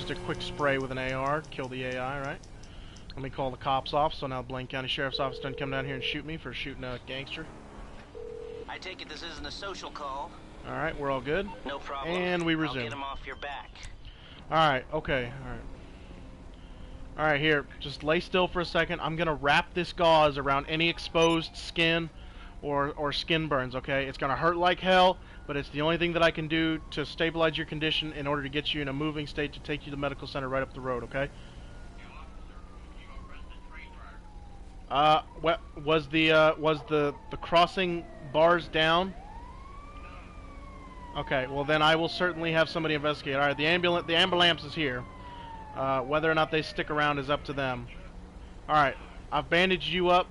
just a quick spray with an AR, kill the AI, right? Let me call the cops off, so now Blaine County Sheriff's Office doesn't come down here and shoot me for shooting a gangster. I take it this isn't a social call. Alright, we're all good. No problem. And we I'll resume. get him off your back. Alright, okay, alright. Alright, here, just lay still for a second. I'm gonna wrap this gauze around any exposed skin or skin burns, okay? It's gonna hurt like hell, but it's the only thing that I can do to stabilize your condition in order to get you in a moving state to take you to the medical center right up the road, okay? What was the crossing bars down? Okay, well then I will certainly have somebody investigate. All right, the ambulance is here. Whether or not they stick around is up to them. All right, I've bandaged you up.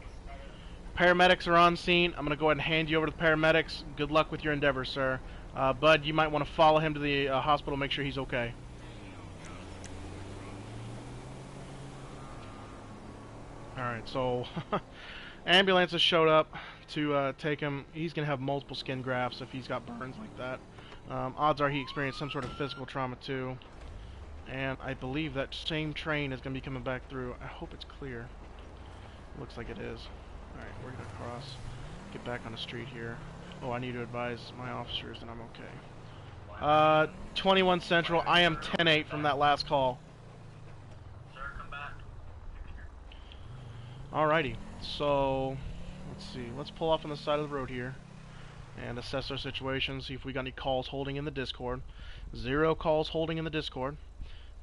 Paramedics are on scene. I'm gonna go ahead and hand you over to the paramedics. Good luck with your endeavors, sir. Bud, you might want to follow him to the hospital. Make sure he's okay. Alright, so ambulance has showed up to take him. He's going to have multiple skin grafts if he's got burns like that. Odds are he experienced some sort of physical trauma too. And I believe that same train is going to be coming back through. I hope it's clear. Looks like it is. Alright, we're going to cross. Get back on the street here. Oh, I need to advise my officers that I'm okay. 21 Central, I am 10-8 from that last call. Alrighty, so let's see. Let's pull off on the side of the road here and assess our situation. See if we got any calls holding in the Discord. 0 calls holding in the Discord.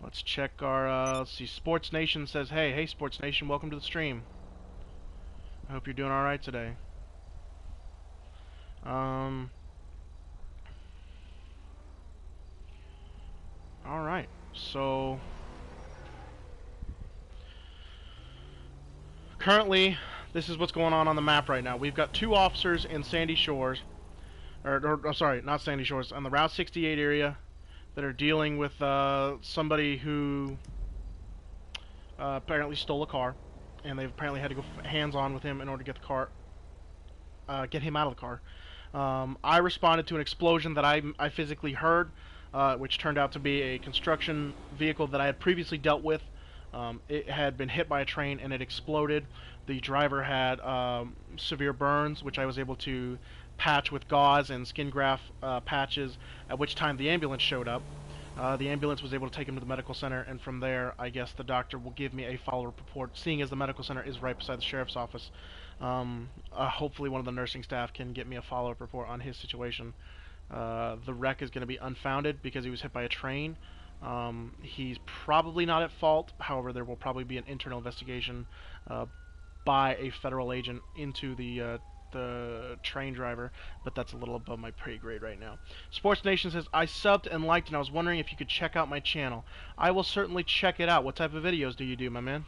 Let's check our. Let's see. Sports Nation says, "Hey, Sports Nation, welcome to the stream. I hope you're doing all right today." All right, so. Currently, this is what's going on the map right now. We've got 2 officers in Sandy Shores, or sorry, not Sandy Shores, on the Route 68 area that are dealing with somebody who apparently stole a car, and they've apparently had to go hands-on with him in order to get the car, get him out of the car. I responded to an explosion that I physically heard, which turned out to be a construction vehicle that I had previously dealt with. It had been hit by a train and it exploded. The driver had severe burns, which I was able to patch with gauze and skin graft patches, at which time the ambulance showed up. The ambulance was able to take him to the medical center, and from there, I guess the doctor will give me a follow-up report, seeing as the medical center is right beside the sheriff's office. Hopefully one of the nursing staff can get me a follow-up report on his situation. The wreck is going to be unfounded because he was hit by a train. He's probably not at fault. However, there will probably be an internal investigation by a federal agent into the train driver, but that's a little above my pay grade right now. Sports Nation says, I subbed and liked, and I was wondering if you could check out my channel. I will certainly check it out. What type of videos do you do, my man?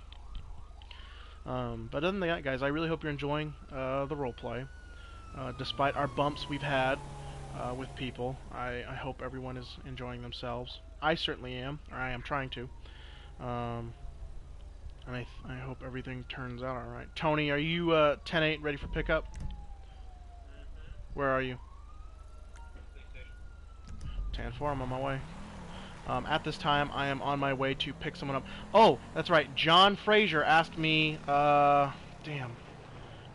But other than that, guys, I really hope you're enjoying the roleplay. Despite our bumps we've had with people, I hope everyone is enjoying themselves. I certainly am, or I am trying to. And I hope everything turns out alright. Tony, are you 10-8 ready for pickup? Where are you? 10-4, I'm on my way. At this time, I am on my way to pick someone up. Oh, that's right. John Fraser asked me, damn.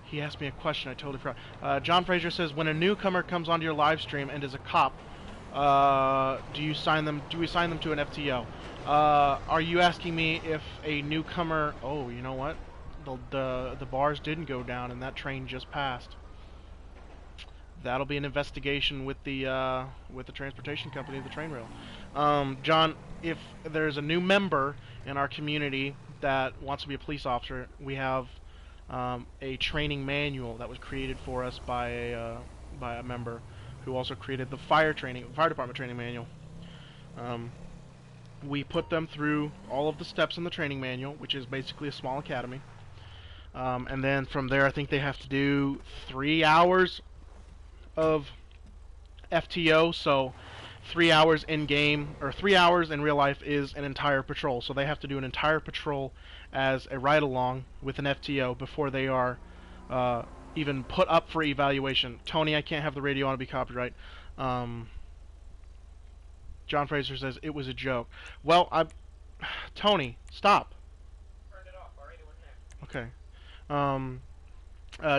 He asked me a question I totally forgot. John Fraser says, when a newcomer comes onto your live stream and is a cop, do we assign them to an FTO? Are you asking me if a newcomer... Oh, you know what? The bars didn't go down and that train just passed. That'll be an investigation with the transportation company, the train rail. John, if there's a new member in our community that wants to be a police officer, we have a training manual that was created for us by a member who also created the fire department training manual. We put them through all of the steps in the training manual, which is basically a small academy. And then from there, I think they have to do 3 hours of FTO, so 3 hours in game, or 3 hours in real life is an entire patrol. So they have to do an entire patrol as a ride-along with an FTO before they are even put up for evaluation. Tony, I can't have the radio on to be copyright. John Fraser says, it was a joke. Well, Tony, stop. Turned it off already. What next? Okay.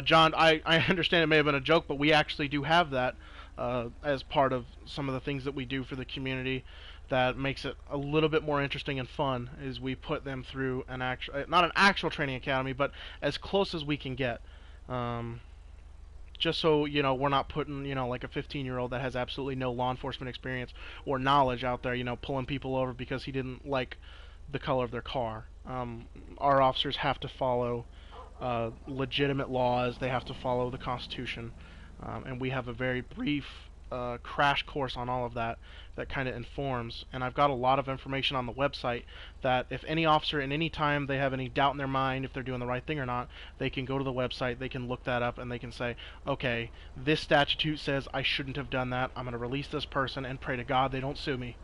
John, I understand it may have been a joke, but we actually do have that as part of some of the things that we do for the community that makes it a little bit more interesting and fun, is we put them through an actual, not an actual training academy, but as close as we can get. Just so, we're not putting, like a 15-year-old that has absolutely no law enforcement experience or knowledge out there, pulling people over because he didn't like the color of their car. Our officers have to follow legitimate laws. They have to follow the Constitution, and we have a very brief crash course on all of that kind of informs. And I've got a lot of information on the website that if any officer at any time they have any doubt in their mind if they're doing the right thing or not, they can go to the website, they can look that up, and they can say, okay, this statute says I shouldn't have done that. I'm going to release this person and pray to God they don't sue me.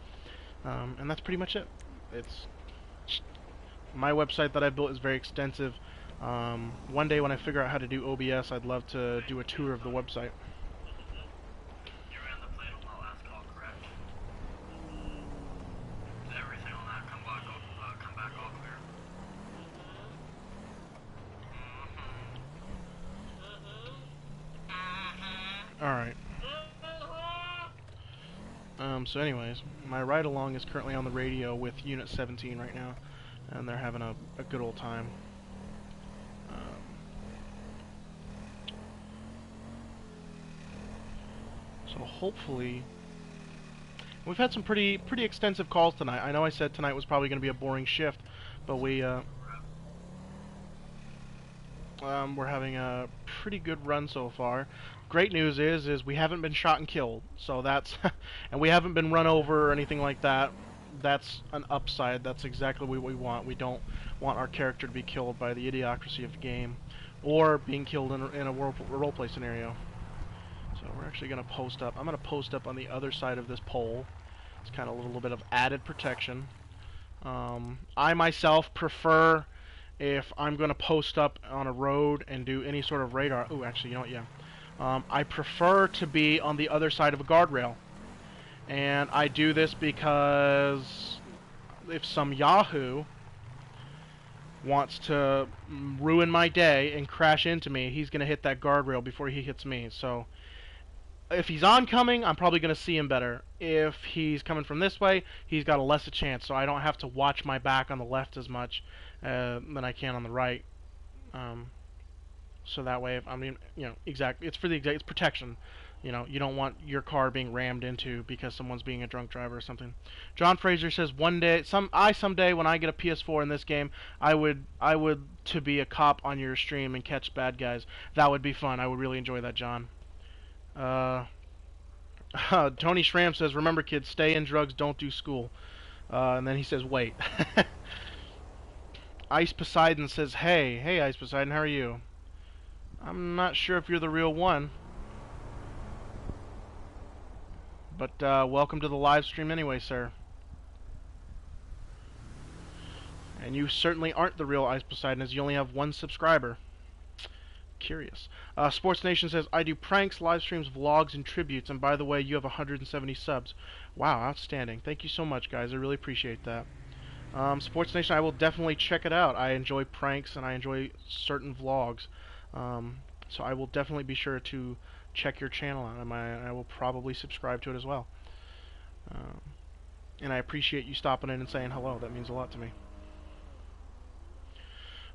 And that's pretty much it. It's my website that I built is very extensive. One day when I figure out how to do OBS, I'd love to do a tour of the website. You ran the plate on that last call, correct? Did everything on that come back all clear? Alright. So anyways, my ride-along is currently on the radio with Unit 17 right now, and they're having a good old time. So hopefully, we've had some pretty extensive calls tonight. I know I said tonight was probably going to be a boring shift, but we're having a pretty good run so far. Great news is we haven't been shot and killed, so that's and we haven't been run over or anything like that. That's an upside. That's exactly what we want. We don't want our character to be killed by the idiocracy of the game, or being killed in a roleplay scenario. So we're actually going to post up. I'm going to post up on the other side of this pole. It's kind of a little bit of added protection. I myself prefer, if I'm going to post up on a road and do any sort of radar... Ooh, actually, you know what, yeah. I prefer to be on the other side of a guardrail. And I do this because if some yahoo wants to ruin my day and crash into me, he's going to hit that guardrail before he hits me. So if he's oncoming, I'm probably going to see him better. If he's coming from this way, he's got a less a chance, so I don't have to watch my back on the left as much than I can on the right. So that way, it's protection. You don't want your car being rammed into because someone's being a drunk driver or something. John Fraser says, someday when I get a PS4 in this game, I would to be a cop on your stream and catch bad guys. That would be fun. I would really enjoy that, John. Tony Schramm says, remember kids, stay in drugs, don't do school. And then he says, wait. Ice Poseidon says, hey Ice Poseidon, how are you? I'm not sure if you're the real one. But welcome to the live stream anyway, sir. And you certainly aren't the real Ice Poseidon, as you only have one subscriber. Curious. Sports Nation says, I do pranks, live streams, vlogs, and tributes, and by the way, you have 170 subs. Wow, outstanding. Thank you so much, guys. I really appreciate that. Sports Nation, I will definitely check it out. I enjoy pranks, and I enjoy certain vlogs. So I will definitely be sure to check your channel out, and I will probably subscribe to it as well. And I appreciate you stopping in and saying hello. That means a lot to me.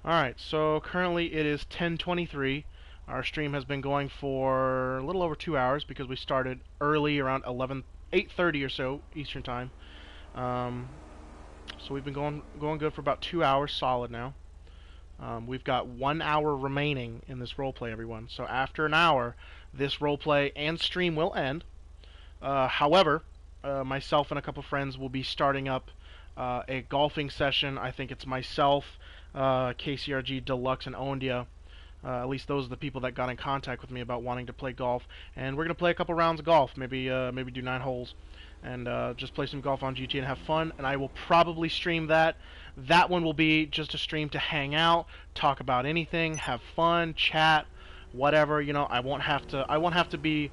Alright, so currently it is 10:23. Our stream has been going for a little over 2 hours because we started early around 8:30 or so Eastern Time. So we've been going good for about 2 hours solid now. We've got 1 hour remaining in this roleplay, everyone. So after an hour, this roleplay and stream will end. However, myself and a couple friends will be starting up a golfing session. I think it's myself, KCRG, Deluxe, and Ondia. At least those are the people that got in contact with me about wanting to play golf. And we're going to play a couple rounds of golf, maybe do 9 holes. And just play some golf on GT and have fun. And I will probably stream that. That one will be just a stream to hang out, talk about anything, have fun, chat, whatever. I won't have to be,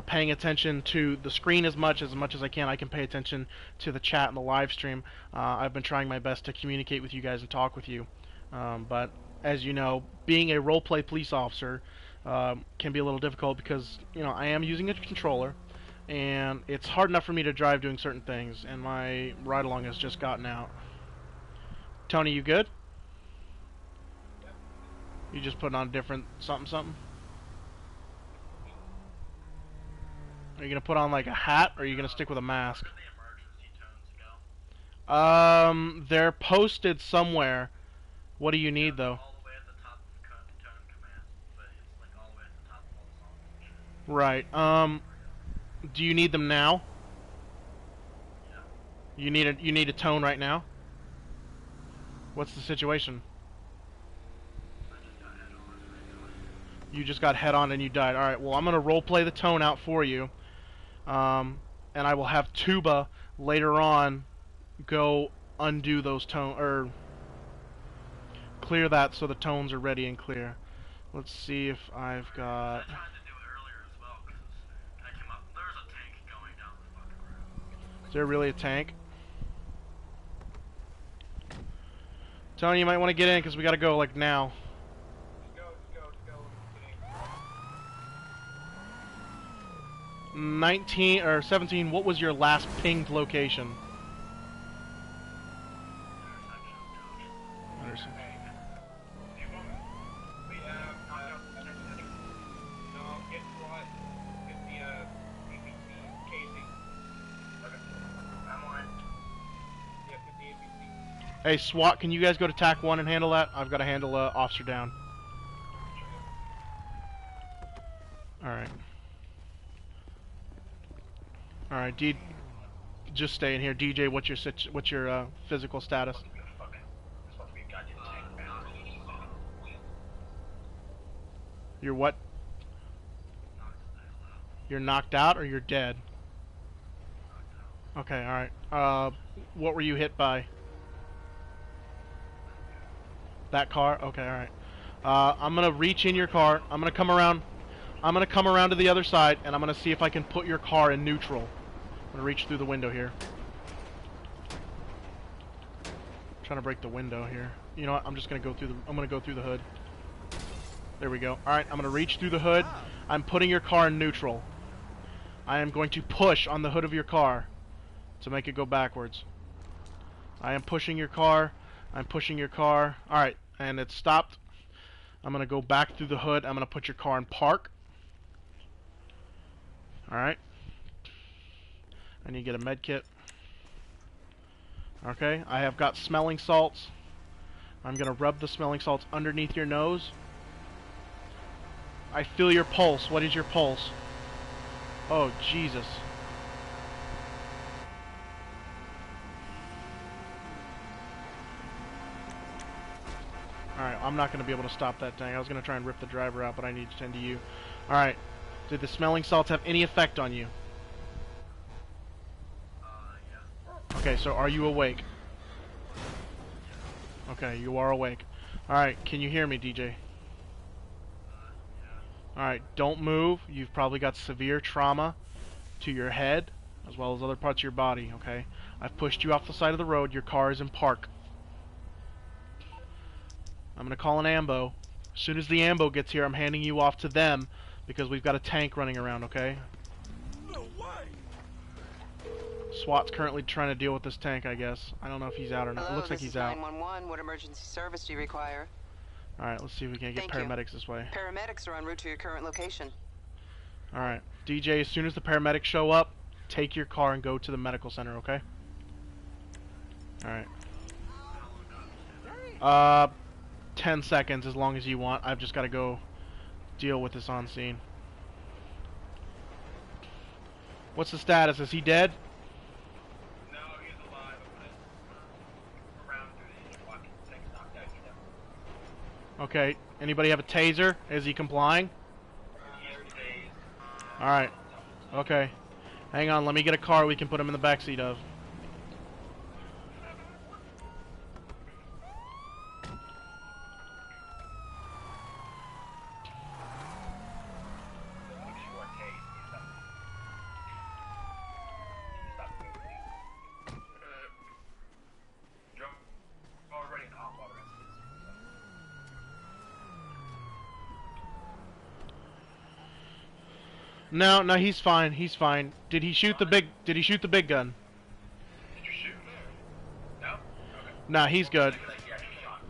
paying attention to the screen as much as I can. I can pay attention to the chat and the live stream. I've been trying my best to communicate with you guys and talk with you. But as you know, being a roleplay police officer can be a little difficult because I am using a controller, and it's hard enough for me to drive doing certain things. And my ride along has just gotten out. Tony, you good? You just putting on a different something? Are you gonna put on like a hat, or are you gonna stick with a mask? Where do the emergency tones go? They're posted somewhere. What do you need though? All the way at the top of tone command, but it's like all the way at the top of all the songs and shit. Right. Do you need them now? Yeah. You need a tone right now? What's the situation? I just got head on and I died. You just got head on and you died. Alright, well I'm gonna roleplay the tone out for you. And I will have Tuba later on go undo those tone or clear that so the tones are ready and clear. Let's see if I've got. I tried to do it earlier as well because I came up. There's a tank going down the fucking road. Is there really a tank? Tony, you might want to get in because we gotta go like now. Just go. 19 or 17. What was your last pinged location? Anderson. Do you want me? We have energetic. No, get SWAT. Get the ABC casing. Okay. I'm on. Yeah, get the ABC. Hey, SWAT, can you guys go to TAC 1 and handle that? I've got to handle officer down. Alright. Alright, just stay in here. DJ, what's your physical status? You're what? You're knocked out or you're dead? Okay, alright. What were you hit by? That car? Okay, alright. I'm gonna reach in your car. I'm gonna come around to the other side, and I'm gonna see if I can put your car in neutral. I'm gonna reach through the window here. I'm trying to break the window here. You know what? I'm just gonna go through the hood. There we go. Alright, I'm gonna reach through the hood. I'm putting your car in neutral. I am going to push on the hood of your car to make it go backwards. I am pushing your car. I'm pushing your car. Alright, and it stopped. I'm gonna go back through the hood. I'm gonna put your car in park. Alright. I need to get a med kit. Okay, I have got smelling salts. I'm gonna rub the smelling salts underneath your nose. I feel your pulse. What is your pulse? Oh, Jesus. Alright, I'm not going to be able to stop that thing. I was going to try and rip the driver out, but I need to tend to you. Alright, did the smelling salts have any effect on you? Yeah. Okay, so are you awake? Okay, you are awake. Alright, can you hear me, DJ? Yeah. Alright, don't move. You've probably got severe trauma to your head, as well as other parts of your body, okay? I've pushed you off the side of the road. Your car is in park. I'm going to call an ambo. As soon as the ambo gets here, I'm handing you off to them, because we've got a tank running around, okay? No way! SWAT's currently trying to deal with this tank, I guess. I don't know if he's out or not. Hello, It looks like this he's is out. 911. What emergency service do you require? Alright, let's see if we can get Thank you. paramedics this way. Paramedics are en route to your current location. Alright, DJ, as soon as the paramedics show up, take your car and go to the medical center, okay? Alright. 10 seconds, as long as you want. I've just got to go deal with this on scene. What's the status? Is he dead? No, he's alive. I'm gonna around through the walking things knocked out, you know. Okay. Anybody have a taser? Is he complying? Alright. Okay. Hang on, let me get a car we can put him in the backseat of. No, no, he's fine. He's fine. Did he shoot the big? Did he shoot the big gun? Did you shoot? No? Okay. Nah, he's good. Like, yeah, you shot.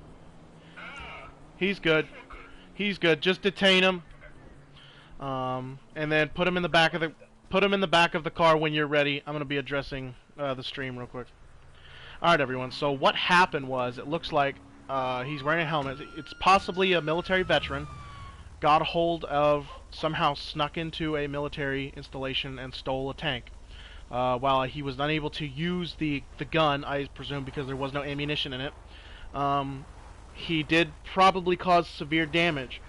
Ah, He's good. He's good. Just detain him. And then put him in the back of the car when you're ready. I'm gonna be addressing the stream real quick. All right, everyone. So what happened was, it looks like he's wearing a helmet. It's possibly a military veteran. Got a hold of, somehow snuck into a military installation and stole a tank. While he was unable to use the gun, I presume because there was no ammunition in it, he did probably cause severe damage.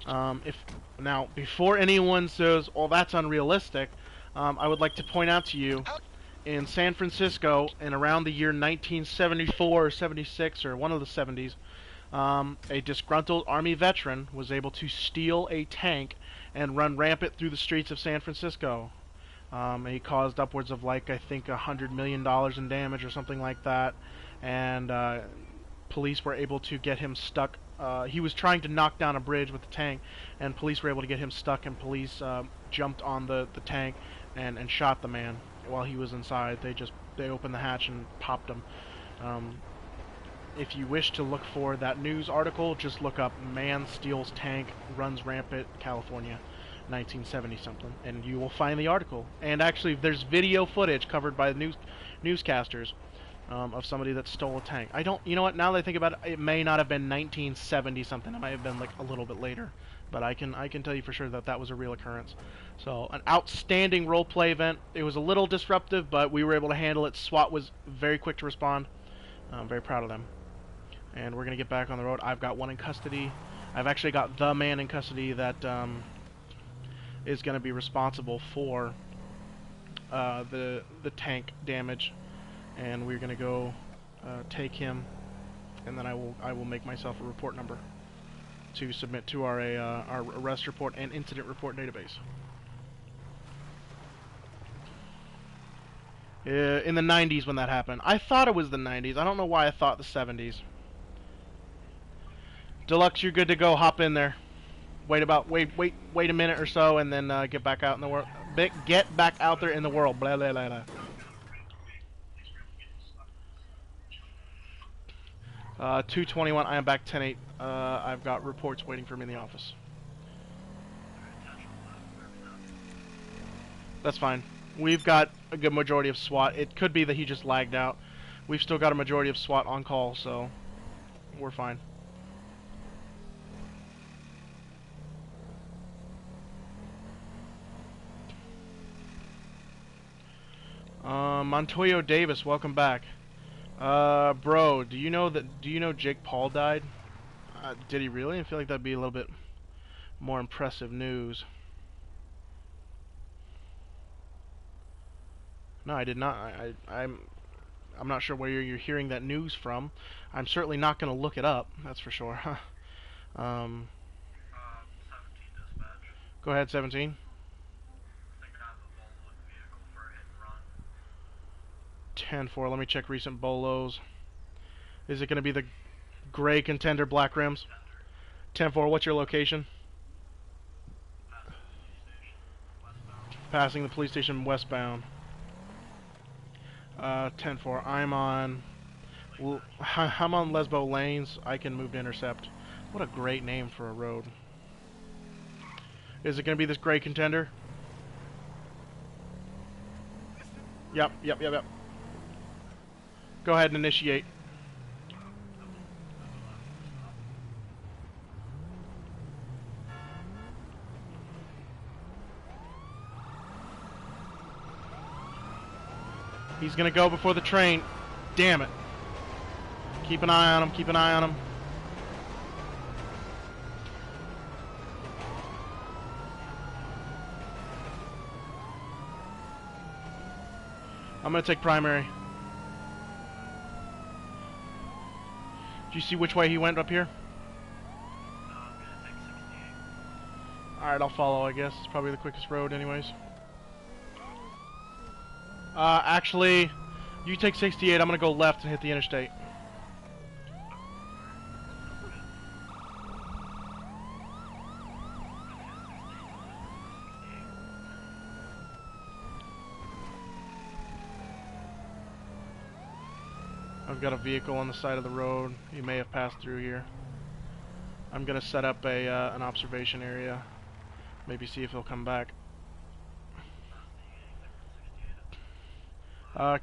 Now, before anyone says, "Oh, that's unrealistic," I would like to point out to you, in San Francisco, in around the year 1974 or 76 or one of the 70s, a disgruntled Army veteran was able to steal a tank and run rampant through the streets of San Francisco. He caused upwards of, like, I think $100 million in damage or something like that, and police were able to get him stuck. He was trying to knock down a bridge with the tank, and police were able to get him stuck, and police jumped on the tank and shot the man while he was inside. They opened the hatch and popped him. If you wish to look for that news article, just look up "Man Steals Tank, Runs Rampant, California, 1970 something," and you will find the article. And actually, there's video footage covered by the newscasters of somebody that stole a tank. You know what, now that I think about it, it may not have been 1970 something. It might have been like a little bit later. But I can tell you for sure that that was a real occurrence. So, an outstanding roleplay event. It was a little disruptive, but we were able to handle it. SWAT was very quick to respond. I'm very proud of them. And we're going to get back on the road. I've got one in custody. I've actually got the man in custody that is going to be responsible for the tank damage. And we're going to go take him, and then I will make myself a report number to submit to our arrest report and incident report database. In the 90s when that happened. I thought it was the 90s. I don't know why I thought the 70s. Deluxe, you're good to go. Hop in there. Wait a minute or so, and then get back out in the world. Get back out there in the world. Blah blah blah. blah. 221. I am back 10-8. I've got reports waiting for me in the office. That's fine. We've got a good majority of SWAT. It could be that he just lagged out. We've still got a majority of SWAT on call, so we're fine. Montoyo Davis, welcome back. Bro, do you know Jake Paul died? Did he really? I feel like that'd be a little bit more impressive news. No, I did not. I'm not sure where you're hearing that news from. I'm certainly not going to look it up. That's for sure. 17 dispatch. Go ahead, 17. I think I have a Volvo vehicle for a hit and run. 10-4. Let me check recent bolos. Is it going to be the gray contender, black rims? 10-4. What's your location? Passing the police station westbound. 10-4. I'm on Lesbo Lanes. I can move to intercept. What a great name for a road. Is it going to be this gray contender? Yep. Go ahead and initiate. He's gonna go before the train. Damn it. Keep an eye on him, keep an eye on him. I'm gonna take primary. Do you see which way he went up here? I'm gonna take 68. Alright, I'll follow, I guess. It's probably the quickest road anyways. Actually, you take 68, I'm gonna go left and hit the interstate. I've got a vehicle on the side of the road. He may have passed through here. I'm gonna set up a an observation area. Maybe see if he'll come back.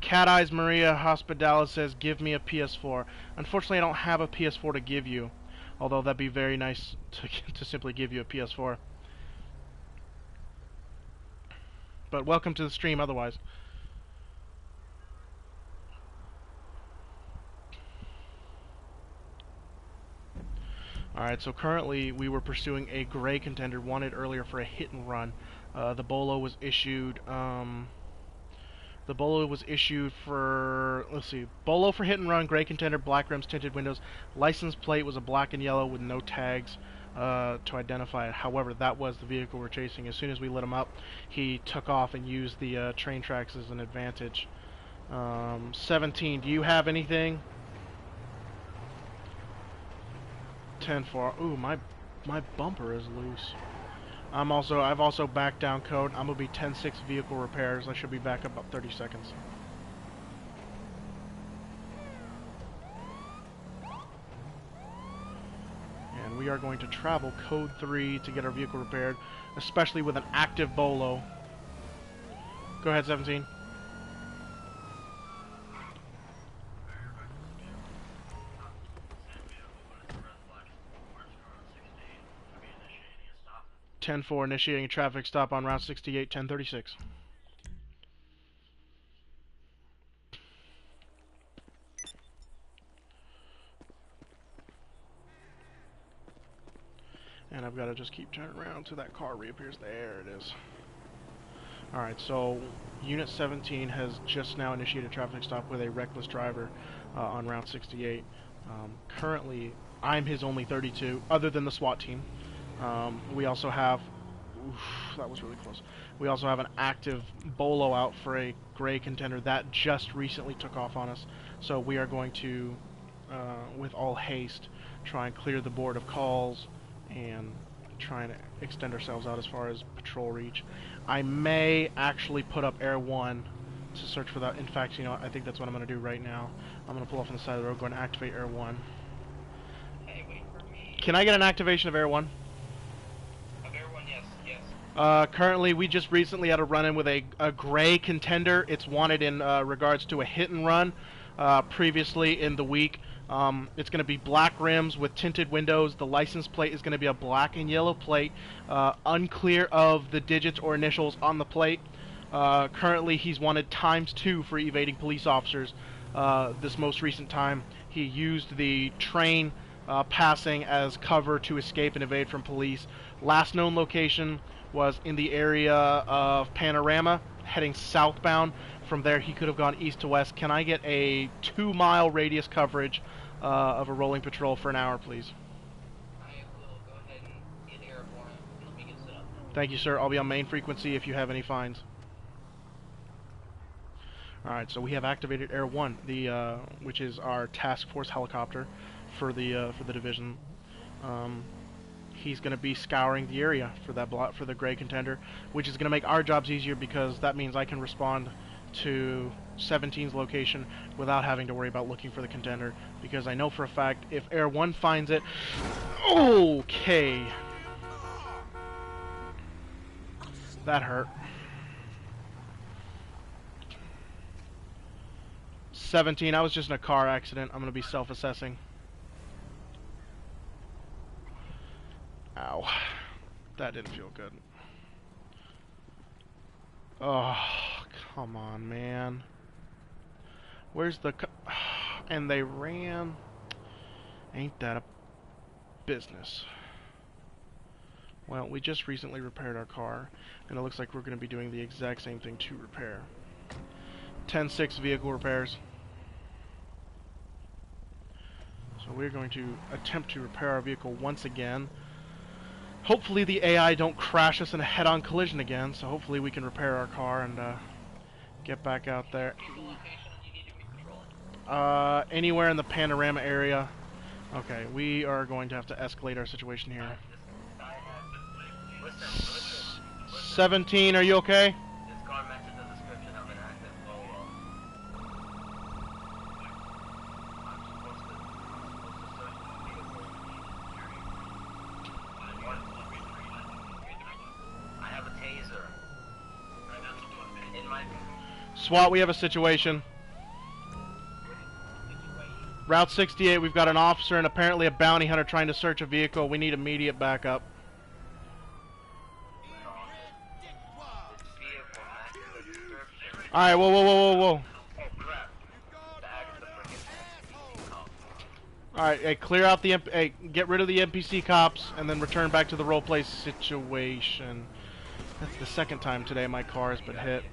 Cat Eyes Maria Hospitalis says, give me a PS4. Unfortunately, I don't have a PS4 to give you. Although that'd be very nice to simply give you a PS4. But welcome to the stream otherwise. Alright, so currently we were pursuing a gray contender wanted earlier for a hit and run. The bolo was issued, for, let's see, bolo for hit and run, gray contender, black rims, tinted windows. License plate was a black and yellow with no tags to identify it. However, that was the vehicle we're chasing. As soon as we lit him up, he took off and used the train tracks as an advantage. 17, do you have anything? 10-4. Ooh, my bumper is loose. I've also backed down code. I'm gonna be 10-6 vehicle repairs. I should be back up about 30 seconds. And we are going to travel code 3 to get our vehicle repaired, especially with an active bolo. Go ahead, 17. Ten 4 initiating a traffic stop on Route 68, 1036. And I've got to just keep turning around till that car reappears. There it is. Alright, so Unit 17 has just now initiated a traffic stop with a reckless driver on Route 68. Currently, I'm his only 32, other than the SWAT team. We also have, that was really close. We also have an active bolo out for a gray contender that just recently took off on us. So we are going to, with all haste, try and clear the board of calls and try and extend ourselves out as far as patrol reach. I may actually put up Air 1 to search for that. In fact, you know, I think that's what I'm going to do right now. I'm going to pull off on the side of the road, go and activate Air 1. Hey, wait for me. Can I get an activation of Air 1? Currently, we just recently had a run-in with a gray contender. It's wanted in regards to a hit and run previously in the week. It's going to be black rims with tinted windows. The license plate is going to be a black and yellow plate, unclear of the digits or initials on the plate. Currently, he's wanted ×2 for evading police officers. This most recent time, he used the train passing as cover to escape and evade from police. Last known location was in the area of Panorama, heading southbound. From there, he could have gone east to west. Can I get a 2-mile radius coverage of a rolling patrol for an hour, please? I will go ahead and get airborne and let me get set up. Thank you, sir. I'll be on main frequency if you have any finds. Alright, so we have activated Air 1, the which is our task force helicopter for the division. He's going to be scouring the area for that for the gray contender, which is going to make our jobs easier because that means I can respond to 17's location without having to worry about looking for the contender, because I know for a fact if Air 1 finds it... Okay. That hurt. 17, I was just in a car accident. I'm going to be self-assessing. Ow. That didn't feel good. Oh, come on, man. Where's the... And they ran... Ain't that a business. Well, we just recently repaired our car, and it looks like we're going to be doing the exact same thing to repair. 10-6 vehicle repairs. So we're going to attempt to repair our vehicle once again. Hopefully the AI don't crash us in a head-on collision again, so hopefully we can repair our car and get back out there. Anywhere in the Panorama area. Okay, we are going to have to escalate our situation here. 17, are you okay? This car matches the description of an active bolo. SWAT, we have a situation. Route 68, we've got an officer and apparently a bounty hunter trying to search a vehicle. We need immediate backup. Alright, whoa, whoa, whoa, whoa, whoa. Alright, hey, clear out the hey, get rid of the NPC cops and then return back to the roleplay situation. That's the second time today my car has been hit.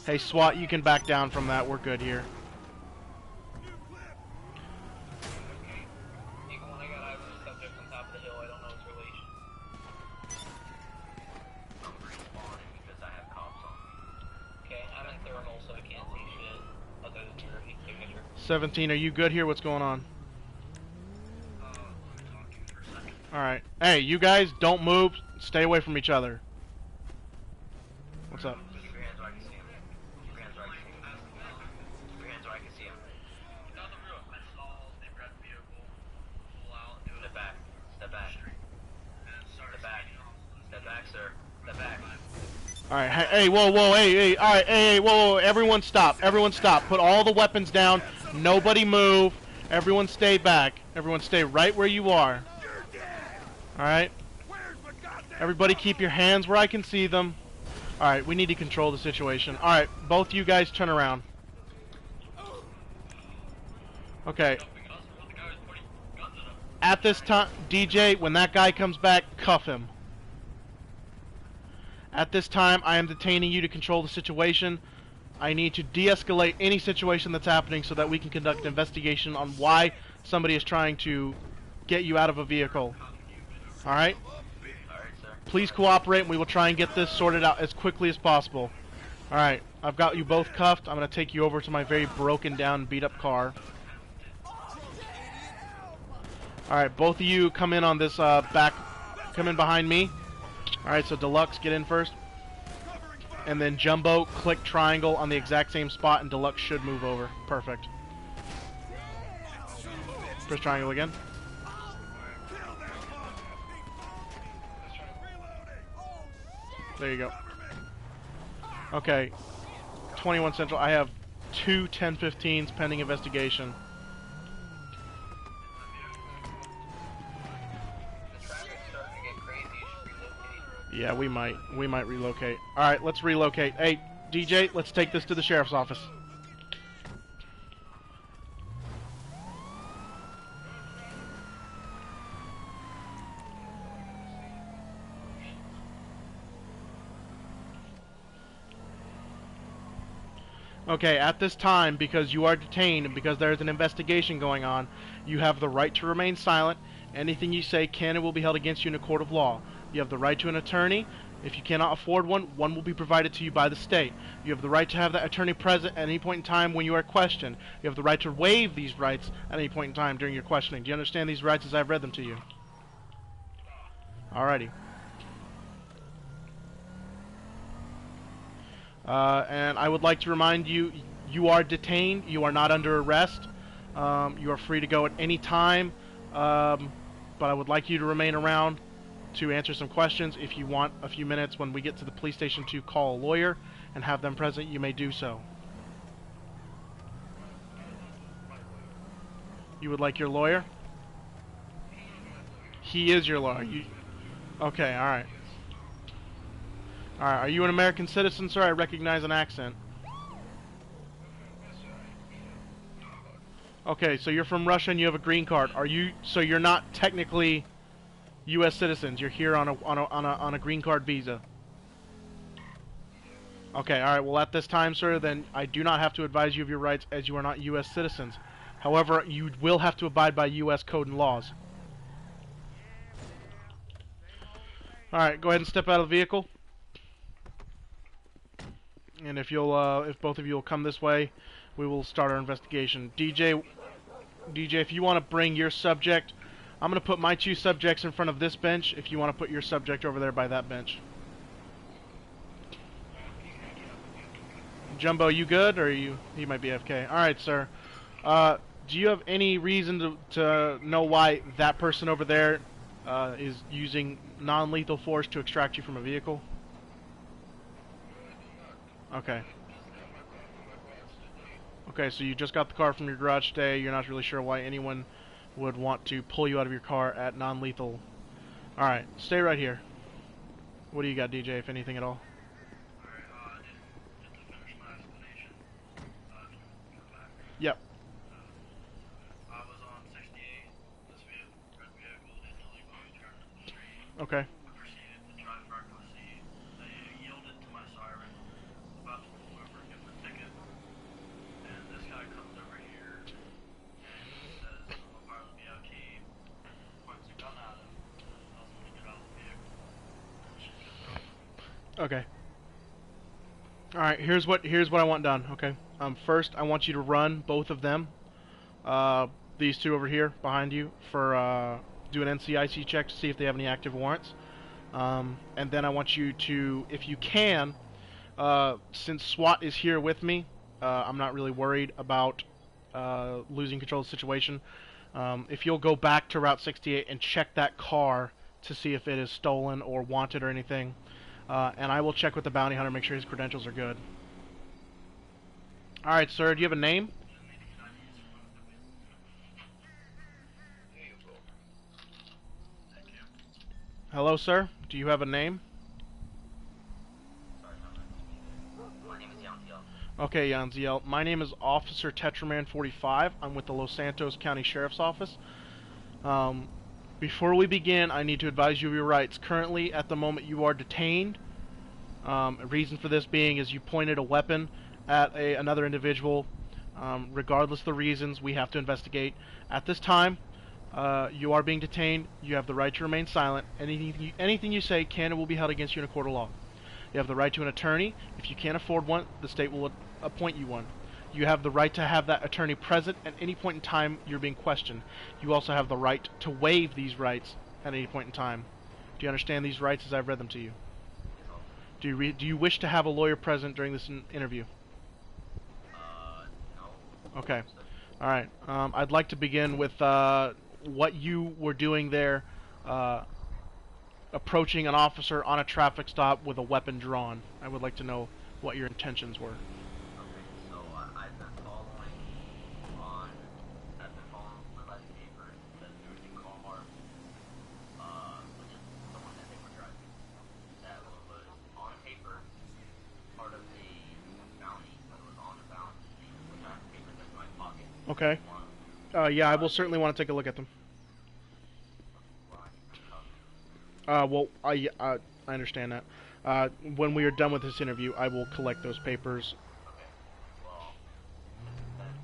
Hey, SWAT, you can back down from that. We're good here. Even when I got eyes on the subject on top of the hill, I don't know his relation. I'm respawning because I have cops on me. Okay, I'm in thermal, so I can't see shit other than your heat signature. 17, are you good here? What's going on? I'm talking for a second. Alright. Hey, you guys, don't move. Stay away from each other. What's up? Keep your hands where I can see him. Keep your hands where I can see him. Keep your hands where I can see him. Down the road, I saw the red vehicle pull out, do Step it back. Step back. and start Step back. speeding off. Step back, sir. Step back. Alright, hey, whoa, whoa, hey, alright, hey, whoa, everyone stop, everyone stop. Put all the weapons down. Nobody move. Everyone stay back. Everyone stay right where you are. Alright? Everybody keep your hands where I can see them. Alright, we need to control the situation. Alright, both you guys turn around. Okay. At this time, DJ, when that guy comes back, cuff him. At this time, I am detaining you to control the situation. I need to de-escalate any situation that's happening so that we can conduct an investigation on why somebody is trying to get you out of a vehicle. Alright? Please cooperate and we will try and get this sorted out as quickly as possible. Alright, I've got you both cuffed. I'm going to take you over to my very broken down, beat up car. Alright, both of you come in on this back, come in behind me. Alright, so Deluxe, get in first. And then Jumbo, click triangle on the exact same spot and Deluxe should move over. Perfect. Press triangle again. There you go. Okay. 21 Central. I have two 10-15s pending investigation. The traffic's starting to get crazy. You should relocate. Yeah, we might relocate. Alright, let's relocate. Hey, DJ, let's take this to the sheriff's office. Okay, at this time, because you are detained and because there is an investigation going on, you have the right to remain silent. Anything you say can and will be held against you in a court of law. You have the right to an attorney. If you cannot afford one, one will be provided to you by the state. You have the right to have that attorney present at any point in time when you are questioned. You have the right to waive these rights at any point in time during your questioning. Do you understand these rights as I've read them to you? Alrighty. And I would like to remind you, you are detained. You are not under arrest. You are free to go at any time. But I would like you to remain around to answer some questions. If you want a few minutes when we get to the police station to call a lawyer and have them present, you may do so. You would like your lawyer? He is your lawyer. Okay, alright. Alright, are you an American citizen, sir? I recognize an accent. Okay, so you're from Russia and you have a green card. So you're not technically U.S. citizens. You're here on a green card visa. Okay, alright, well at this time, sir, then I do not have to advise you of your rights as you are not U.S. citizens. However, you will have to abide by U.S. code and laws. Alright, go ahead and step out of the vehicle. And if both of you will come this way, we will start our investigation. DJ, if you want to bring your subject, I'm going to put my two subjects in front of this bench. If you want to put your subject over there by that bench. Jumbo, you good, or you might be AFK? All right, sir. Do you have any reason to know why that person over there is using non-lethal force to extract you from a vehicle? Okay. Okay, so you just got the car from your garage today. You're not really sure why anyone would want to pull you out of your car at non-lethal. Alright, stay right here. What do you got, DJ, if anything at all? Alright, just to finish my explanation, come back. Yep. I was on 68. This red vehicle didn't illegally turn into the street. Okay. I proceeded to drive recklessly. They yielded to my siren. About to pull over, give them a ticket. And this guy comes over here and he says, I'm a pilot BOT, points a gun at him, and tells him to get out of the vehicle. Okay. Alright, here's what I want done, okay? First, I want you to run both of them, these two over here behind you, for do an NCIC check to see if they have any active warrants. And then I want you to, if you can, since SWAT is here with me, I'm not really worried about losing control of the situation. If you'll go back to Route 68 and check that car to see if it is stolen or wanted or anything. And I will check with the bounty hunter, make sure his credentials are good. Alright, sir, do you have a name? Hello, sir? Do you have a name? My name is Yantiel. Okay, Yanziel. My name is Officer Tetraman45. I'm with the Los Santos County Sheriff's Office. Before we begin, I need to advise you of your rights. Currently, at the moment, you are detained. A reason for this being is you pointed a weapon at another individual. Regardless of the reasons, we have to investigate. At this time, you are being detained. You have the right to remain silent. Anything you say can and will be held against you in a court of law. You have the right to an attorney. If you can't afford one, the state will appoint you one. You have the right to have that attorney present at any point in time you're being questioned. You also have the right to waive these rights at any point in time. Do you understand these rights as I've read them to you? Do you wish to have a lawyer present during this interview? No. Okay. Alright. I'd like to begin with what you were doing there, approaching an officer on a traffic stop with a weapon drawn. I would like to know what your intentions were. Okay, so I've been following the light papers that there was a car, which is the one that they were driving, that was on paper, part of the bounty, but it was on the bounty, which I have papers in my pocket. Okay. Yeah, I will certainly want to take a look at them. Well, I understand that. When we are done with this interview, I will collect those papers. Okay. Well,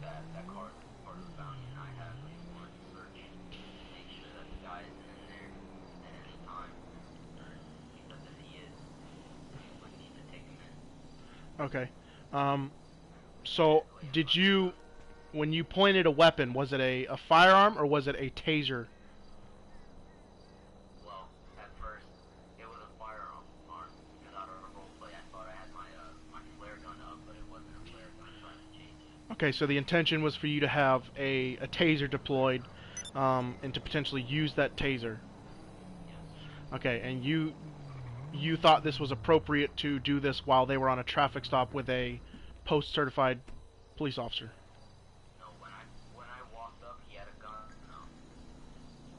that car is part of the bounty, and I have a warrant to search to make sure that the guy isn't in there at any time. Because if he is, we need to take him in. Okay. So, did you, when you pointed a weapon, was it a firearm or was it a taser? Well, at first, it was a firearm, because out of a roleplay, I thought I had my flare gun up, but it wasn't a flare gun, so I had to change it. Okay, so the intention was for you to have a taser deployed, and to potentially use that taser. Yes. Okay, and you thought this was appropriate to do this while they were on a traffic stop with a post-certified police officer. No, when I walked up, he had a gun.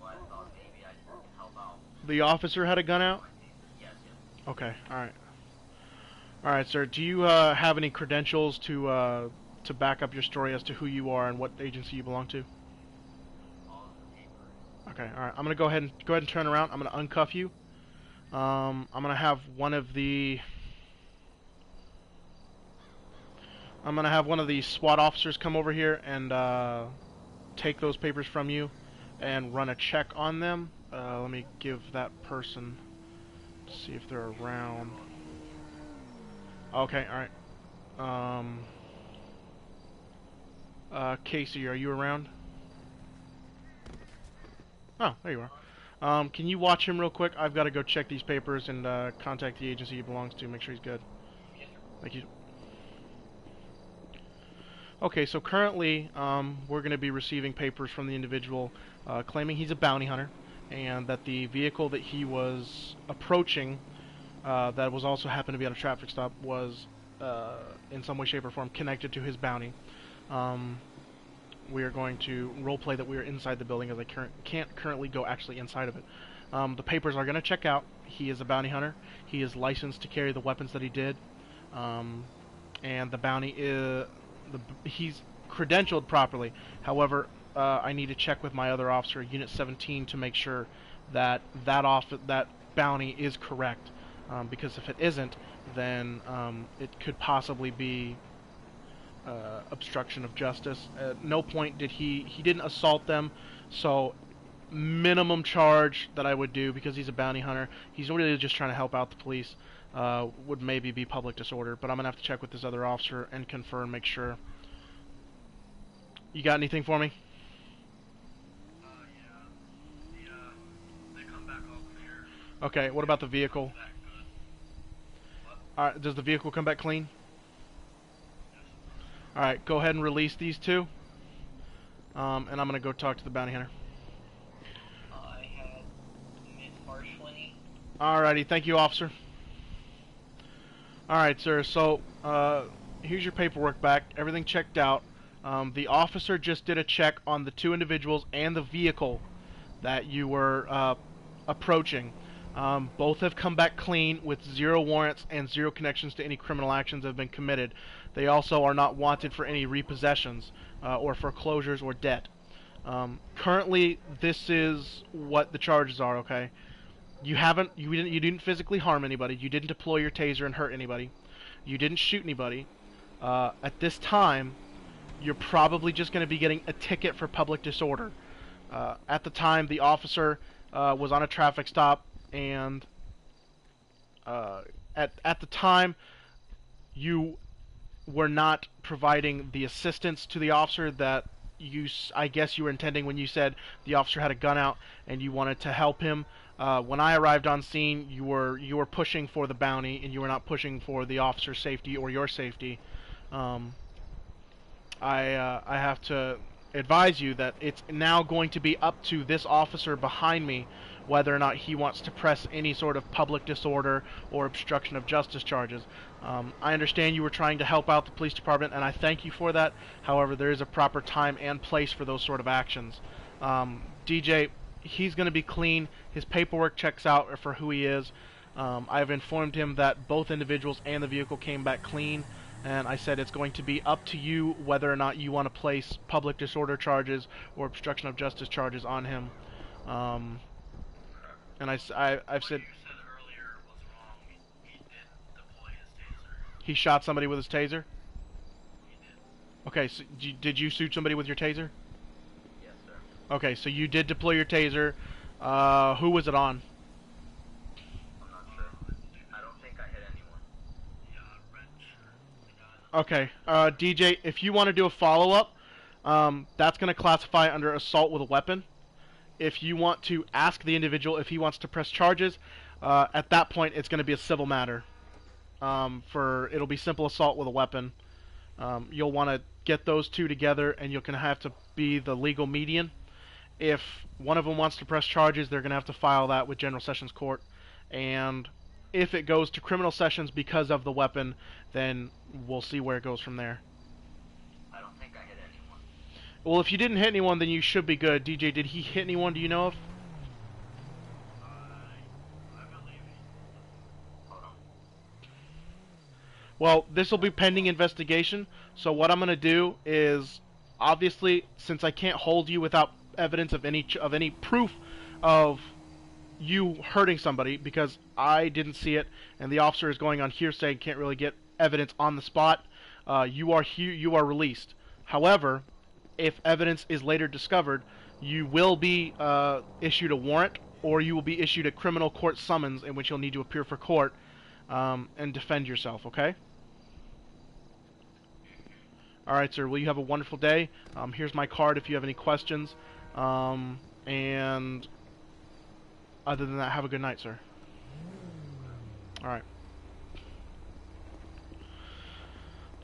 So I thought maybe I can help out. The officer had a gun out? Yes. Okay, alright. Alright, sir, do you have any credentials to back up your story as to who you are and what agency you belong to? All of the papers. Okay, alright. I'm gonna go ahead and turn around. I'm gonna uncuff you. I'm gonna have one of the SWAT officers come over here and take those papers from you and run a check on them. Let me give that person, see if they're around. Okay, alright. Casey, are you around? Oh, there you are. Can you watch him real quick? I've got to go check these papers and contact the agency he belongs to, make sure he's good. Thank you. Okay, so currently we're going to be receiving papers from the individual claiming he's a bounty hunter and that the vehicle that he was approaching that was also happened to be on a traffic stop was in some way, shape, or form connected to his bounty. We are going to roleplay that we are inside the building, as I can't currently go actually inside of it. The papers are going to check out. He is a bounty hunter. He is licensed to carry the weapons that he did. And the bounty is... he's credentialed properly. However, I need to check with my other officer, Unit 17, to make sure that that bounty is correct. Because if it isn't, then it could possibly be obstruction of justice. At no point did he didn't assault them, so minimum charge that I would do, because he's a bounty hunter, he's really just trying to help out the police, would maybe be public disorder. But I'm gonna have to check with this other officer and confirm, make sure. You got anything for me? Yeah. They come back all clear. Okay, what about the vehicle? Back good. Alright, does the vehicle come back clean? Alright, go ahead and release these two. And I'm gonna go talk to the bounty hunter. I had Miss Marshwini. Alrighty, thank you, officer. Alright, sir, so, here's your paperwork back. Everything checked out. The officer just did a check on the two individuals and the vehicle that you were approaching. Both have come back clean with 0 warrants and 0 connections to any criminal actions that have been committed. They also are not wanted for any repossessions or foreclosures or debt. Currently, this is what the charges are. Okay, you didn't physically harm anybody. You didn't deploy your taser and hurt anybody. You didn't shoot anybody. At this time, you're probably just going to be getting a ticket for public disorder. At the time, the officer was on a traffic stop, and at the time, you were not providing the assistance to the officer that I guess you were intending when you said the officer had a gun out and you wanted to help him. When I arrived on scene, you were pushing for the bounty, and you were not pushing for the officer's safety or your safety. I have to advise you that it's now going to be up to this officer behind me whether or not he wants to press any sort of public disorder or obstruction of justice charges. I understand you were trying to help out the police department, and I thank you for that. However, there is a proper time and place for those sort of actions. DJ, he's going to be clean. His paperwork checks out for who he is. I've informed him that both individuals and the vehicle came back clean, and I said it's going to be up to you whether or not you want to place public disorder charges or obstruction of justice charges on him. And I've said... What you said earlier was wrong. He did deploy his taser. He shot somebody with his taser? He did. Okay, so did you shoot somebody with your taser? Yes, sir. Okay, so you did deploy your taser. Who was it on? I'm not sure. I don't think I hit anyone. Yeah, red shirt. The guy Okay, DJ, if you want to do a follow-up, that's going to classify under assault with a weapon. If you want to ask the individual if he wants to press charges, at that point it's going to be a civil matter. It'll be simple assault with a weapon. You'll want to get those two together, and you're going to have to be the legal median. If one of them wants to press charges, they're going to have to file that with General Sessions Court. And if it goes to criminal sessions because of the weapon, then we'll see where it goes from there. I don't think I hit anyone. Well, if you didn't hit anyone, then you should be good. DJ, did he hit anyone? Do you know of? I believe he. Hold on. Well, this will be pending investigation. So what I'm going to do is, obviously, since I can't hold you without evidence of any proof of you hurting somebody, because I didn't see it, and the officer is going on hearsay and can't really get evidence on the spot, you are released. However, if evidence is later discovered, you will be issued a warrant, or you will be issued a criminal court summons in which you'll need to appear for court and defend yourself, okay? Alright, sir, well, you have a wonderful day. Here's my card if you have any questions. And other than that, have a good night, sir. Alright.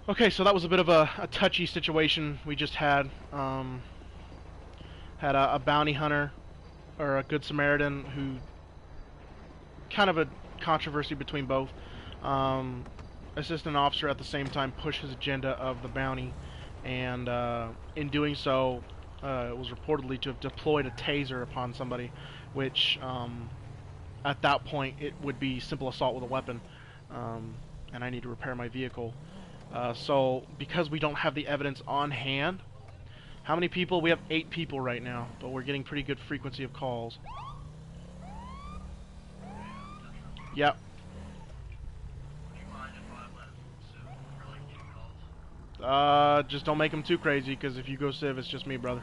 Okay, so that was a bit of a touchy situation we just had. Had a bounty hunter, or a good Samaritan, who... kind of a controversy between both. assist an officer at the same time push his agenda of the bounty, and in doing so, it was reportedly to have deployed a taser upon somebody, which at that point it would be simple assault with a weapon, and I need to repair my vehicle. So because we don't have the evidence on hand, how many people? We have 8 people right now, but we're getting pretty good frequency of calls. Yep. Would you mind if I went Civ for like 2 calls? Just don't make them too crazy, because if you go Civ, it's just me, brother.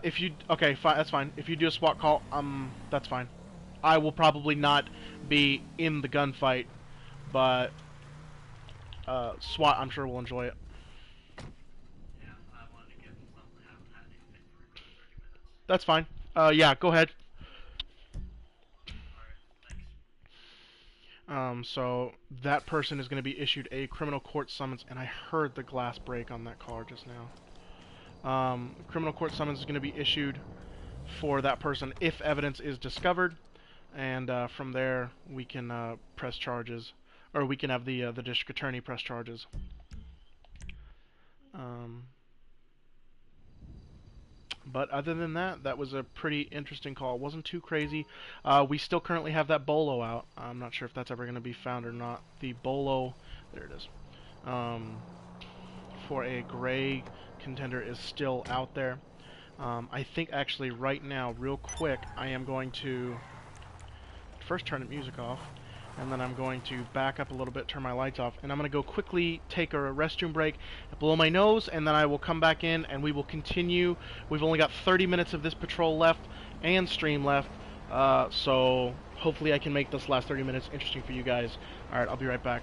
If you... Okay, fine, that's fine. If you do a SWAT call, that's fine. I will probably not be in the gunfight, but, SWAT, I'm sure will enjoy it. Yeah, I wanted to give them something. I haven't had anything for 30 minutes. That's fine. Yeah, go ahead. Alright, thanks. So that person is going to be issued a criminal court summons, and I heard the glass break on that car just now. Criminal court summons is going to be issued for that person if evidence is discovered, and from there we can press charges, or we can have the district attorney press charges. But other than that, that was a pretty interesting call. It wasn't too crazy. We still currently have that Bolo out. I'm not sure if that's ever going to be found or not. The Bolo, there it is, for a gray contender is still out there. I think actually right now, real quick, I am going to first turn the music off, and then I'm going to back up a little bit, turn my lights off, and I'm going to go quickly take a restroom break, blow my nose, and then I will come back in and we will continue. We've only got 30 minutes of this patrol left and stream left, so hopefully I can make this last 30 minutes interesting for you guys. Alright, I'll be right back.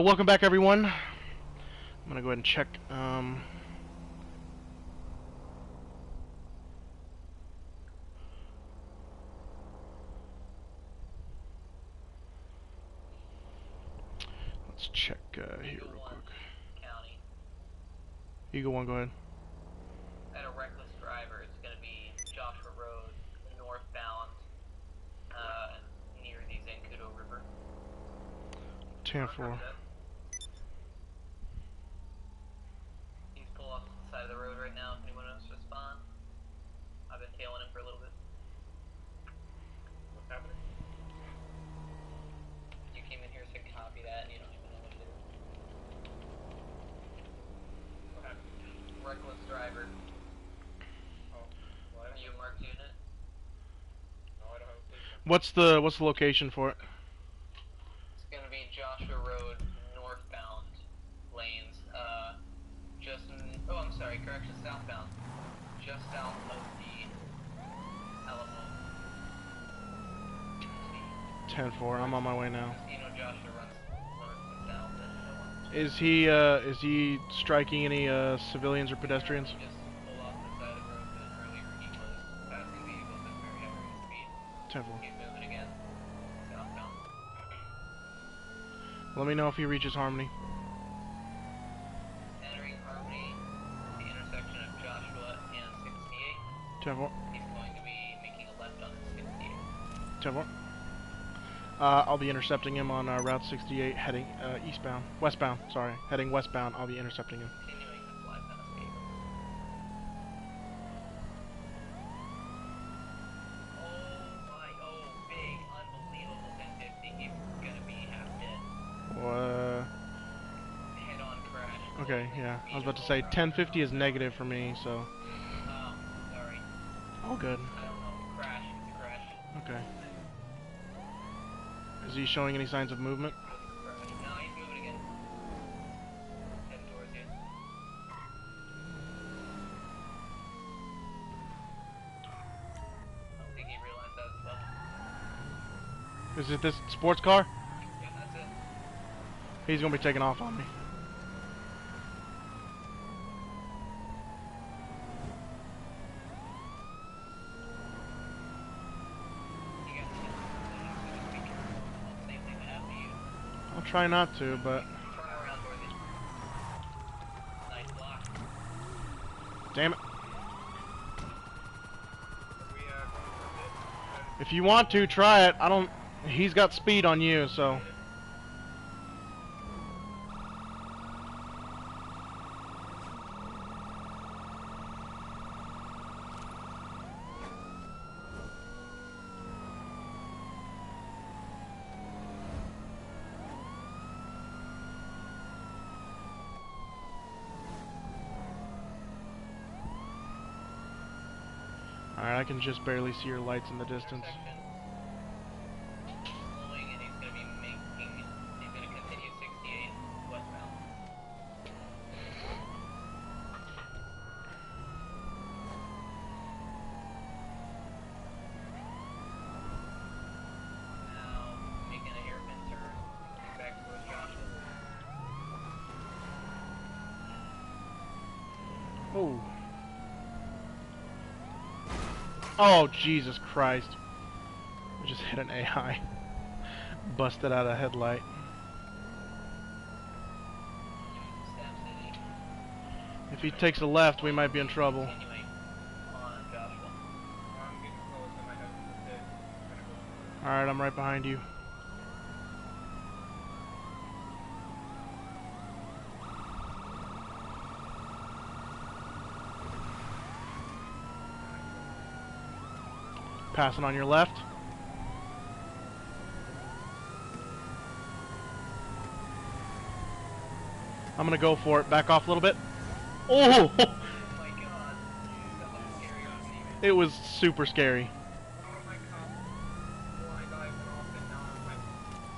Welcome back, everyone. I'm gonna go ahead and check. Let's check here real quick. County. Eagle 1, go ahead. At a reckless driver, it's going to be Joshua Road, northbound, near the Zancudo River. 10-4. He's pulled off to the side of the road right now. If anyone wants to respond, I've been tailing him for a little bit. What's happening? You came in here, said copy that, and you don't even know what it is. What happened? Reckless driver. Oh, well, I Are don't you a marked unit? know. I don't have a police. What's the location for it? It's gonna be Joshua Road, northbound lanes. Oh, I'm sorry, correction, southbound. Just south of the Alamo. 10-4. I'm on my way now. You know Joshua runs north and south, and Is he striking any civilians or pedestrians? Just pulled off the side of the road, but earlier he was passing vehicles at very high speed. 10-4. He's moving again, southbound. Let me know if he reaches Harmony. Entering Harmony, the intersection of Joshua and 68. 10-4. He's going to be making a left on 68. 10-4. I'll be intercepting him on Route 68, heading westbound. Sorry, heading westbound. I'll be intercepting him. Continuing to fly past vehicles. Big, unbelievable 1050. He's gonna be half dead. Head-on crash. Okay, yeah. I was about to say 1050 is negative for me, so. Sorry. All good. I don't know. Crash. It's a crash. Okay. Is he showing any signs of movement? No, he's moving again. Heading towards you. I don't think he realized that as well. Is it this sports car? Yeah, that's it. He's gonna be taking off on me. You got to be careful. Same thing that happened to you. I'll try not to, but Turn around towards you. Nice block. damn it. We going for a bit. If you want to, try it. I don't. He's got speed on you, so. Alright, I can just barely see your lights in the distance. Slowing, and he's gonna continue 68 westbound. Now, making a hairpin turn, back towards Joshua. Oh. Oh, Jesus Christ. I just hit an AI. Busted out a headlight. Sam City. If he takes a left, we might be in trouble. Continuing on Joshua. I'm getting close. I might have a bit. I'm gonna go. Alright, I'm right behind you. Passing on your left. I'm gonna go for it. Back off a little bit. Oh! Oh my god. That was scary on me, man. It was super scary. Oh my god. Blind eye went off and now my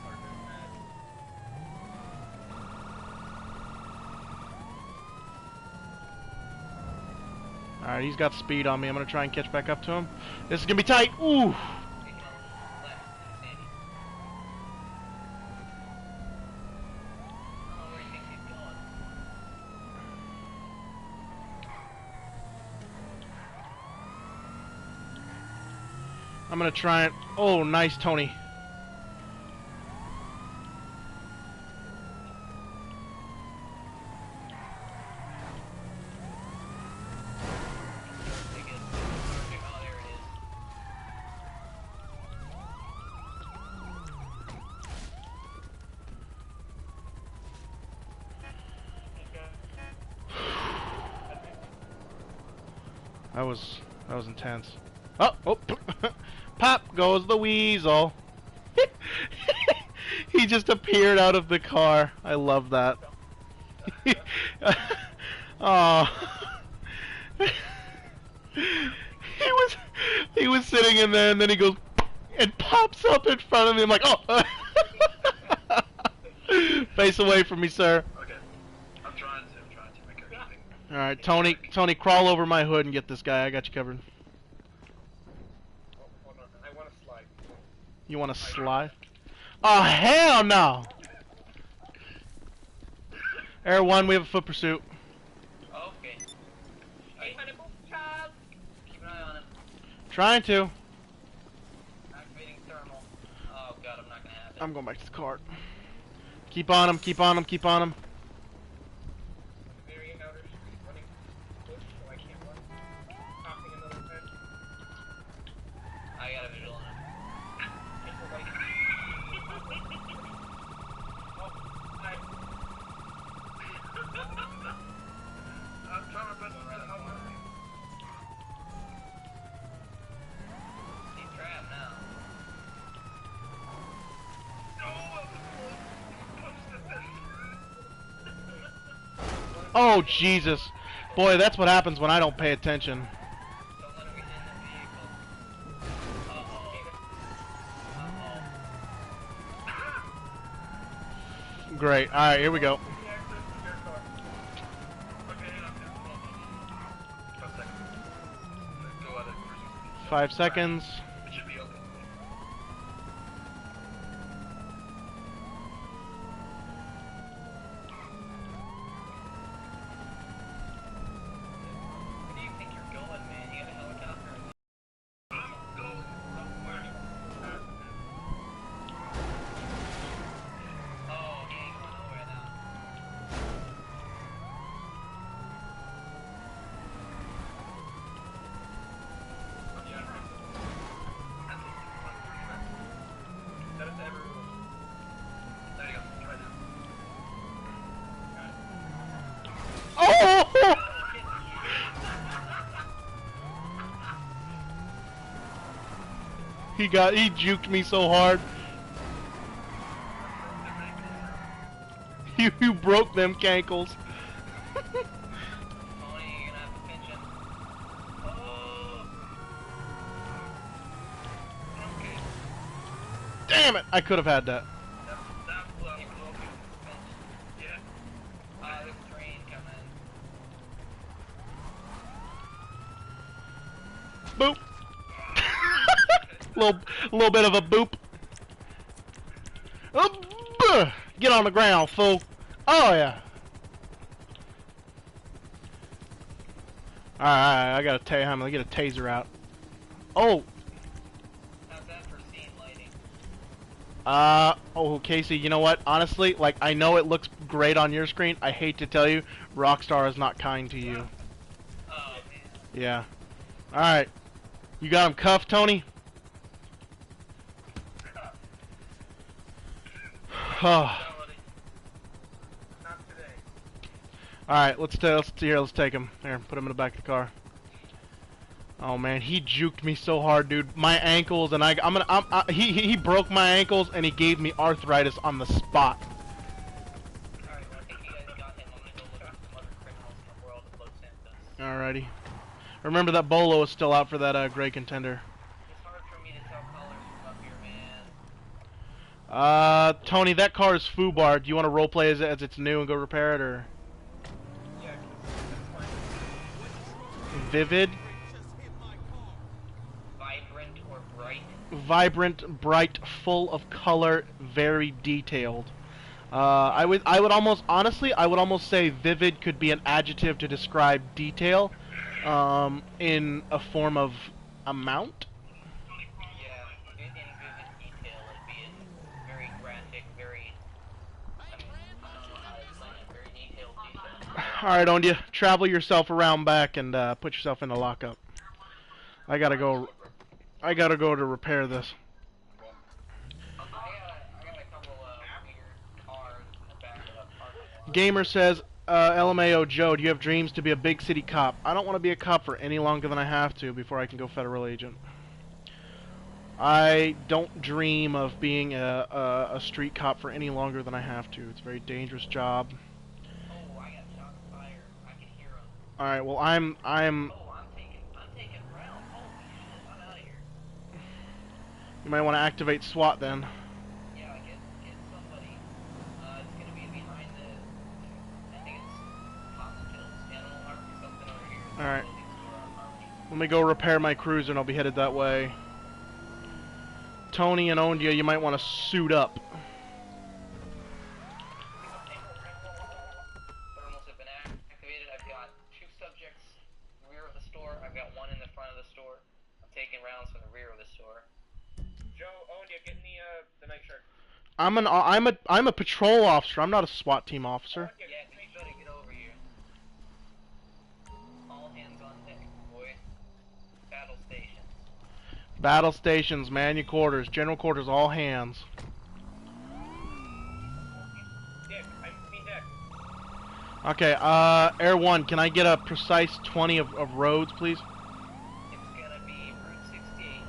partner's mad. Alright, he's got speed on me. I'm gonna try and catch back up to him. This is gonna be tight. Ooh! Taking a left, Sandy. I don't know where he thinks he's going. I'm gonna try it. Oh, nice, Tony. Take it. Perfect. Oh, there it is. That was intense. Oh, pop goes the weasel. He just appeared out of the car. I love that. Oh. He was sitting in there, and then he goes, It pops up in front of me. I'm like, oh. Face away from me, sir. Okay. I'm trying to make everything. All right, Tony, crawl over my hood and get this guy. I got you covered. Oh, hold on. I want to slide. You want to slide? Oh hell no! Air 1, we have a foot pursuit. Okay. Hey, honey, child. Keep an eye on him. Trying to. Activating thermal. Oh god, I'm not gonna have it. I'm going back to the cart. Keep on him, keep on him, keep on him. Very outer street, running push, so I can't run. Popping another pen. I got a visual on him. Get the right. Oh, hi. I'm trying my best to run out. He's trapped now. Oh Jesus. Boy, that's what happens when I don't pay attention. Don't let him get in the vehicle. Uh-oh. Great. Alright, here we go. Okay, hang on. Hold on. 5 seconds. Let's go at it. 5 seconds. It should be open. Where do you think you're going, man? You got a helicopter. I'm going somewhere. Oh, he ain't going nowhere now. That is every rule. There you go. Try now. Oh! He juked me so hard. You broke them cankles. Tony, you're gonna have to pinch him. Oh! Okay. Damn it! I could have had that. That blew He broke his pinch. Yeah. There's a train coming. Boop. little bit of a boop. Get on the ground, fool. Oh yeah. Alright, I gotta tell you, I'm gonna get a taser out. Oh. How's that for scene lighting? Oh, Casey, you know what? Honestly, like, I know it looks great on your screen. I hate to tell you, Rockstar is not kind to you. Oh, man. Yeah. Alright. You got him cuffed, Tony? Oh. Not today. Alright, let's take him. Here, put him in the back of the car. Oh man, he juked me so hard, dude. My ankles and he broke my ankles and he gave me arthritis on the spot. Alright, well, I think you guys got him. I'm gonna go look at some other criminals in the world of Los Santos. Alrighty. Remember that Bolo is still out for that gray contender. It's hard for me to tell colors from up here, man. Tony, that car is foobar. Do you want to roleplay as it's new and go repair it, or Yeah, that's fine. vivid? Vibrant or bright? Vibrant, bright, full of color, very detailed. I would almost, honestly, I would almost say vivid could be an adjective to describe detail, in a form of amount. Yeah, in vivid detail, it'd be in very graphic, very, I don't know how to explain it, very detailed detail. Alright, on you. Travel yourself around back and put yourself in the lockup. I gotta go to repair this. I got a couple weird cars in the back of the parking lot. Gamer says, LMAO Joe, do you have dreams to be a big city cop? I don't want to be a cop for any longer than I have to before I can go federal agent. I don't dream of being a street cop for any longer than I have to. It's a very dangerous job. Oh, I got shots fired. I can hear them. Alright, well I'm Oh, I'm taking ground. Holy shit, I'm out of here. You might want to activate SWAT then. Yeah, get somebody. It's gonna be behind the. I think it's Cottontail's Animal Mart or something over here. It's a Alright. clothing store on Harmony. Let me go repair my cruiser and I'll be headed that way. Tony and Ondia, you might want to suit up. Thermals have been activated. I've got 2 subjects rear of the store. I've got 1 in the front of the store. I'm taking rounds from the rear of the store. Joe, Ondia, get in the night shirt. I'm a patrol officer. I'm not a SWAT team officer. Yeah, you better get over here. All hands on deck, boy. Battle station. Battle stations, manu quarters, general quarters, all hands. Dick, I mean Dick. Okay, Air 1, can I get a precise 20 of roads, please? It's gonna be Route 68,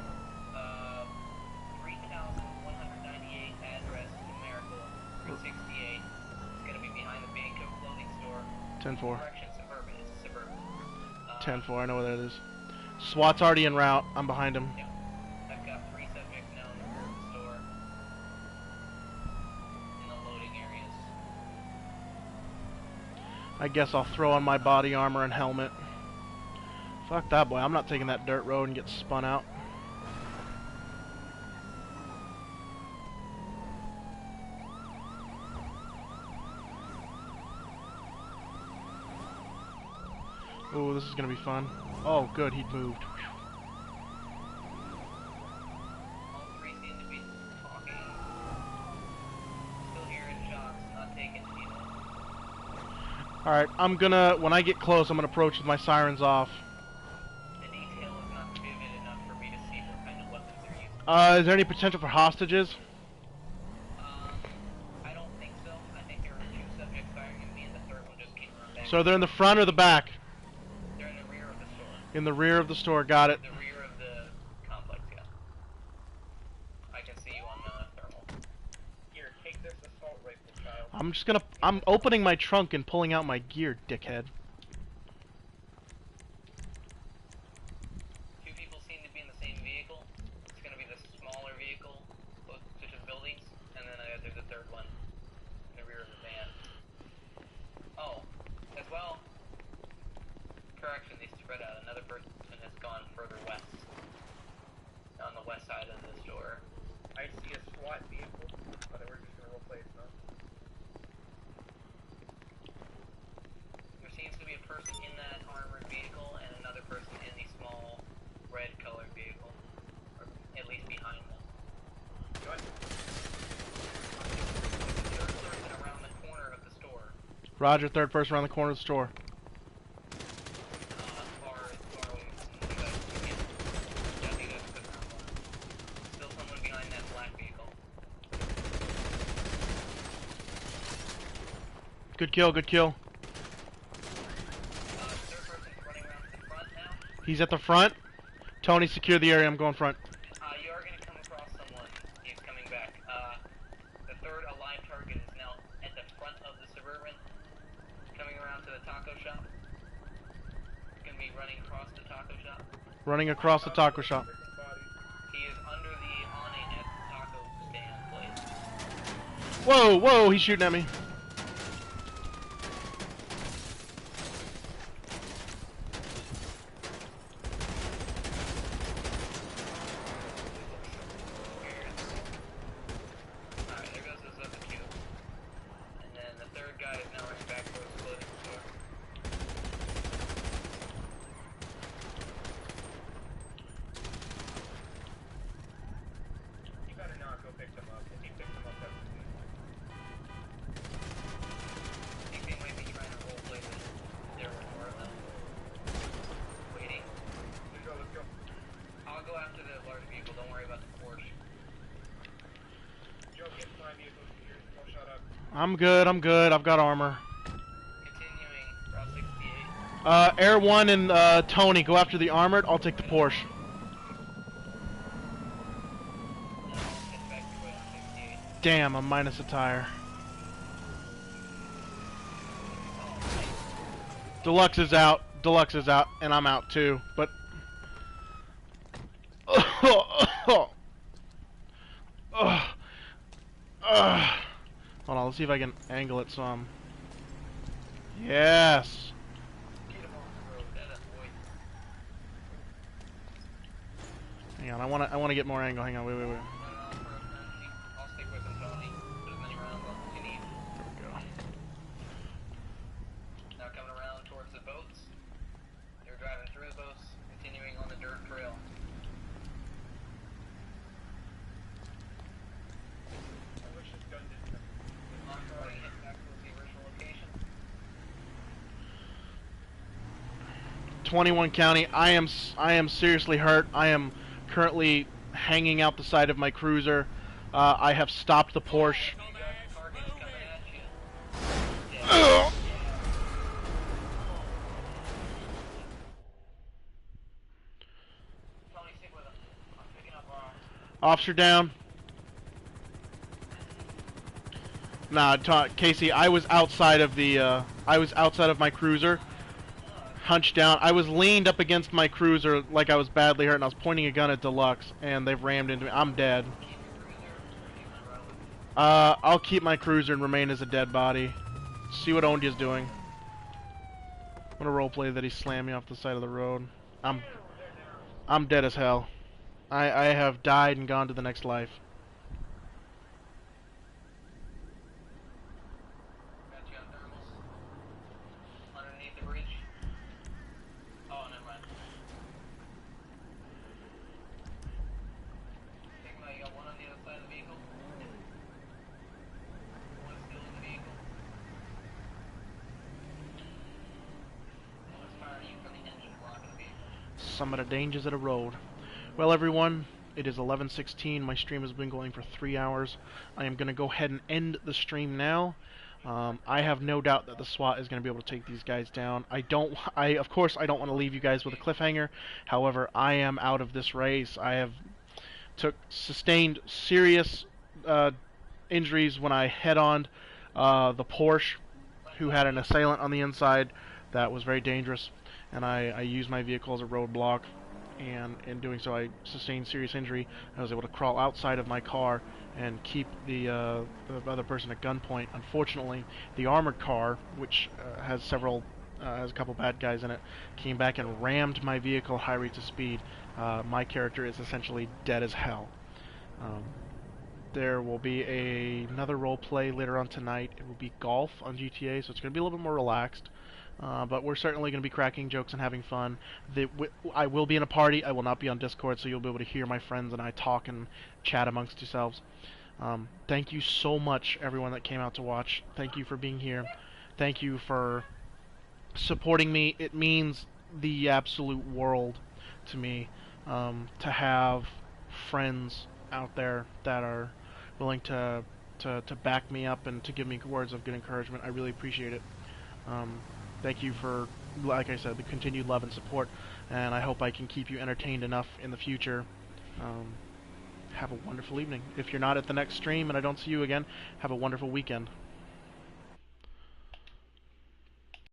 3198 address numerical, Route 68. It's gonna be behind the Banco clothing store. 10-4. Correction, suburban. It's a suburban. 10-4, I know where that is. SWAT's already en route. I'm behind him. Yeah. I've got 3 subjects now in the rear of the store. In the loading areas. I guess I'll throw on my body armor and helmet. Fuck that boy, I'm not taking that dirt road and get spun out. Ooh, this is gonna be fun. Oh, good, he'd moved. All 3 seem to be talking. Still hearing shots, not taking any of them. Alright, I'm gonna, when I get close, I'm gonna approach with my sirens off. The detail is not vivid enough for me to see what kind of weapons they're using. Is there any potential for hostages? I don't think so. I think there were 2 subjects firing at me and the third one just came around back. So they're in the front or the back? They're in the rear of the store. In the rear of the store, got it. The rear of the complex, yeah. I can see you on the thermal. Here, take this assault rifle, child. I'm opening my trunk and pulling out my gear, dickhead. 2 people seem to be in the same vehicle. It's gonna be the smaller vehicle close to the buildings, and then there's a third one in the rear of the van. Oh, as well. Correction, they spread out. Another person has gone further west. On the west side of the store. I see a SWAT vehicle, but we're just gonna roleplay it now. There seems to be a person in that armored vehicle and another person in the small red colored vehicle. Or at least behind them. Good. Third person around the corner of the store. Roger, third person around the corner of the store. Far away from you guys. Yeah, you guys put around one. Still someone behind that black vehicle. Good kill, good kill. Third person's running around to the front now. He's at the front. Tony, secure the area, I'm going front. You are going to come across someone. He's coming back. The third alive target is now at the front of the Suburban, coming around to the taco shop. He's going to be running across the taco shop. Running across the taco shop. He is under the awning at the taco stand place. Whoa, whoa, he's shooting at me. Alright, there goes this other 2. And then the third guy is now running back towards the clothing store. You better not go pick them up. If he picks them up, that's I think they might be trying to roleplay that there were more of them. Waiting. Let's go. I'll go after the large vehicle, don't worry about the Porsche. Joe, get in my vehicle. You're all shut up. I'm good, I've got armor. Continuing, Route 68. Air 1 and Tony, go after the armored, I'll take the Porsche. And I'll head back to Route 68. Damn, I'm minus a tire. Deluxe is out, and I'm out too, but... Ugh. Ugh. Hold on, let's see if I can angle it some. Yes. Get him off the road. That boy. Hang on, I wanna get more angle. Hang on, wait. Run around for a friendly. I'll stick with him, Tony. Put as many rounds on as you need. There we go. Now coming around towards the boats. They're driving through the boats, continuing on the dirt trail. I wish this gun didn't. Ongoing hit back towards the original location. 21 County. I am seriously hurt. I am currently hanging out the side of my cruiser. I have stopped the Porsche. You got targets coming at you. Ugh. Tony, stick with him. I'm picking up Officer down. Nah, Casey, I was outside of the, I was outside of my cruiser, hunched down. I was leaned up against my cruiser like I was badly hurt, and I was pointing a gun at Deluxe, and they've rammed into me. I'm dead. I'll keep my cruiser and remain as a dead body. See what Ondia's doing. I'm gonna roleplay that he slammed me off the side of the road. I'm dead as hell. I have died and gone to the next life. Got you on thermals. Underneath the bridge. Oh, never mind. Sigma, you got one on the other side of the vehicle. One still in the vehicle. One is firing you from the engine block of the vehicle. Some of the dangers of the road. Well, everyone, it is 11:16. My stream has been going for 3 hours. I am going to go ahead and end the stream now. I have no doubt that the SWAT is going to be able to take these guys down. Of course, I don't want to leave you guys with a cliffhanger. However, I am out of this race. I have sustained serious injuries when I head-oned the Porsche, who had an assailant on the inside that was very dangerous, and I used my vehicle as a roadblock. And in doing so, I sustained serious injury. I was able to crawl outside of my car and keep the other person at gunpoint. Unfortunately, the armored car, which has a couple bad guys in it, came back and rammed my vehicle at high rates of speed. My character is essentially dead as hell. There will be another role play later on tonight. It will be golf on GTA, so it's going to be a little bit more relaxed. But we're certainly going to be cracking jokes and having fun. I will be in a party. I will not be on Discord, so you'll be able to hear my friends and I talk and chat amongst yourselves. Thank you so much, everyone that came out to watch. Thank you for being here. Thank you for supporting me. It means the absolute world to me to have friends out there that are willing to back me up and to give me words of good encouragement. I really appreciate it. Thank you for, like I said, the continued love and support, and I hope I can keep you entertained enough in the future. Have a wonderful evening. If you're not at the next stream and I don't see you again, have a wonderful weekend.